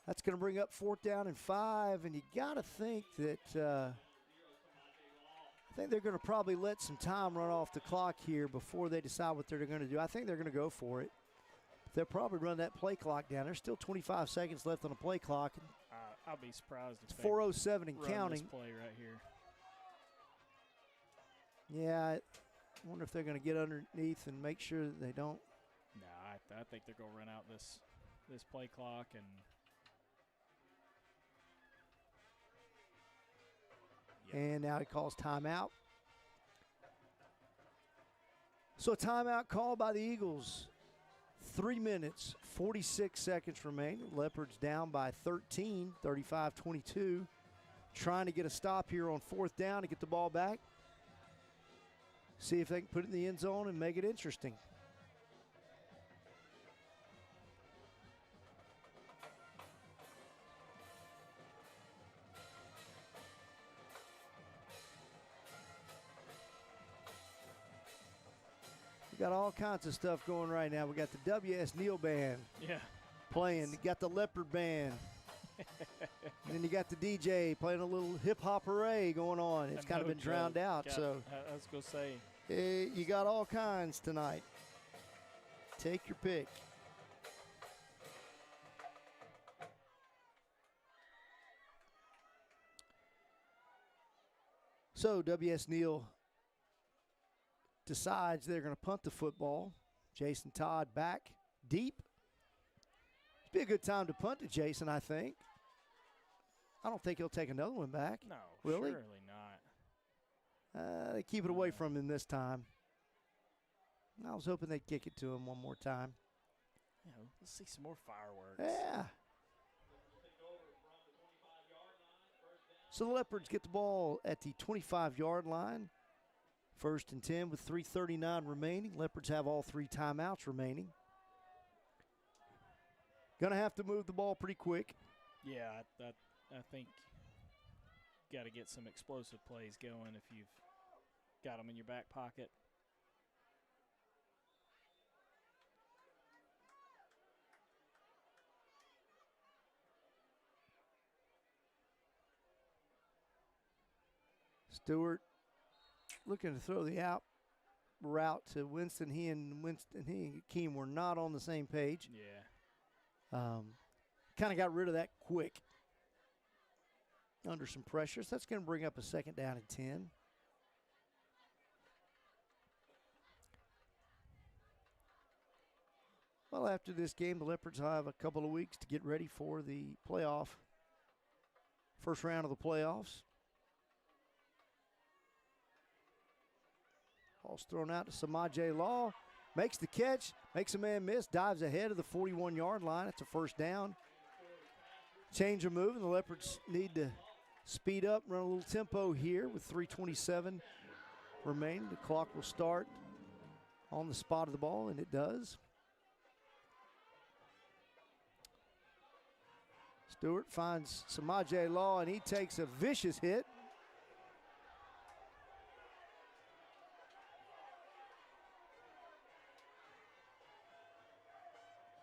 That's going to bring up fourth down and 5, and you got to think that I think they're going to probably let some time run off the clock here before they decide what they're going to do. I think they're going to go for it. They'll probably run that play clock down. There's still 25 seconds left on the play clock. I'll be surprised if It's they 4:07 and run counting. this play right here. Yeah, I wonder if they're going to get underneath and make sure that they don't. No, I think they're going to run out this play clock and. Yeah. And now he calls timeout. So a timeout called by the Eagles. 3 minutes, 46 seconds remain. Leopards down by 13, 35-22. Trying to get a stop here on fourth down to get the ball back. See if they can put it in the end zone and make it interesting. We got all kinds of stuff going right now. We got the W.S. Neal band Yeah. playing. You got the Leopard band. And then you got the DJ playing a little hip-hop array going on. It's kind of been drowned out. So I was going to say. you got all kinds tonight. Take your pick. So W.S. Neal decides they're going to punt the football. Jason Todd back deep. It'd be a good time to punt it, Jason, I think. I don't think he'll take another one back. No, Will he? surely not. They keep it away from him this time. I was hoping they'd kick it to him one more time. Let's see some more fireworks. Yeah. So the Leopards get the ball at the 25-yard line. 1st and 10 with 3:39 remaining. Leopards have all 3 timeouts remaining. Going to have to move the ball pretty quick. Yeah, I think got to get some explosive plays going if you've got them in your back pocket. Stewart looking to throw the out route to Winston. He and Keem were not on the same page. Yeah. Kind of got rid of that quick under some pressure. So that's going to bring up a 2nd down and 10. Well, after this game, the Leopards have a couple of weeks to get ready for the playoff, first round of the playoffs. Ball's thrown out to Samaje Law. Makes the catch, makes a man miss, dives ahead of the 41-yard line. It's a 1st down. Change of move, and the Leopards need to speed up, run a little tempo here with 3:27 remaining. The clock will start on the spot of the ball, and it does. Stewart finds Samaje Law, and he takes a vicious hit.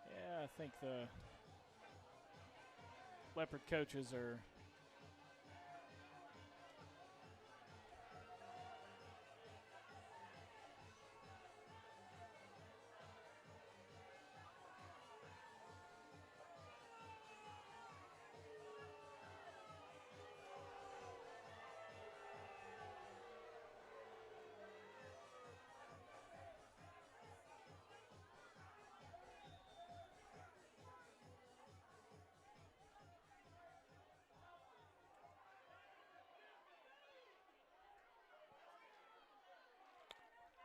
Yeah, I think the Leopard coaches are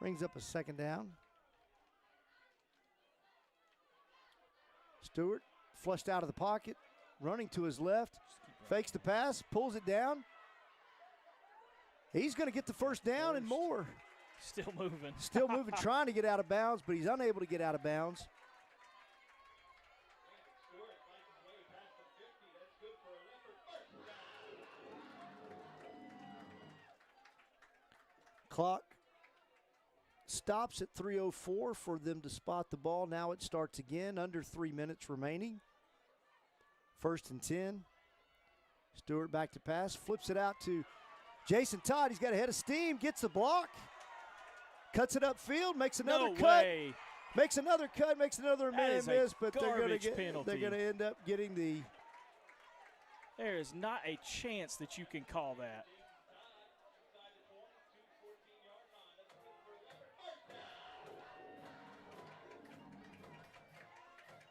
Brings up a 2nd down. Stewart flushed out of the pocket, running to his left, fakes the pass, pulls it down. He's going to get the 1st down and more. still moving. Still moving, trying to get out of bounds, but he's unable to get out of bounds. Clock stops at 3:04 for them to spot the ball. Now it starts again, under 3 minutes remaining. 1st and 10. Stewart back to pass, flips it out to Jason Todd. He's got a head of steam, gets the block, cuts it upfield, makes another No cut. way. Makes another cut, makes another That man is a miss, but they're going penalty. to end up getting the. There is not a chance that you can call that.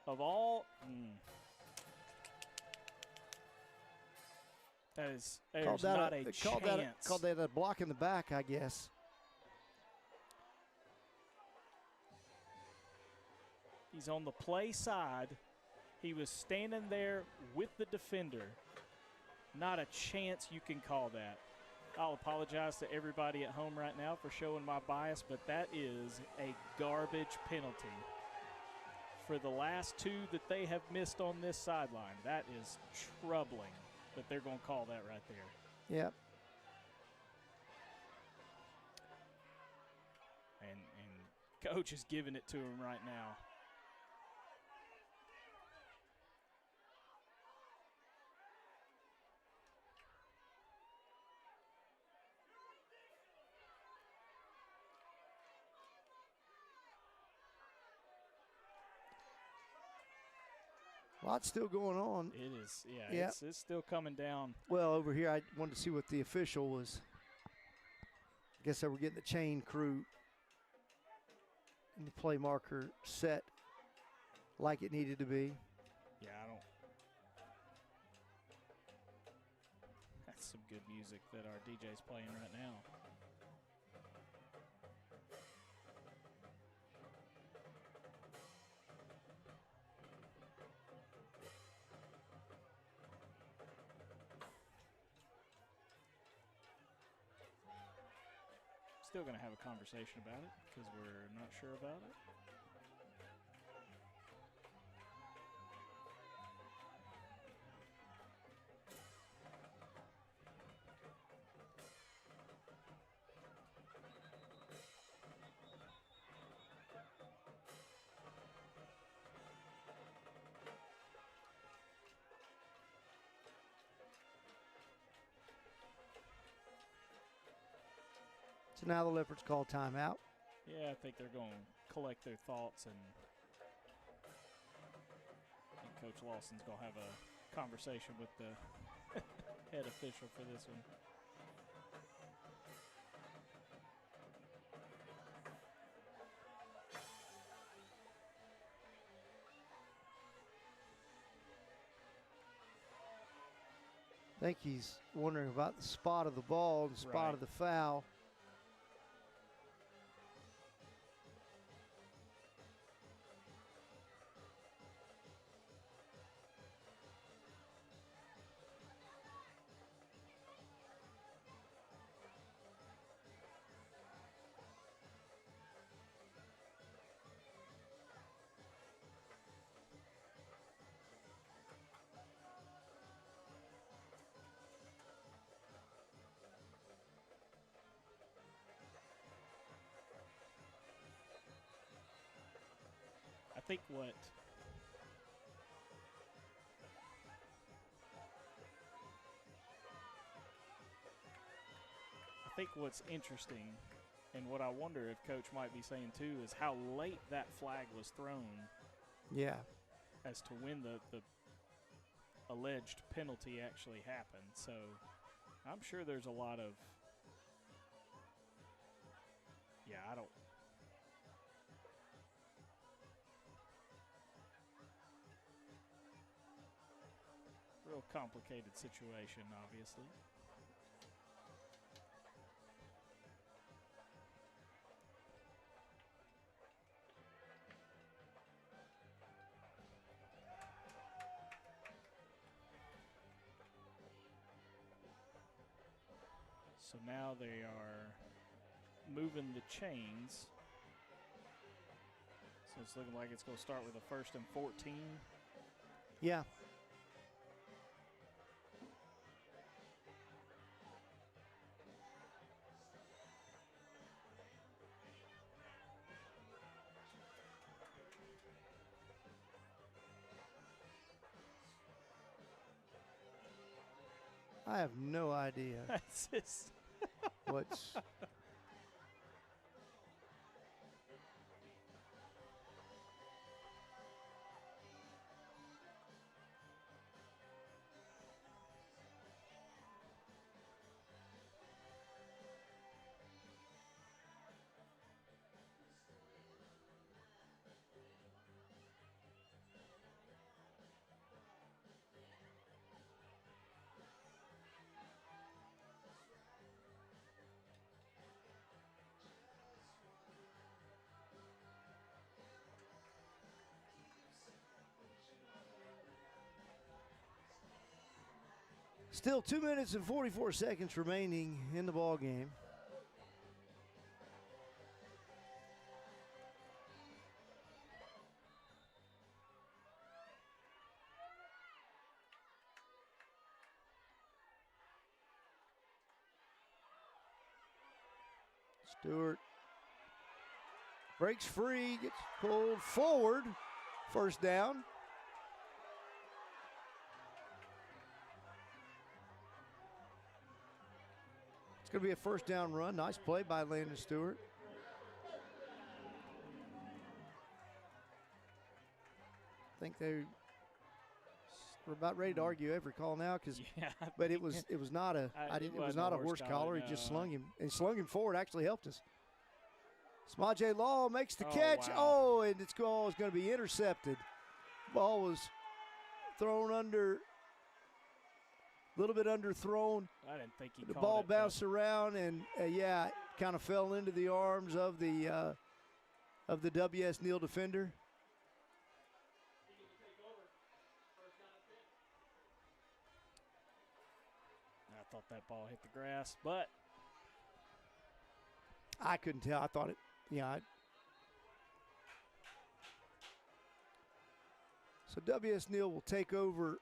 Of all, there's not a chance. Called that a block in the back, I guess. He's on the play side. He was standing there with the defender. Not a chance you can call that. I'll apologize to everybody at home right now for showing my bias, but that is a garbage penalty. For the last 2 that they have missed on this sideline, that is troubling that they're going to call that right there. Yep. And Coach is giving it to him right now. Lots still going on. It is, yeah. It's still coming down. Well, over here, I wanted to see what the official was. I guess they were getting the chain crew and the play marker set like it needed to be. Yeah, That's some good music that our DJ's playing right now. Still going to have a conversation about it because we're not sure about it. So now the Leopards call timeout. Yeah, I think they're going to collect their thoughts, and Coach Lawson's going to have a conversation with the head official for this one. I think he's wondering about the spot of the ball and the spot of the foul. I think what's interesting, and what I wonder if Coach might be saying too, is how late that flag was thrown. Yeah. As to when the alleged penalty actually happened. So I'm sure there's a lot of, I don't. Real complicated situation, obviously. So now they are moving the chains. So it's looking like it's going to start with a 1st and 14. Yeah. I have no idea what's. Still 2 minutes and 44 seconds remaining in the ball game. Stewart breaks free, gets pulled forward. First down. It's going to be a first down run. Nice play by Landon Stewart. I think they were about ready to argue every call now, but it was not a horse collar. He just slung him, and slung him forward. Actually helped us. Smaje Law makes the catch. Wow. Oh, and it's going to be intercepted. Ball was thrown under, a little bit underthrown. I didn't think he The caught ball it, bounced around, and it kind of fell into the arms of the WS Neal defender. I thought that ball hit the grass, but I couldn't tell. I thought it, yeah. So WS Neal will take over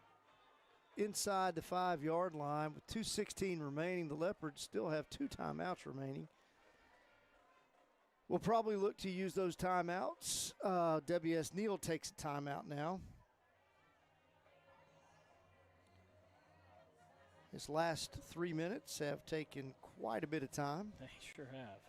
inside the 5-yard line with 2:16 remaining. The Leopards still have 2 timeouts remaining. We'll probably look to use those timeouts. WS Neal takes a timeout now. His last 3 minutes have taken quite a bit of time. They sure have.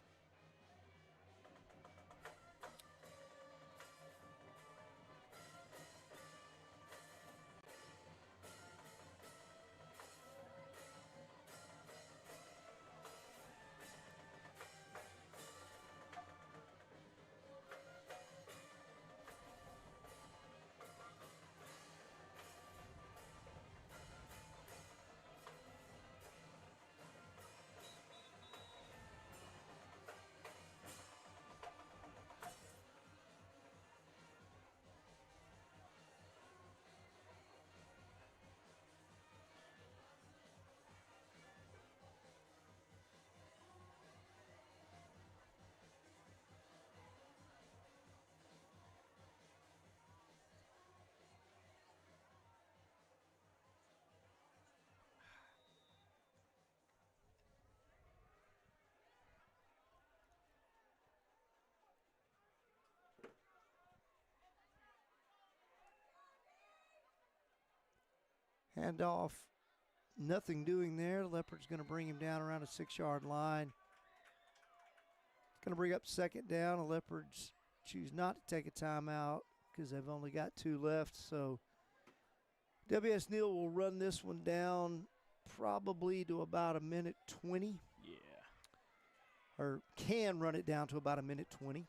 Handoff, nothing doing there. Leopard's going to bring him down around a 6-yard line. It's going to bring up 2nd down. The Leopards choose not to take a timeout because they've only got 2 left. So WS Neal will run this one down probably to about 1:20. Yeah. Or can run it down to about 1:20.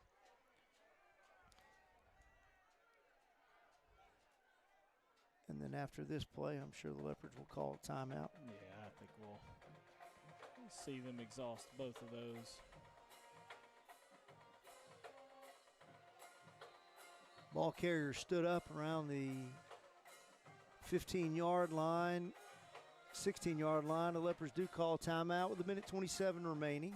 And then after this play, I'm sure the Leopards will call a timeout. Yeah, I think we'll see them exhaust both of those. Ball carrier stood up around the 15-yard line, 16-yard line. The Leopards do call timeout with 1:27 remaining.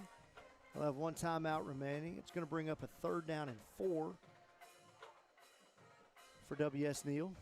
They'll have 1 timeout remaining. It's going to bring up a 3rd down and 4 for WS Neal.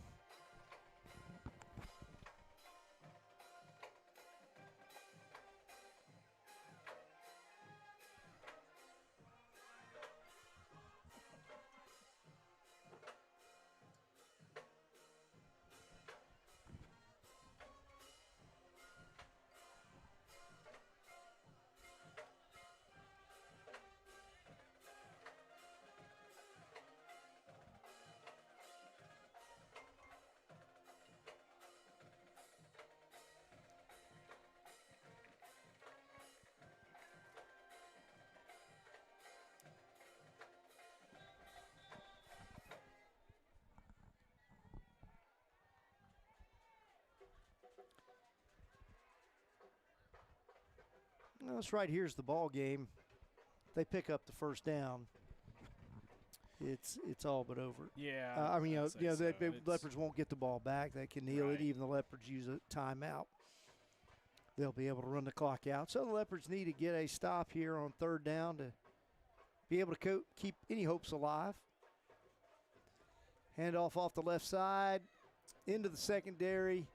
Well, that's right. Here's the ball game. They pick up the 1st down. It's all but over. Yeah. I mean, I'd say so. the Leopards won't get the ball back. They can kneel Right. it. Even the Leopards use a timeout. They'll be able to run the clock out. So the Leopards need to get a stop here on 3rd down to be able to keep any hopes alive. Handoff off the left side into the secondary.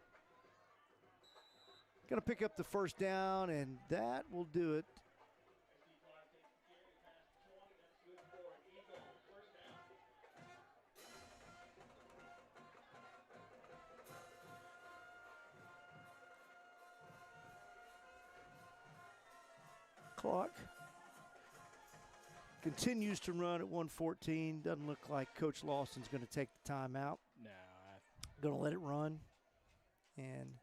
Going to pick up the 1st down, and that will do it. Clock continues to run at 1:14. Doesn't look like Coach Lawson's going to take the timeout. No. Going to let it run. And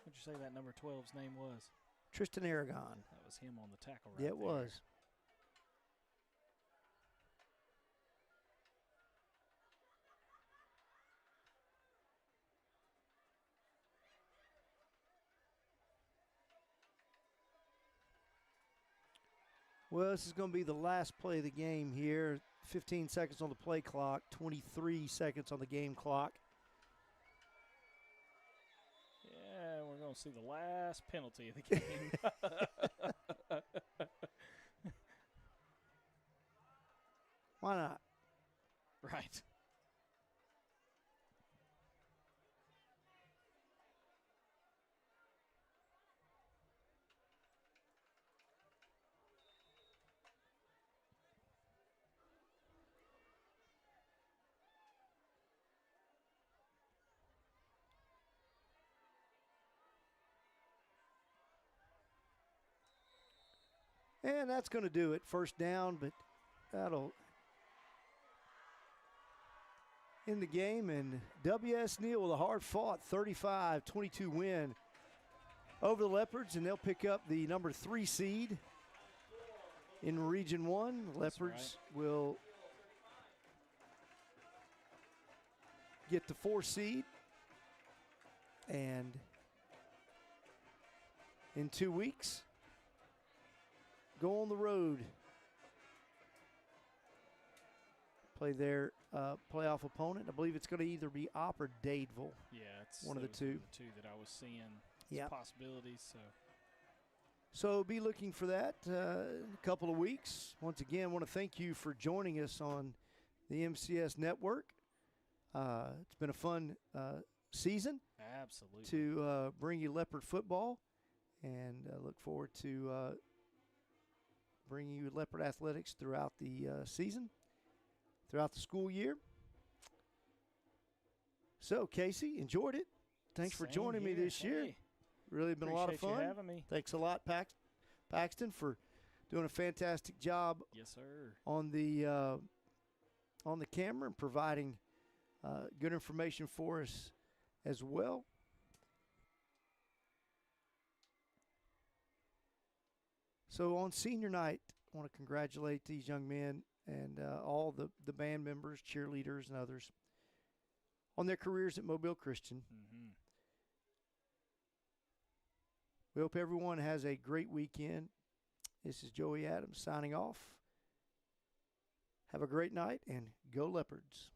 What'd you say that number 12's name was? Tristan Aragon. That was him on the tackle right Yeah, it there. was. Well, this is going to be the last play of the game here. 15 seconds on the play clock, 23 seconds on the game clock. Yeah, we're going to see the last penalty of the game. Why not? Right. And that's going to do it. First down, but that'll end the game. And W.S. Neal with a hard-fought 35-22 win over the Leopards, and they'll pick up the number 3 seed in Region 1. The Leopards will get the 4 seed, and in 2 weeks, go on the road, play their playoff opponent. I believe it's going to either be Opp or Dadeville. Yeah, it's one of the two. The two that I was seeing. Yeah, possibilities. So be looking for that in a couple of weeks. Once again, I want to thank you for joining us on the MCS Network. It's been a fun season. Absolutely. To bring you Leopard football, and look forward to bringing you Leopard athletics throughout the season, throughout the school year. So, Casey, enjoyed it. Thanks for joining me this year. Really been a lot of fun. Appreciate you having me. Thanks a lot, Paxton, for doing a fantastic job. Yes, sir. On the camera and providing good information for us as well. So on senior night, I want to congratulate these young men and all the band members, cheerleaders, and others on their careers at Mobile Christian. Mm-hmm. We hope everyone has a great weekend. This is Joey Adams signing off. Have a great night, and go Leopards.